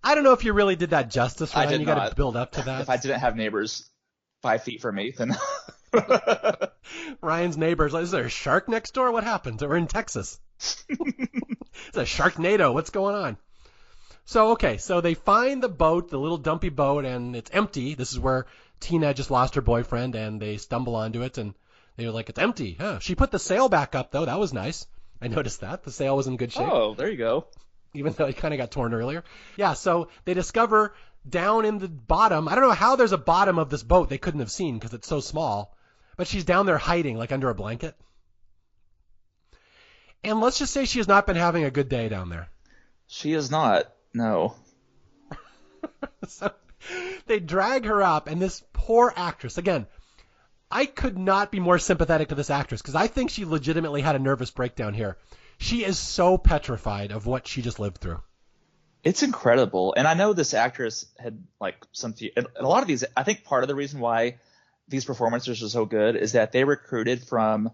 I don't know if you really did that justice, Ryan. I did You not. got to build up to that. If I didn't have neighbors 5 feet from me, then... Ryan's neighbors, like, is there a shark next door? What happened? We're in Texas. It's a Sharknado. What's going on? So, okay, so they find the boat, the little dumpy boat, and it's empty. This is where Tina just lost her boyfriend, and they stumble onto it, and they're like, it's empty. Huh. She put the sail back up, though. That was nice. I noticed that. The sail was in good shape. Oh, there you go. Even though it kind of got torn earlier. Yeah, so they discover down in the bottom, I don't know how there's a bottom of this boat they couldn't have seen because it's so small, but she's down there hiding, like under a blanket. And let's just say she has not been having a good day down there. She is not. No. So they drag her up, and this poor actress, again, I could not be more sympathetic to this actress because I think she legitimately had a nervous breakdown here. She is so petrified of what she just lived through. It's incredible. And I know this actress had like and a lot of these, I think part of the reason why these performances are so good is that they recruited from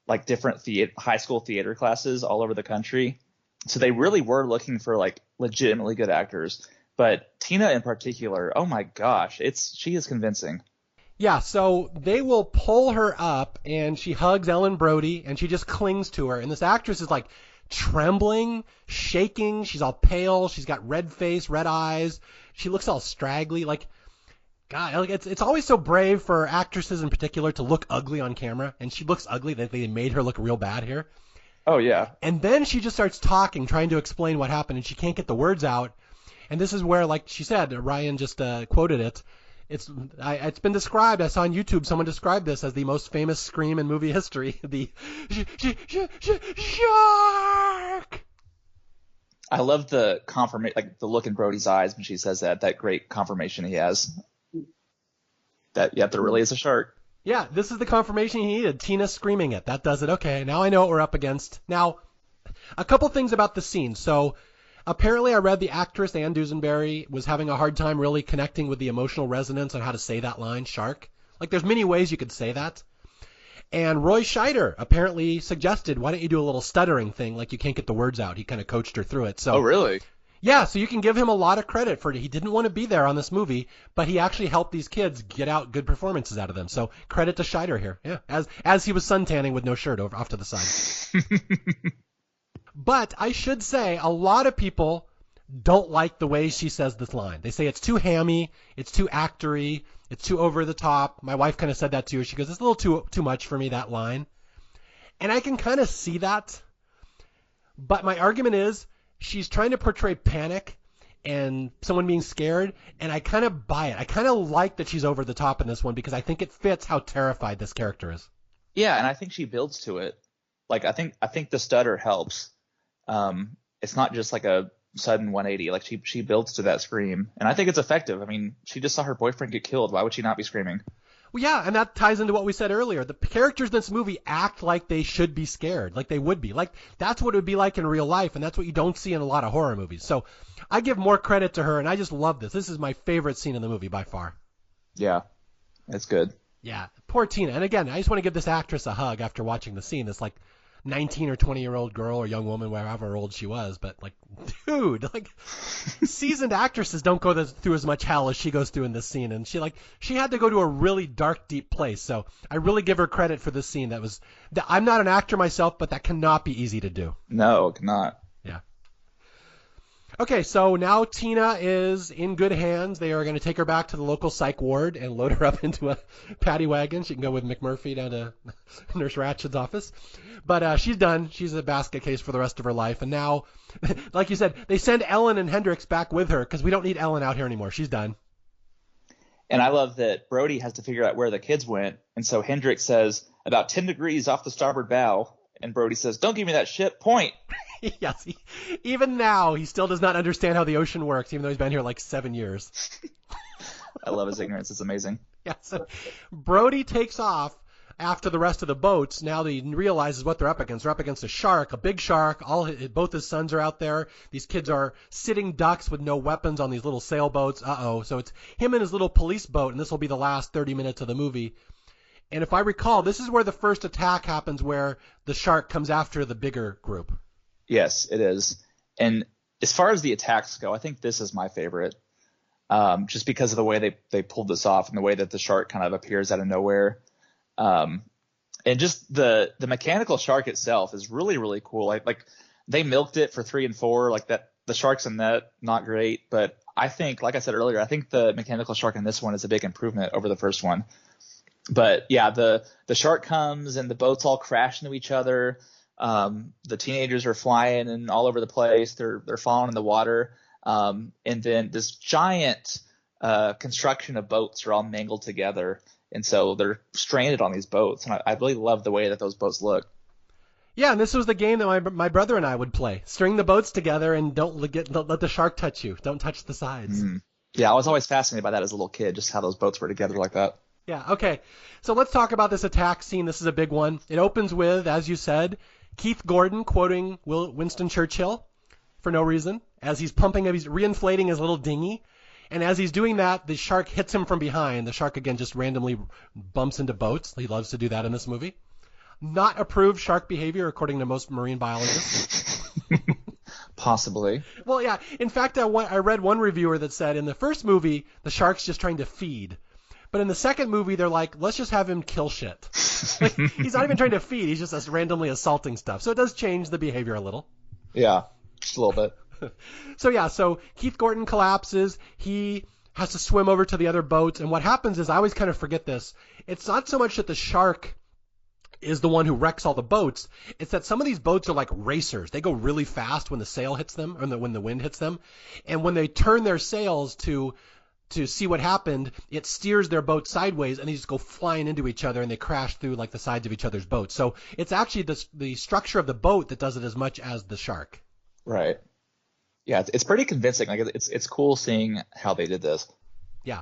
like different high school theater classes all over the country. So they really were looking for like legitimately good actors. But Tina in particular, oh my gosh, she is convincing. Yeah, so they will pull her up, and she hugs Ellen Brody, and she just clings to her. And this actress is like trembling, shaking. She's all pale. She's got red face, red eyes. She looks all straggly. Like, God, like it's always so brave for actresses in particular to look ugly on camera, and she looks ugly. They made her look real bad here. Oh yeah. And then she just starts talking, trying to explain what happened, and she can't get the words out. And this is where, like she said, Ryan just quoted it. It's been described. I saw on YouTube someone described this as the most famous scream in movie history. The shark. I love the confirmation, like the look in Brody's eyes when she says that. That great confirmation he has. That there really is a shark. Yeah, this is the confirmation he needed. Tina screaming it. That does it. Okay, now I know what we're up against. Now, a couple things about the scene. So, apparently I read the actress Ann Dusenberry was having a hard time really connecting with the emotional resonance on how to say that line, shark. Like, there's many ways you could say that. And Roy Scheider apparently suggested, why don't you do a little stuttering thing, like you can't get the words out. He kind of coached her through it. So, oh, really? Yeah, so you can give him a lot of credit for it. He didn't want to be there on this movie, but he actually helped these kids get out good performances out of them. So credit to Scheider here. Yeah, as he was suntanning with no shirt off to the side. But I should say a lot of people don't like the way she says this line. They say it's too hammy, it's too actory, it's too over the top. My wife kind of said that too. She goes, it's a little too much for me, that line. And I can kind of see that. But my argument is, she's trying to portray panic and someone being scared, and I kind of buy it. I kind of like that she's over the top in this one because I think it fits how terrified this character is. Yeah, and I think she builds to it. Like I think the stutter helps. It's not just like a sudden 180. Like she builds to that scream, and I think it's effective. I mean, she just saw her boyfriend get killed. Why would she not be screaming? Well, yeah, and that ties into what we said earlier. The characters in this movie act like they should be scared, like they would be. Like, that's what it would be like in real life, and that's what you don't see in a lot of horror movies. So I give more credit to her, and I just love this. This is my favorite scene in the movie by far. Yeah, it's good. Yeah, poor Tina. And again, I just want to give this actress a hug after watching the scene. This, like, 19 or 20-year-old girl or young woman, wherever old she was. But, like, dude, like, seasoned actresses don't go through as much hell as she goes through in this scene. And she had to go to a really dark, deep place. So I really give her credit for this scene. I'm not an actor myself, but that cannot be easy to do. No, it cannot. Yeah. Okay, so now Tina is in good hands. They are going to take her back to the local psych ward and load her up into a paddy wagon. She can go with McMurphy down to Nurse Ratched's office. But she's done. She's a basket case for the rest of her life. And now, like you said, they send Ellen and Hendrix back with her because we don't need Ellen out here anymore. She's done. And I love that Brody has to figure out where the kids went. And so Hendrix says, about 10 degrees off the starboard bow. And Brody says, don't give me that shit, point. Yes, even now, he still does not understand how the ocean works, even though he's been here like 7 years. I love his ignorance. It's amazing. Yeah, so Brody takes off after the rest of the boats. Now he realizes what they're up against. They're up against a shark, a big shark. Both his sons are out there. These kids are sitting ducks with no weapons on these little sailboats. Uh-oh. So it's him and his little police boat, and this will be the last 30 minutes of the movie. And if I recall, this is where the first attack happens, where the shark comes after the bigger group. Yes, it is. And as far as the attacks go, I think this is my favorite, just because of the way they pulled this off and the way that the shark kind of appears out of nowhere. And just the mechanical shark itself is really, really cool. Like they milked it for 3 and 4, like that. The sharks in that, not great. But I think, like I said earlier, I think the mechanical shark in this one is a big improvement over the first one. But yeah, the shark comes and the boats all crash into each other. The teenagers are flying and all over the place. They're falling in the water. And then this giant construction of boats are all mangled together. And so they're stranded on these boats. And I really love the way that those boats look. Yeah, and this was the game that my brother and I would play. String the boats together and don't let the shark touch you. Don't touch the sides. Mm. Yeah, I was always fascinated by that as a little kid, just how those boats were together like that. Yeah, okay. So let's talk about this attack scene. This is a big one. It opens with, as you said, Keith Gordon quoting Winston Churchill for no reason. as he's pumping up, he's reinflating his little dinghy. And as he's doing that, the shark hits him from behind. The shark, again, just randomly bumps into boats. He loves to do that in this movie. Not approved shark behavior, according to most marine biologists. Possibly. Well, yeah. In fact, I read one reviewer that said in the first movie, the shark's just trying to feed. But in the second movie, they're like, let's just have him kill shit. Like, he's not even trying to feed. He's just randomly assaulting stuff. So it does change the behavior a little. Yeah, just a little bit. So Keith Gordon collapses. He has to swim over to the other boats. And what happens is, I always kind of forget this. It's not so much that the shark is the one who wrecks all the boats. It's that some of these boats are like racers. They go really fast when the sail hits them, or when the wind hits them. And when they turn their sails to see what happened, it steers their boat sideways, and they just go flying into each other, and they crash through like the sides of each other's boats. So it's actually the structure of the boat that does it as much as the shark. Right. Yeah, it's pretty convincing. Like it's cool seeing how they did this. Yeah.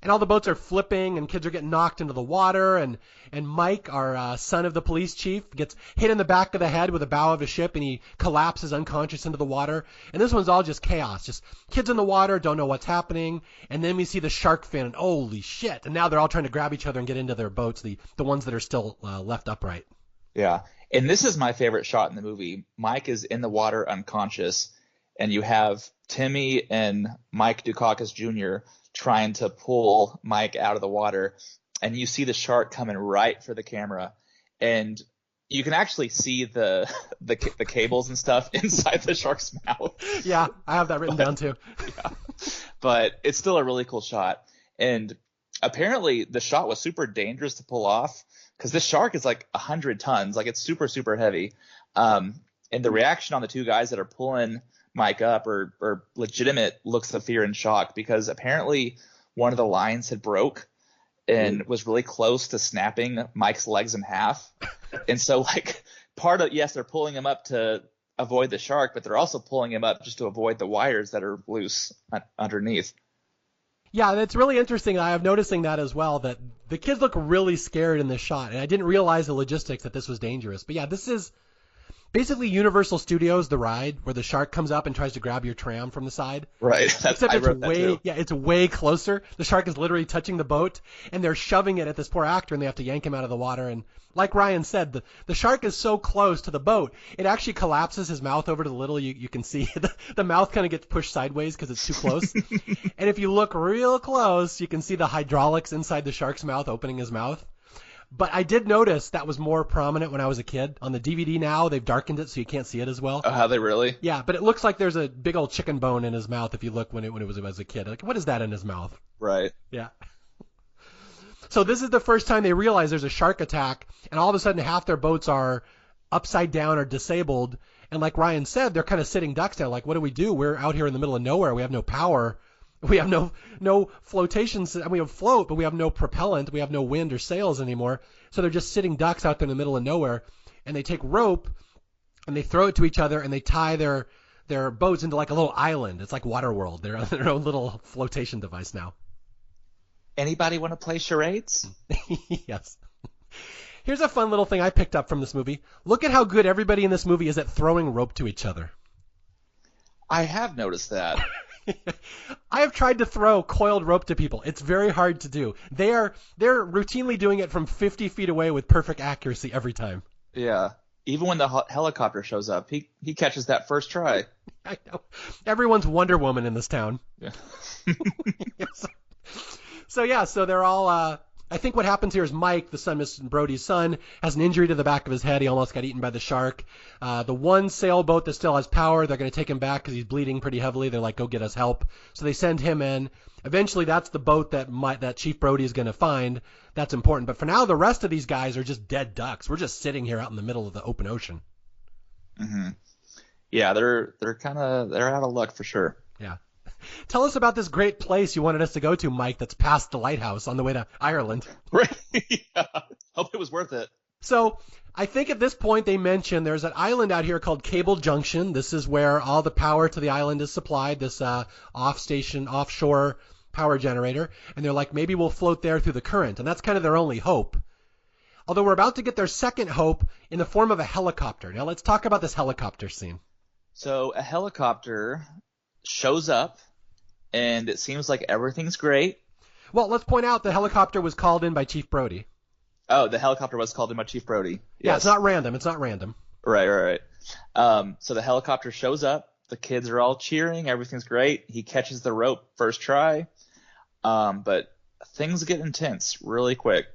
And all the boats are flipping, and kids are getting knocked into the water, and Mike, our son of the police chief, gets hit in the back of the head with the bow of a ship, and he collapses unconscious into the water. And this one's all just chaos. Just kids in the water, don't know what's happening. And then we see the shark fin, and holy shit. And now they're all trying to grab each other and get into their boats, the ones that are still left upright. Yeah. And this is my favorite shot in the movie. Mike is in the water unconscious, and you have Timmy and Mike Dukakis Jr. trying to pull Mike out of the water, and you see the shark coming right for the camera, and you can actually see the cables and stuff inside the shark's mouth. Yeah, I have that written down too. Yeah. But it's still a really cool shot, and apparently the shot was super dangerous to pull off because this shark is like 100 tons, like it's super, super heavy. And the reaction on the two guys that are pulling Mike up or legitimate looks of fear and shock, because apparently one of the lines had broke and was really close to snapping Mike's legs in half. And so like yes, they're pulling him up to avoid the shark, but they're also pulling him up just to avoid the wires that are loose underneath. Yeah, that's really interesting. I am noticing that as well, that the kids look really scared in this shot, and I didn't realize the logistics that this was dangerous. But yeah, this is basically Universal Studios, the ride where the shark comes up and tries to grab your tram from the side. Right. Except it's way closer. The shark is literally touching the boat, and they're shoving it at this poor actor, and they have to yank him out of the water. And like Ryan said, the shark is so close to the boat, it actually collapses his mouth over to the little. You can see the mouth kind of gets pushed sideways because it's too close. And if you look real close, you can see the hydraulics inside the shark's mouth opening his mouth. But I did notice that was more prominent when I was a kid. On the DVD now, they've darkened it so you can't see it as well. Oh, have they really? Yeah, but it looks like there's a big old chicken bone in his mouth if you look when it was as a kid. Like, what is that in his mouth? Right. Yeah. So this is the first time they realize there's a shark attack, and all of a sudden half their boats are upside down or disabled. And like Ryan said, they're kind of sitting ducks now. Like, what do we do? We're out here in the middle of nowhere. We have no power. We have no flotation. We have float, but we have no propellant. We have no wind or sails anymore. So they're just sitting ducks out there in the middle of nowhere. And they take rope and they throw it to each other, and they tie their boats into like a little island. It's like Waterworld. They're on their own little flotation device now. Anybody want to play charades? Yes. Here's a fun little thing I picked up from this movie. Look at how good everybody in this movie is at throwing rope to each other. I have noticed that. I have tried to throw coiled rope to people. It's very hard to do. They're routinely doing it from 50 feet away with perfect accuracy every time. Yeah. Even when the helicopter shows up, he catches that first try. I know. Everyone's Wonder Woman in this town. Yeah. So they're all I think what happens here is Mike, the son, Mr. Brody's son, has an injury to the back of his head. He almost got eaten by the shark. The one sailboat that still has power, they're going to take him back because he's bleeding pretty heavily. They're like, go get us help. So they send him in. Eventually, that's the boat that Chief Brody is going to find. That's important. But for now, the rest of these guys are just dead ducks. We're just sitting here out in the middle of the open ocean. Mm-hmm. Yeah, they're out of luck for sure. Yeah. Tell us about this great place you wanted us to go to, Mike, that's past the lighthouse on the way to Ireland. Right. Yeah. Hope it was worth it. So I think at this point they mentioned there's an island out here called Cable Junction. This is where all the power to the island is supplied, this offshore power generator. And they're like, maybe we'll float there through the current. And that's kind of their only hope. Although we're about to get their second hope in the form of a helicopter. Now let's talk about this helicopter scene. So a helicopter shows up, and it seems like everything's great. Well, let's point out the helicopter was called in by Chief Brody. Oh, the helicopter was called in by Chief Brody. Yeah, Yes. it's not random. It's not random. Right. So the helicopter shows up. The kids are all cheering. Everything's great. He catches the rope first try. But things get intense really quick.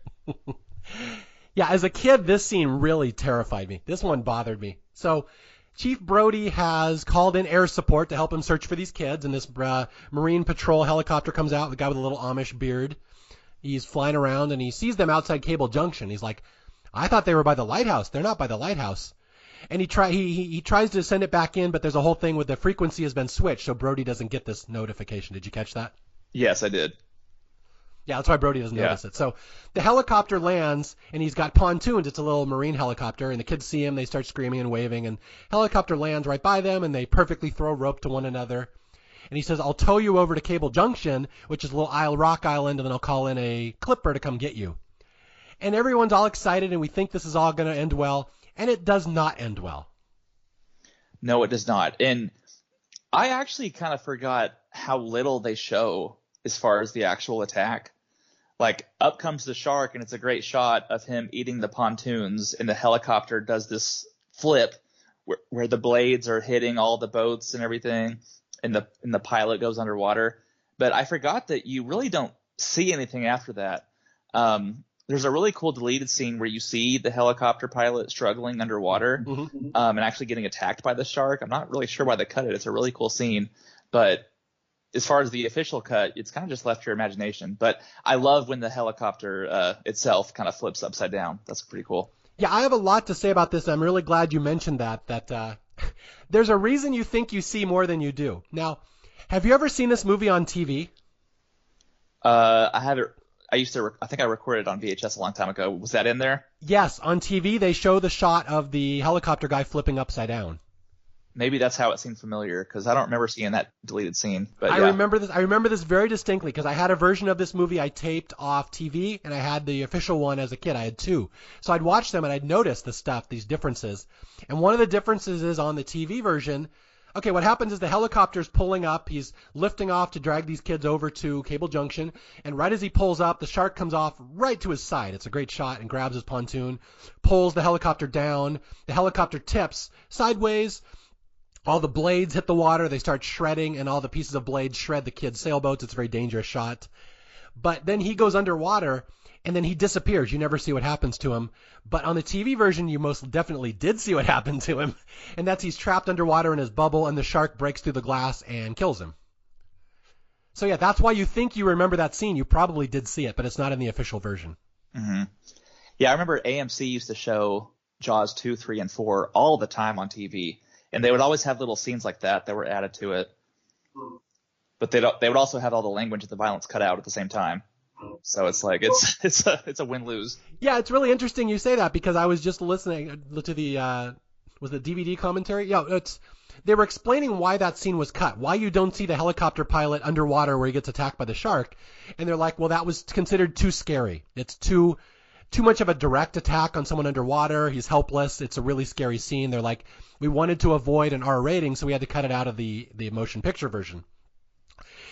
Yeah, as a kid, this scene really terrified me. This one bothered me. So Chief Brody has called in air support to help him search for these kids, and this Marine Patrol helicopter comes out, the guy with a little Amish beard. He's flying around, and he sees them outside Cable Junction. He's like, I thought they were by the lighthouse. They're not by the lighthouse. And he tries to send it back in, but there's a whole thing with the frequency has been switched, so Brody doesn't get this notification. Did you catch that? Yes, I did. Yeah, that's why Brody doesn't notice it. So the helicopter lands, and he's got pontoons. It's a little Marine helicopter, and the kids see him. They start screaming and waving, and helicopter lands right by them, and they perfectly throw rope to one another. And he says, I'll tow you over to Cable Junction, which is a little rock island, and then I'll call in a clipper to come get you. And everyone's all excited, and we think this is all going to end well, and it does not end well. No, it does not. And I actually kind of forgot how little they show as far as the actual attack. Like, up comes the shark, and it's a great shot of him eating the pontoons, and the helicopter does this flip where the blades are hitting all the boats and everything, and the pilot goes underwater. But I forgot that you really don't see anything after that. There's a really cool deleted scene where you see the helicopter pilot struggling underwater, and actually getting attacked by the shark. I'm not really sure why they cut it. It's a really cool scene, but as far as the official cut, it's kind of just left to your imagination. But I love when the helicopter itself kind of flips upside down. That's pretty cool. Yeah, I have a lot to say about this. I'm really glad you mentioned that there's a reason you think you see more than you do. Now, have you ever seen this movie on TV? I have it. I think I recorded it on VHS a long time ago. Was that in there? Yes, on TV they show the shot of the helicopter guy flipping upside down. Maybe that's how it seemed familiar, because I don't remember seeing that deleted scene. But yeah. I remember this very distinctly because I had a version of this movie I taped off TV, and I had the official one as a kid. I had two. So I'd watch them, and I'd notice the stuff, these differences. And one of the differences is on the TV version. Okay, what happens is the helicopter's pulling up. He's lifting off to drag these kids over to Cable Junction. And right as he pulls up, the shark comes off right to his side. It's a great shot, and grabs his pontoon, pulls the helicopter down. The helicopter tips sideways. All the blades hit the water. They start shredding, and all the pieces of blades shred the kids' sailboats. It's a very dangerous shot. But then he goes underwater, and then he disappears. You never see what happens to him. But on the TV version, you most definitely did see what happened to him. And that's he's trapped underwater in his bubble, and the shark breaks through the glass and kills him. So yeah, that's why you think you remember that scene. You probably did see it, but it's not in the official version. Mm-hmm. Yeah, I remember AMC used to show Jaws 2, 3, and 4 all the time on TV. And they would always have little scenes like that were added to it. But they would also have all the language and the violence cut out at the same time. So it's like it's a win-lose. Yeah, it's really interesting you say that, because I was just listening to the was it DVD commentary? Yeah, they were explaining why that scene was cut, why you don't see the helicopter pilot underwater where he gets attacked by the shark. And they're like, well, that was considered too scary. It's too much of a direct attack on someone underwater. He's helpless. It's a really scary scene. They're like, we wanted to avoid an R rating, so we had to cut it out of the motion picture version.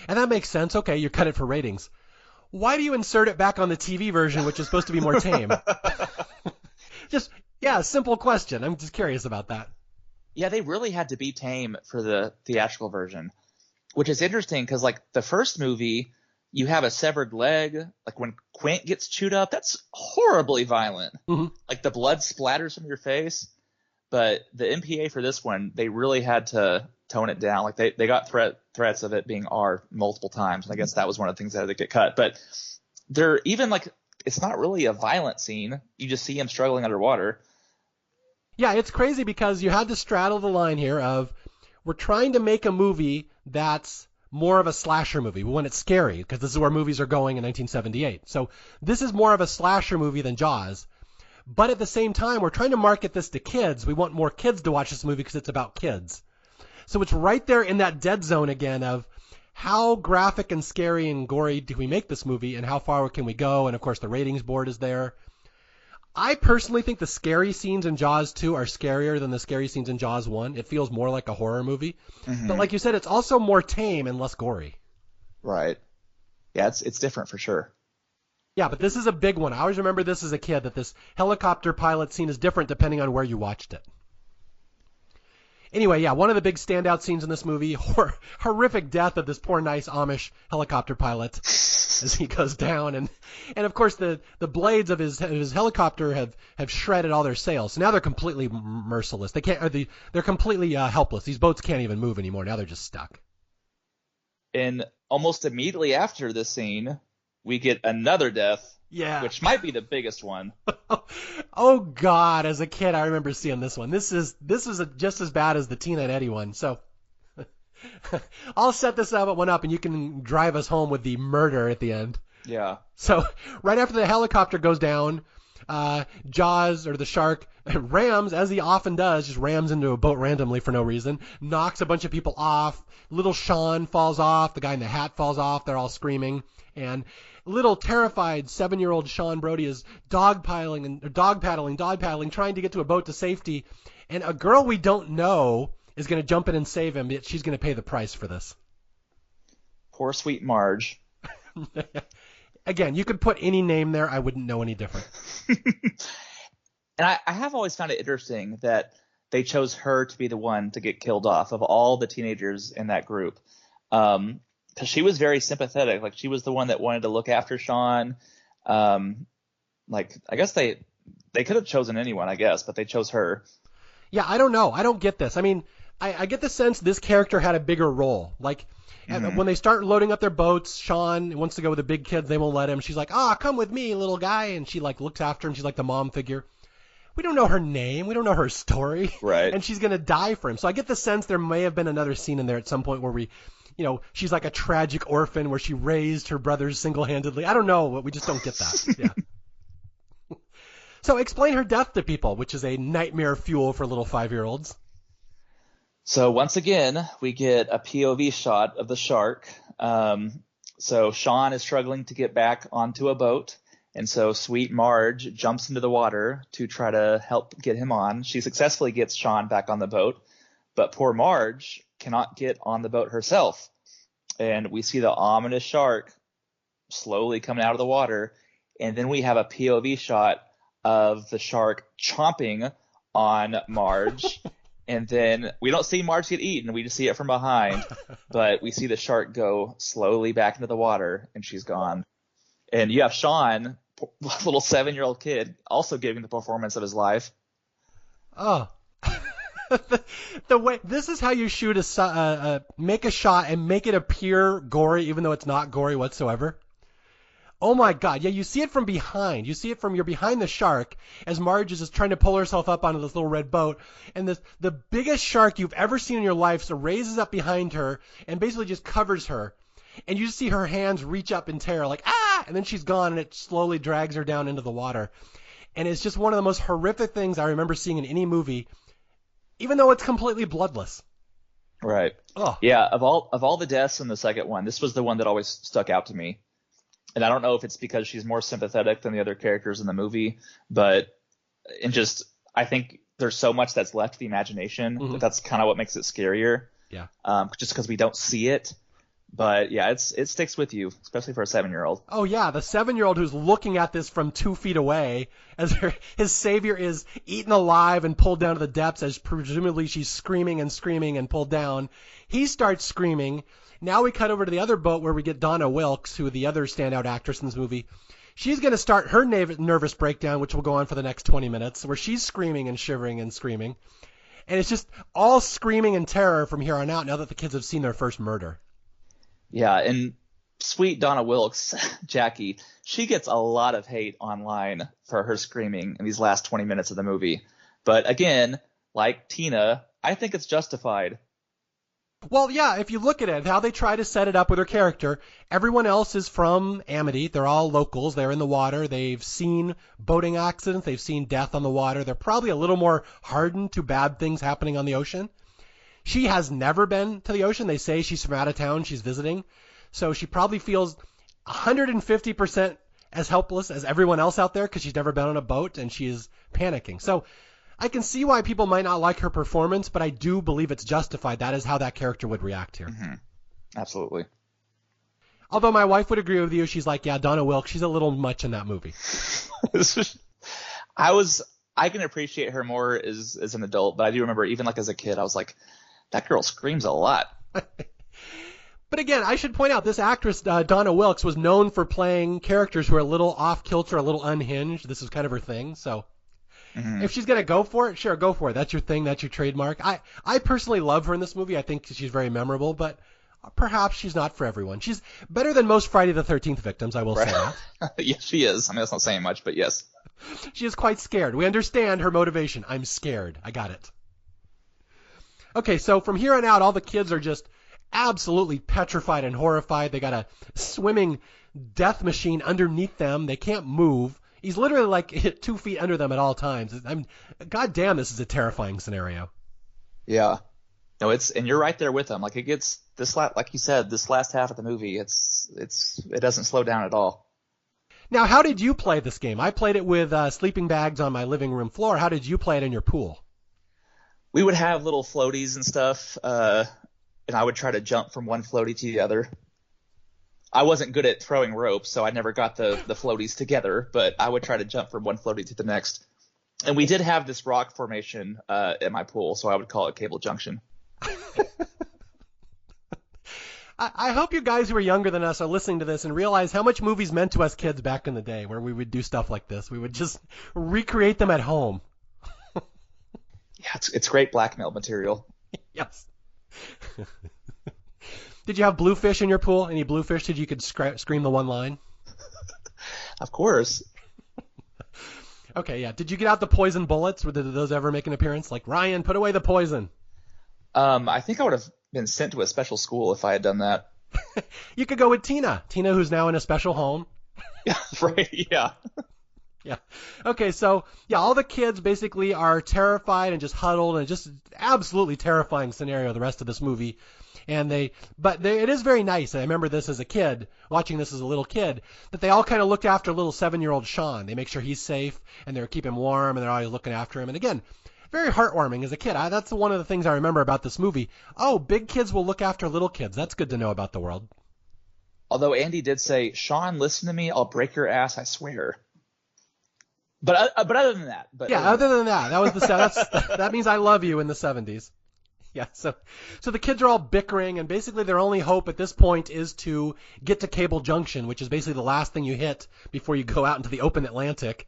And that makes sense. Okay, you cut it for ratings. Why do you insert it back on the TV version, which is supposed to be more tame? Simple question. I'm just curious about that. Yeah, they really had to be tame for the theatrical version, which is interesting because, like, the first movie, you have a severed leg. Like, when Quint gets chewed up, that's horribly violent. Mm-hmm. Like, the blood splatters from your face. But the MPA for this one, they really had to tone it down. Like, they got threats of it being R multiple times. And I guess that was one of the things that had to get cut. But they're even, like, it's not really a violent scene. You just see him struggling underwater. Yeah, it's crazy because you had to straddle the line here of we're trying to make a movie that's more of a slasher movie when it's scary, because this is where movies are going in 1978. So this is more of a slasher movie than Jaws. But at the same time, we're trying to market this to kids. We want more kids to watch this movie because it's about kids. So it's right there in that dead zone again of how graphic and scary and gory do we make this movie, and how far can we go? And of course, the ratings board is there. I personally think the scary scenes in Jaws 2 are scarier than the scary scenes in Jaws 1. It feels more like a horror movie. But like you said, it's also more tame and less gory. Right. Yeah, it's different for sure. Yeah, but this is a big one. I always remember this as a kid, that this helicopter pilot scene is different depending on where you watched it. Anyway, yeah, one of the big standout scenes in this movie, horrific death of this poor nice Amish helicopter pilot as he goes down, and of course the blades of his helicopter have shredded all their sails. So now they're completely merciless. They're completely helpless. These boats can't even move anymore. Now they're just stuck. And almost immediately after this scene, we get another death. Yeah. Which might be the biggest one. Oh God! As a kid, I remember seeing this one. This is just as bad as the Tina and Eddie one. So I'll set this one up, and you can drive us home with the murder at the end. Yeah. So right after the helicopter goes down, Jaws, or the shark, rams, as he often does, just rams into a boat randomly for no reason, knocks a bunch of people off. Little Sean falls off. The guy in the hat falls off. They're all screaming. And little terrified 7-year-old Sean Brody is dog paddling, trying to get to a boat to safety. And a girl we don't know is going to jump in and save him, yet she's going to pay the price for this. Poor sweet Marge. Again, you could put any name there. I wouldn't know any different. And I have always found it interesting that they chose her to be the one to get killed off of all the teenagers in that group. Because she was very sympathetic. Like, she was the one that wanted to look after Sean. Like, I guess they could have chosen anyone, I guess, but they chose her. Yeah, I don't know. I don't get this. I mean, I get the sense this character had a bigger role. Like, when they start loading up their boats, Sean wants to go with the big kids. They won't let him. She's like, come with me, little guy. And she, like, looks after him. She's like the mom figure. We don't know her name. We don't know her story. Right. And she's going to die for him. So I get the sense there may have been another scene in there at some point where she's like a tragic orphan where she raised her brothers single-handedly. I don't know, but we just don't get that. Yeah. So explain her death to people, which is a nightmare fuel for little 5-year-olds. So once again, we get a POV shot of the shark. So Sean is struggling to get back onto a boat. And so sweet Marge jumps into the water to try to help get him on. She successfully gets Sean back on the boat. But poor Marge cannot get on the boat herself. And we see the ominous shark slowly coming out of the water. And then we have a POV shot of the shark chomping on Marge. And then we don't see Marge get eaten. We just see it from behind. But we see the shark go slowly back into the water, and she's gone. And you have Sean, little 7-year-old kid, also giving the performance of his life. Oh. The way this is how you shoot make a shot and make it appear gory, even though it's not gory whatsoever. Oh my God! Yeah, you see it from behind. You see it from you're behind the shark as Marge is just trying to pull herself up onto this little red boat, and the biggest shark you've ever seen in your life so raises up behind her and basically just covers her, and you just see her hands reach up in terror, like and then she's gone, and it slowly drags her down into the water, and it's just one of the most horrific things I remember seeing in any movie. Even though it's completely bloodless. Right. Oh. Yeah, of all the deaths in the second one, this was the one that always stuck out to me. And I don't know if it's because she's more sympathetic than the other characters in the movie, but I think there's so much that's left to the imagination that's kind of what makes it scarier. Yeah. Just because we don't see it. But yeah, it sticks with you, especially for a 7-year-old. Oh yeah, the 7-year-old who's looking at this from 2 feet away as his savior is eaten alive and pulled down to the depths, as presumably she's screaming and pulled down. He starts screaming. Now we cut over to the other boat where we get Donna Wilkes, who the other standout actress in this movie. She's going to start her nervous breakdown, which will go on for the next 20 minutes, where she's screaming and shivering and screaming. And it's just all screaming and terror from here on out now that the kids have seen their first murder. Yeah, and sweet Donna Wilkes, Jackie, she gets a lot of hate online for her screaming in these last 20 minutes of the movie. But again, like Tina, I think it's justified. Well, yeah, if you look at it, how they try to set it up with her character, everyone else is from Amity. They're all locals. They're in the water. They've seen boating accidents. They've seen death on the water. They're probably a little more hardened to bad things happening on the ocean. She has never been to the ocean. They say she's from out of town. She's visiting. So she probably feels 150% as helpless as everyone else out there because she's never been on a boat and she is panicking. So I can see why people might not like her performance, but I do believe it's justified. That is how that character would react here. Mm-hmm. Absolutely. Although my wife would agree with you. She's like, yeah, Donna Wilkes, she's a little much in that movie. I can appreciate her more as an adult, but I do remember even like as a kid, I was like, that girl screams a lot. But again, I should point out this actress, Donna Wilkes, was known for playing characters who are a little off kilter, a little unhinged. This is kind of her thing. So if she's going to go for it, sure, go for it. That's your thing. That's your trademark. I personally love her in this movie. I think she's very memorable, but perhaps she's not for everyone. She's better than most Friday the 13th victims, I will say that. Yes, she is. I mean, that's not saying much, but yes. She is quite scared. We understand her motivation. I'm scared. I got it. Okay, so from here on out, all the kids are just absolutely petrified and horrified. They got a swimming death machine underneath them. They can't move. He's literally like 2 feet under them at all times. God damn, this is a terrifying scenario. Yeah. No, and you're right there with them. Like it gets like you said, this last half of the movie, it doesn't slow down at all. Now, how did you play this game? I played it with sleeping bags on my living room floor. How did you play it in your pool? We would have little floaties and stuff, and I would try to jump from one floaty to the other. I wasn't good at throwing ropes, so I never got the floaties together, but I would try to jump from one floaty to the next. And we did have this rock formation at my pool, so I would call it Cable Junction. I hope you guys who are younger than us are listening to this and realize how much movies meant to us kids back in the day where we would do stuff like this. We would just recreate them at home. Yeah, it's great blackmail material. Yes. Did you have bluefish in your pool? Any bluefish that you could scream the one line? Of course. Okay, yeah. Did you get out the poison bullets? Did those ever make an appearance? Like, Ryan, put away the poison. I think I would have been sent to a special school if I had done that. You could go with Tina. Tina, who's now in a special home. Yeah, right, yeah. Yeah. Okay, so, yeah, all the kids basically are terrified and just huddled and just absolutely terrifying scenario the rest of this movie. But it is very nice. I remember this as a kid, watching this as a little kid, that they all kind of looked after little 7-year-old Sean. They make sure he's safe and they're keeping him warm and they're always looking after him. And again, very heartwarming as a kid. That's one of the things I remember about this movie. Oh, big kids will look after little kids. That's good to know about the world. Although Andy did say, Sean, listen to me. I'll break your ass, I swear. But other than that. Other than that, that was that means I love you in the 70s. Yeah, so the kids are all bickering, and basically their only hope at this point is to get to Cable Junction, which is basically the last thing you hit before you go out into the open Atlantic.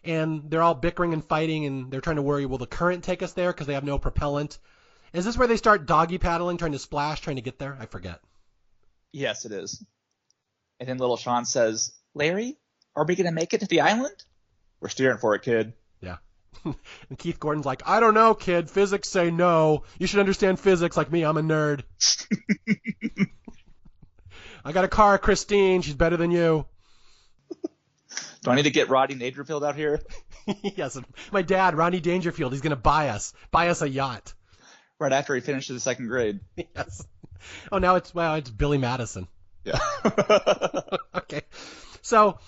And they're all bickering and fighting, and they're trying to worry, will the current take us there because they have no propellant? Is this where they start doggy paddling, trying to splash, trying to get there? I forget. Yes, it is. And then little Sean says, Larry, are we going to make it to the island? We're steering for it, kid. Yeah. And Keith Gordon's like, I don't know, kid. Physics say no. You should understand physics like me. I'm a nerd. I got a car, Christine. She's better than you. Do I need to get Rodney Dangerfield out here? Yes. My dad, Rodney Dangerfield, he's going to buy us a yacht. Right after he finishes the second grade. Yes. Oh, now it's Billy Madison. Yeah. Okay. So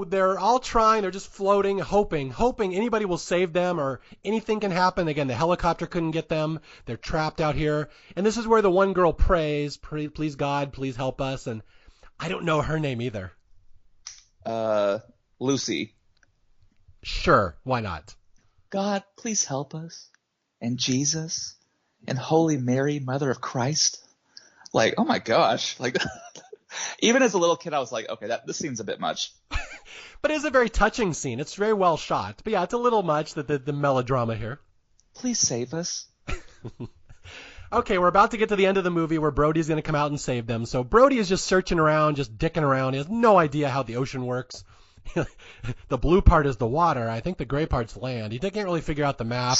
they're all trying, they're just floating, hoping anybody will save them or anything can happen. Again, the helicopter couldn't get them. They're trapped out here. And this is where the one girl prays, please God, please help us. And I don't know her name either. Lucy. Sure, why not? God, please help us. And Jesus. And Holy Mary, Mother of Christ. Like, oh my gosh. Like, even as a little kid, I was like, okay, this seems a bit much. But it is a very touching scene. It's very well shot. But yeah, it's a little much, the melodrama here. Please save us. Okay, we're about to get to the end of the movie where Brody's going to come out and save them. So Brody is just searching around, just dicking around. He has no idea how the ocean works. The blue part is the water. I think the gray part's land. He can't really figure out the map.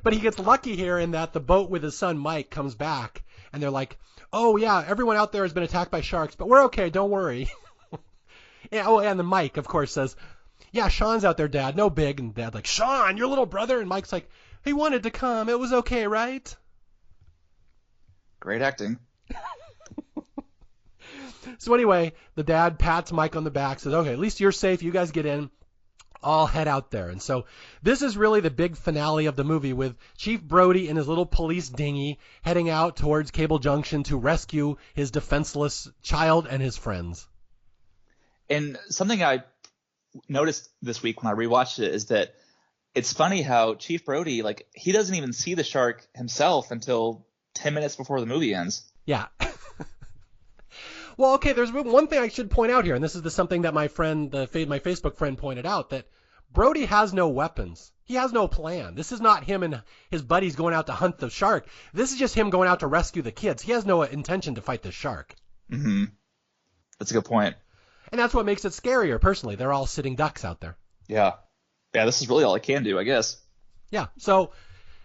But he gets lucky here in that the boat with his son Mike comes back. And they're like, oh, yeah, everyone out there has been attacked by sharks, but we're okay, don't worry. Yeah, oh, and then Mike, of course, says, yeah, Sean's out there, Dad, no big. And Dad's like, Sean, your little brother? And Mike's like, he wanted to come. It was okay, right? Great acting. So anyway, the dad pats Mike on the back, says, okay, at least you're safe. You guys get in. I'll head out there. And so this is really the big finale of the movie with Chief Brody in his little police dinghy heading out towards Cable Junction to rescue his defenseless child and his friends. And something I noticed this week when I rewatched it is that it's funny how Chief Brody, like, he doesn't even see the shark himself until 10 minutes before the movie ends. Yeah. Well, okay, there's one thing I should point out here, and this is something that my friend, my Facebook friend pointed out, that Brody has no weapons. He has no plan. This is not him and his buddies going out to hunt the shark. This is just him going out to rescue the kids. He has no intention to fight the shark. Mm-hmm. That's a good point. And that's what makes it scarier, personally. They're all sitting ducks out there. Yeah. Yeah, this is really all I can do, I guess. Yeah,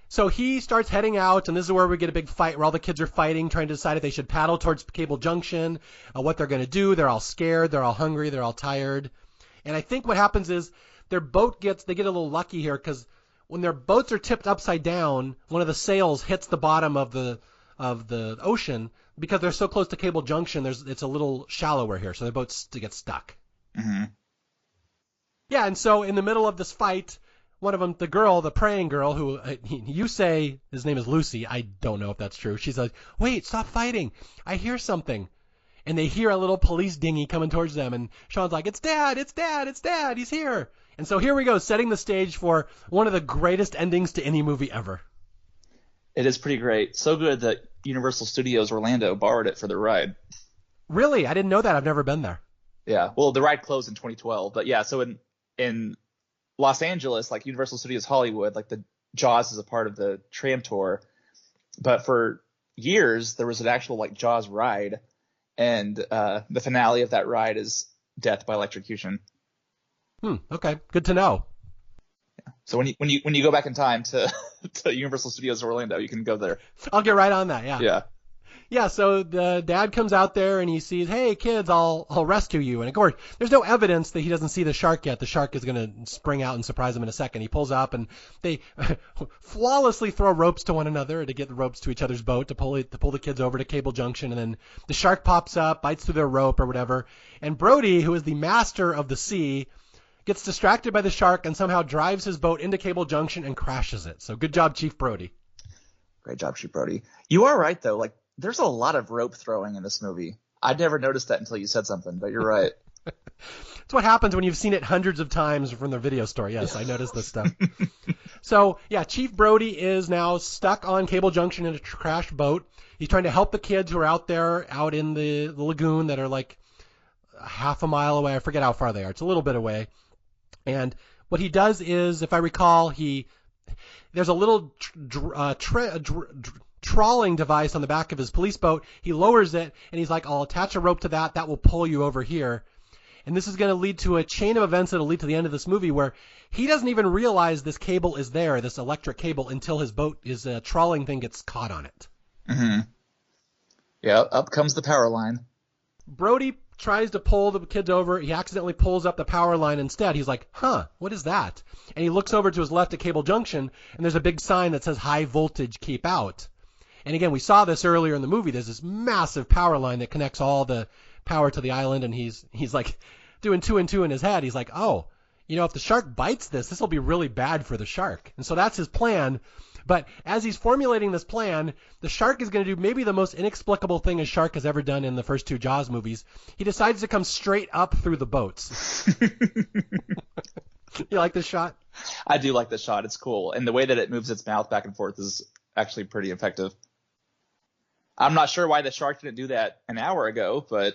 So he starts heading out, and this is where we get a big fight where all the kids are fighting, trying to decide if they should paddle towards Cable Junction, what they're going to do. They're all scared. They're all hungry. They're all tired. And I think what happens is they get a little lucky here because when their boats are tipped upside down, one of the sails hits the bottom of the ocean. Because they're so close to Cable Junction, it's a little shallower here, so their boats get stuck. Mm-hmm. Yeah, and so in the middle of this fight, one of them, the girl, the praying girl, who you say his name is Lucy. I don't know if that's true. She's like, wait, stop fighting. I hear something. And they hear a little police dinghy coming towards them. And Sean's like, it's Dad, it's Dad, it's Dad. He's here. And so here we go, setting the stage for one of the greatest endings to any movie ever. It is pretty great. So good that Universal Studios Orlando borrowed it for the ride. Really? I didn't know that. I've never been there. Yeah. Well, the ride closed in 2012. But yeah, so in Los Angeles, like Universal Studios Hollywood, like the Jaws is a part of the tram tour. But for years, there was an actual like Jaws ride. And the finale of that ride is death by electrocution. Okay. Good to know. Yeah. So when you go back in time to Universal Studios Orlando, you can go there. I'll get right on that. Yeah. Yeah. Yeah, so the dad comes out there and he sees, hey, kids, I'll rescue you. And of course, there's no evidence that he doesn't see the shark yet. The shark is going to spring out and surprise him in a second. He pulls up and they flawlessly throw ropes to one another to get the ropes to each other's boat to pull the kids over to Cable Junction. And then the shark pops up, bites through their rope or whatever. And Brody, who is the master of the sea, gets distracted by the shark and somehow drives his boat into Cable Junction and crashes it. So good job, Chief Brody. Great job, Chief Brody. You are right, though. Like, there's a lot of rope throwing in this movie. I'd never noticed that until you said something, but you're right. It's what happens when you've seen it hundreds of times from the video store. Yes, I noticed this stuff. So, yeah, Chief Brody is now stuck on Cable Junction in a crashed boat. He's trying to help the kids who are out there, out in the lagoon that are like half a mile away. I forget how far they are. It's a little bit away. And what he does is, if I recall, there's a little trawling device on the back of his police boat. He lowers it, and he's like, I'll attach a rope to that. That will pull you over here. And this is going to lead to a chain of events that will lead to the end of this movie where he doesn't even realize this cable is there, this electric cable, until his trawling thing gets caught on it. Mm-hmm. Yeah, up comes the power line. Brody tries to pull the kids over. He accidentally pulls up the power line instead. He's like, what is that? And he looks over to his left at Cable Junction, and there's a big sign that says high voltage, keep out. And again, we saw this earlier in the movie. There's this massive power line that connects all the power to the island, and he's like doing 2 and 2 in his head. He's like, if the shark bites this will be really bad for the shark. And so that's his plan. But as he's formulating this plan, the shark is going to do maybe the most inexplicable thing a shark has ever done in the first 2 Jaws movies. He decides to come straight up through the boats. You like this shot? I do like this shot. It's cool. And the way that it moves its mouth back and forth is actually pretty effective. I'm not sure why the shark didn't do that an hour ago, but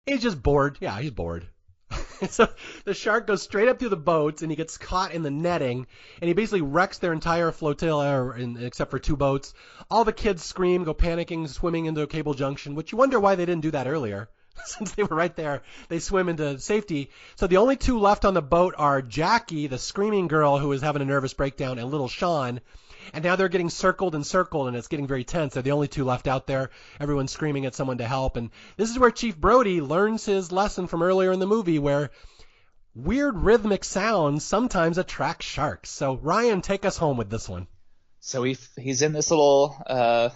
he's just bored. Yeah, he's bored. So the shark goes straight up through the boats, and he gets caught in the netting, and he basically wrecks their entire flotilla, except for 2 boats. All the kids scream, go panicking, swimming into Cable Junction, which you wonder why they didn't do that earlier. Since they were right there, they swim into safety. So the only 2 left on the boat are Jackie, the screaming girl who is having a nervous breakdown, and little Sean. And now they're getting circled, and it's getting very tense. They're the only 2 left out there. Everyone's screaming at someone to help. And this is where Chief Brody learns his lesson from earlier in the movie, where weird rhythmic sounds sometimes attract sharks. So, Ryan, take us home with this one. So he's in this little, what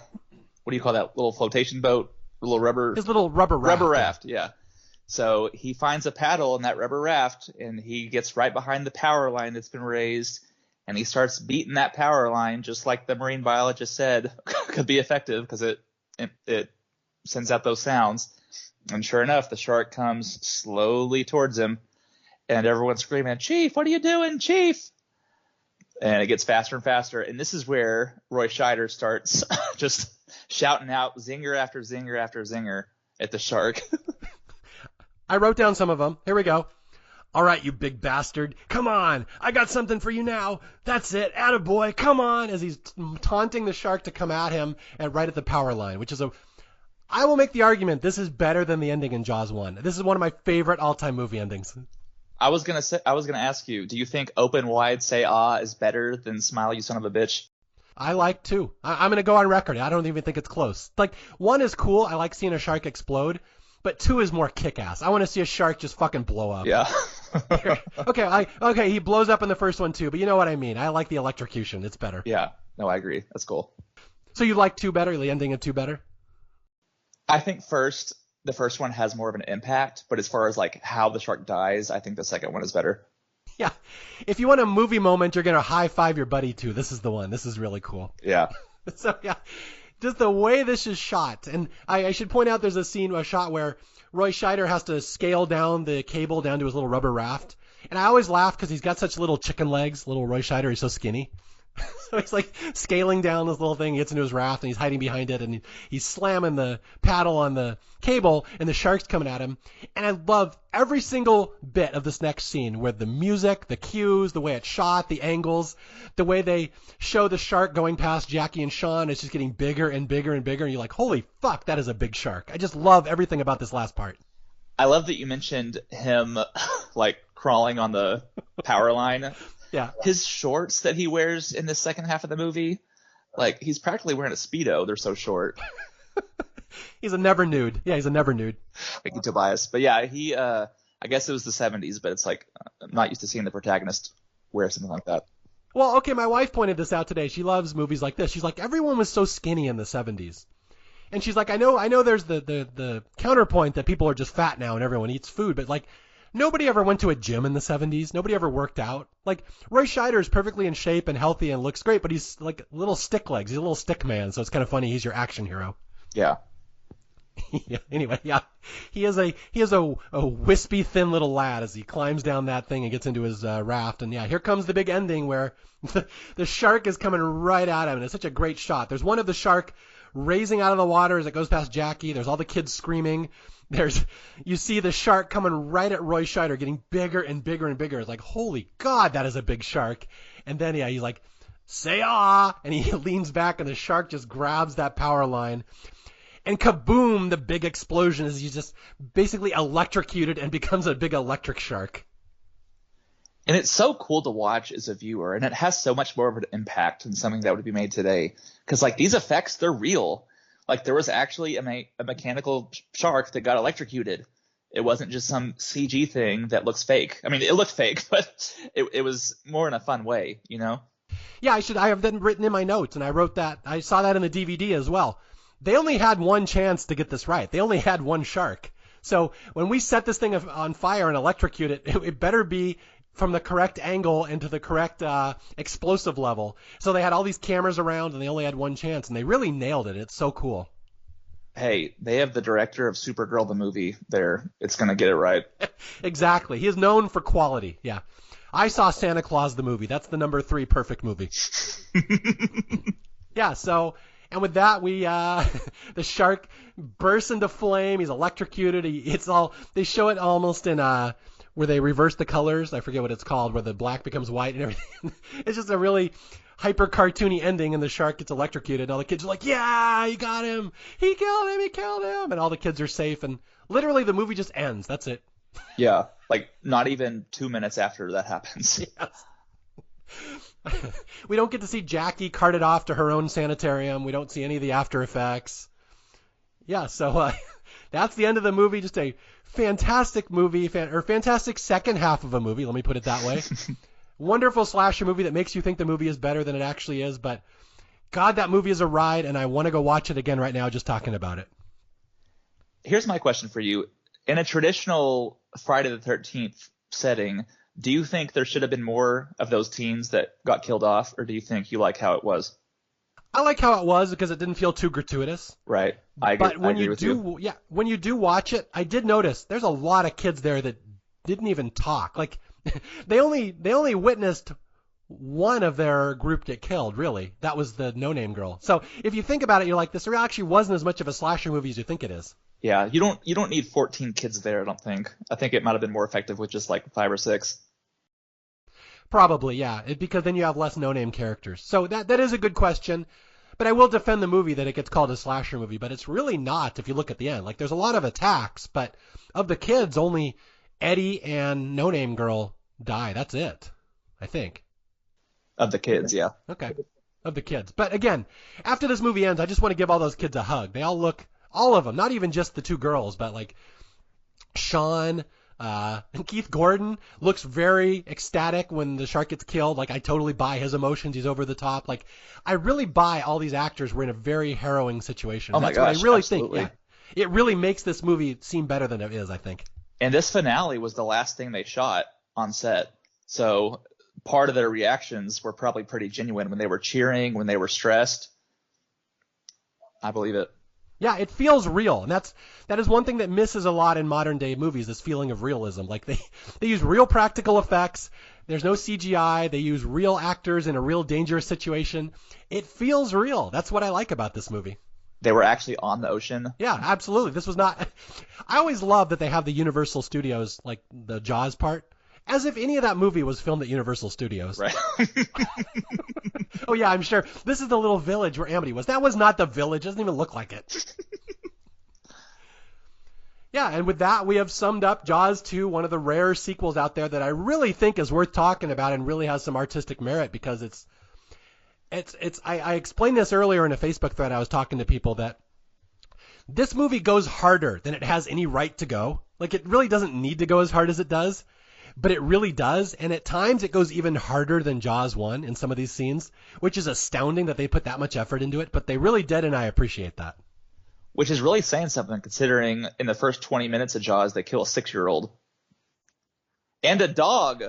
do you call that, little flotation boat little rubber rubber raft. Yeah. So he finds a paddle in that rubber raft, and he gets right behind the power line that's been raised, and he starts beating that power line, just like the marine biologist said could be effective because it sends out those sounds. And sure enough, the shark comes slowly towards him, and everyone's screaming, "Chief, what are you doing, Chief?" And it gets faster and faster. And this is where Roy Scheider starts just shouting out zinger after zinger after zinger at the shark. I wrote down some of them. Here we go. All right, you big bastard. Come on. I got something for you now. That's it. Attaboy. Come on. As he's taunting the shark to come at him right at the power line, which is I will make the argument this is better than the ending in Jaws 1. This is one of my favorite all-time movie endings. I was gonna ask you, do you think Open Wide Say Ah is better than Smile You Son of a Bitch? I like 2. I'm going to go on record. I don't even think it's close. Like, 1 is cool. I like seeing a shark explode. But 2 is more kick-ass. I want to see a shark just fucking blow up. Yeah. Okay, he blows up in the first one too, but you know what I mean. I like the electrocution. It's better. Yeah. No, I agree. That's cool. So you like 2 better? The ending of 2 better? I think the first one has more of an impact, but as far as like how the shark dies, I think the second one is better. Yeah. If you want a movie moment, you're going to high-five your buddy too. This is the one. This is really cool. Yeah. So, yeah. Just the way this is shot. And I should point out there's a shot where Roy Scheider has to scale down the cable down to his little rubber raft. And I always laugh because he's got such little chicken legs, little Roy Scheider. He's so skinny. So he's like scaling down this little thing, gets into his raft, and he's hiding behind it, and he's slamming the paddle on the cable, and the shark's coming at him. And I love every single bit of this next scene, where the music, the cues, the way it's shot, the angles, the way they show the shark going past Jackie and Sean, it's just getting bigger and bigger and bigger, and you're like, holy fuck, that is a big shark. I just love everything about this last part. I love that you mentioned him like crawling on the power line. Yeah. His shorts that he wears in the second half of the movie, like he's practically wearing a Speedo. They're so short. He's a never nude. Yeah, he's a never nude. Thank you, Tobias. But yeah, he, I guess it was the 70s, but it's like, I'm not used to seeing the protagonist wear something like that. Well, okay, my wife pointed this out today. She loves movies like this. She's like, everyone was so skinny in the 70s. And she's like, I know there's the counterpoint that people are just fat now and everyone eats food, but like, nobody ever went to a gym in the 70s. Nobody ever worked out. Like, Roy Scheider is perfectly in shape and healthy and looks great, but he's like little stick legs. He's a little stick man, so it's kind of funny. He's your action hero. Yeah. Yeah. Anyway, yeah. He is a wispy, thin little lad as he climbs down that thing and gets into his raft. And yeah, here comes the big ending where the shark is coming right at him. And it's such a great shot. There's one of the shark raising out of the water as it goes past Jackie. There's all the kids screaming. You see the shark coming right at Roy Scheider, getting bigger and bigger and bigger. It's like, holy God, that is a big shark. And then, yeah, he's like, say ah, and he leans back and the shark just grabs that power line. And kaboom, the big explosion is he's just basically electrocuted and becomes a big electric shark. And it's so cool to watch as a viewer, and it has so much more of an impact than something that would be made today. Because, like, these effects, they're real. Like, there was actually a mechanical shark that got electrocuted. It wasn't just some CG thing that looks fake. I mean, it looked fake, but it was more in a fun way, you know? Yeah, I have that written in my notes, and I wrote that. I saw that in the DVD as well. They only had one chance to get this right. They only had one shark. So when we set this thing on fire and electrocute it, it better be from the correct angle and to the correct explosive level. So they had all these cameras around, and they only had one chance, and they really nailed it. It's so cool. Hey, they have the director of Supergirl the movie there. It's going to get it right. Exactly. He is known for quality. Yeah. I saw Santa Claus the movie. That's the number 3 perfect movie. Yeah, so... And with that, the shark bursts into flame. He's electrocuted. They show it almost in where they reverse the colors. I forget what it's called, where the black becomes white and everything. It's just a really hyper cartoony ending, and the shark gets electrocuted. And all the kids are like, "Yeah, you got him. He killed him. He killed him." And all the kids are safe. And literally, the movie just ends. That's it. Yeah, like not even 2 minutes after that happens. Yes. We don't get to see Jackie carted off to her own sanitarium. We don't see any of the after effects. Yeah, so that's the end of the movie. Just a fantastic movie, fantastic second half of a movie, let me put it that way. Wonderful slasher movie that makes you think the movie is better than it actually is, but God, that movie is a ride, and I want to go watch it again right now just talking about it. Here's my question for you. In a traditional Friday the 13th setting, do you think there should have been more of those teens that got killed off, or do you think you like how it was? I like how it was because it didn't feel too gratuitous. Right. I agree. But when I agree with you. yeah, when you do watch it, I did notice there's a lot of kids there that didn't even talk. Like they only witnessed one of their group get killed, really. That was the no-name girl. So if you think about it, you're like, this actually wasn't as much of a slasher movie as you think it is. Yeah, you don't need 14 kids there, I don't think. I think it might have been more effective with just like 5 or 6. Probably, yeah, because then you have less no-name characters. So that is a good question. But I will defend the movie that it gets called a slasher movie, but it's really not if you look at the end. Like, there's a lot of attacks, but of the kids, only Eddie and no-name girl die. That's it, I think. Of the kids, yeah. Okay, of the kids. But again, after this movie ends, I just want to give all those kids a hug. They all look, all of them, not even just the 2 girls, but like Sean, and Keith Gordon looks very ecstatic when the shark gets killed. Like, I totally buy his emotions. He's over the top. Like, I really buy all these actors were in a very harrowing situation. Oh my gosh, what I really absolutely. think. Yeah, it really makes this movie seem better than it is, I think. And this finale was the last thing they shot on set. So part of their reactions were probably pretty genuine when they were cheering, when they were stressed. I believe it. Yeah, it feels real, and that is one thing that misses a lot in modern day movies, this feeling of realism. Like they use real practical effects. There's no CGI. They use real actors in a real dangerous situation. It feels real. That's what I like about this movie. They were actually on the ocean. Yeah, absolutely. This was not. I always love that they have the Universal Studios, like the Jaws part, as if any of that movie was filmed at Universal Studios. Right. Oh, yeah, I'm sure. This is the little village where Amity was. That was not the village. It doesn't even look like it. Yeah, and with that, we have summed up Jaws 2, one of the rare sequels out there that I really think is worth talking about and really has some artistic merit because I explained this earlier in a Facebook thread. I was talking to people that this movie goes harder than it has any right to go. Like, it really doesn't need to go as hard as it does. But it really does, and at times it goes even harder than Jaws 1 in some of these scenes, which is astounding that they put that much effort into it, but they really did, and I appreciate that. Which is really saying something, considering in the first 20 minutes of Jaws, they kill a 6-year-old. And a dog!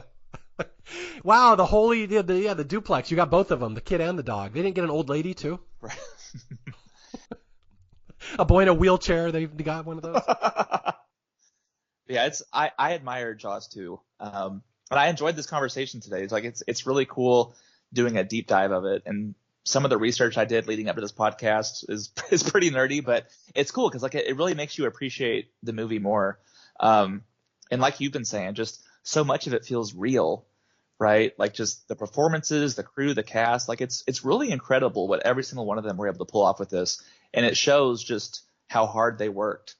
Wow, the duplex, you got both of them, the kid and the dog. They didn't get an old lady, too? Right. A boy in a wheelchair, they got one of those? Yeah, I admire Jaws too, and I enjoyed this conversation today. It's like it's really cool doing a deep dive of it, and some of the research I did leading up to this podcast is pretty nerdy, but it's cool because like it really makes you appreciate the movie more. And like you've been saying, just so much of it feels real, right? Like just the performances, the crew, the cast, like it's really incredible what every single one of them were able to pull off with this, and it shows just how hard they worked.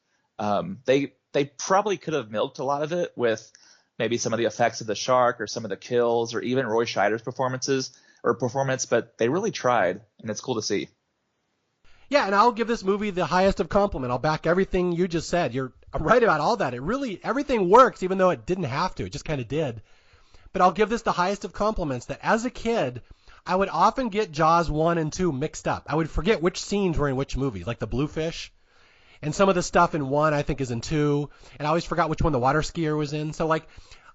They probably could have milked a lot of it with maybe some of the effects of the shark or some of the kills or even Roy Scheider's performance, but they really tried, and it's cool to see. Yeah, and I'll give this movie the highest of compliment. I'll back everything you just said. You're right about all that. Everything works, even though it didn't have to. It just kind of did. But I'll give this the highest of compliments that as a kid, I would often get Jaws 1 and 2 mixed up. I would forget which scenes were in which movies, like the bluefish. And some of the stuff in 1, I think, is in 2. And I always forgot which one the water skier was in. So, like,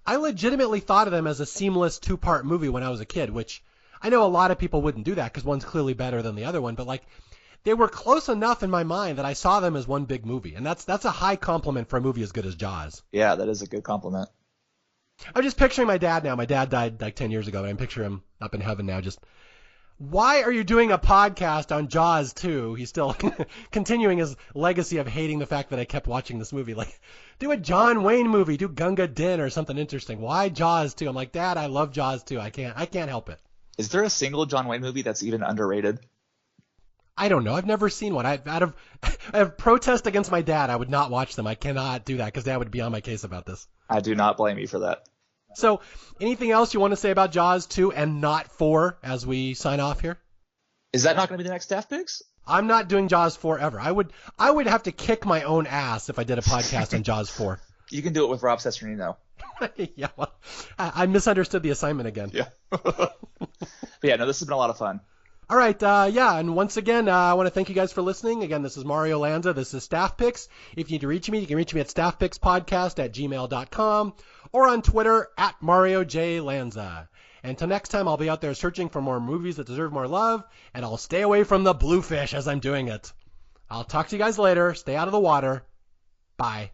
I legitimately thought of them as a seamless 2-part movie when I was a kid, which I know a lot of people wouldn't do that because one's clearly better than the other one. But, like, they were close enough in my mind that I saw them as one big movie. And that's a high compliment for a movie as good as Jaws. Yeah, that is a good compliment. I'm just picturing my dad now. My dad died like 10 years ago, and I'm picturing him up in heaven now just... Why are you doing a podcast on Jaws 2? He's still continuing his legacy of hating the fact that I kept watching this movie. Like, do a John Wayne movie, do Gunga Din or something interesting. Why Jaws 2? I'm like, Dad, I love Jaws 2. I can't help it. Is there a single John Wayne movie that's even underrated? I don't know. I've never seen one. I have protest against my dad. I would not watch them. I cannot do that because Dad would be on my case about this. I do not blame you for that. So, anything else you want to say about Jaws 2 and not 4 as we sign off here? Is that not going to be the next Staff Picks? I'm not doing Jaws 4 ever. I would have to kick my own ass if I did a podcast on Jaws 4. You can do it with Rob Cesternino. Yeah, well, I misunderstood the assignment again. Yeah. But yeah, no, this has been a lot of fun. All right, yeah, and once again, I want to thank you guys for listening. Again, this is Mario Lanza. This is Staff Picks. If you need to reach me, you can reach me at staffpickspodcast@gmail.com or on Twitter at Mario J. Lanza. Until next time, I'll be out there searching for more movies that deserve more love, and I'll stay away from the bluefish as I'm doing it. I'll talk to you guys later. Stay out of the water. Bye.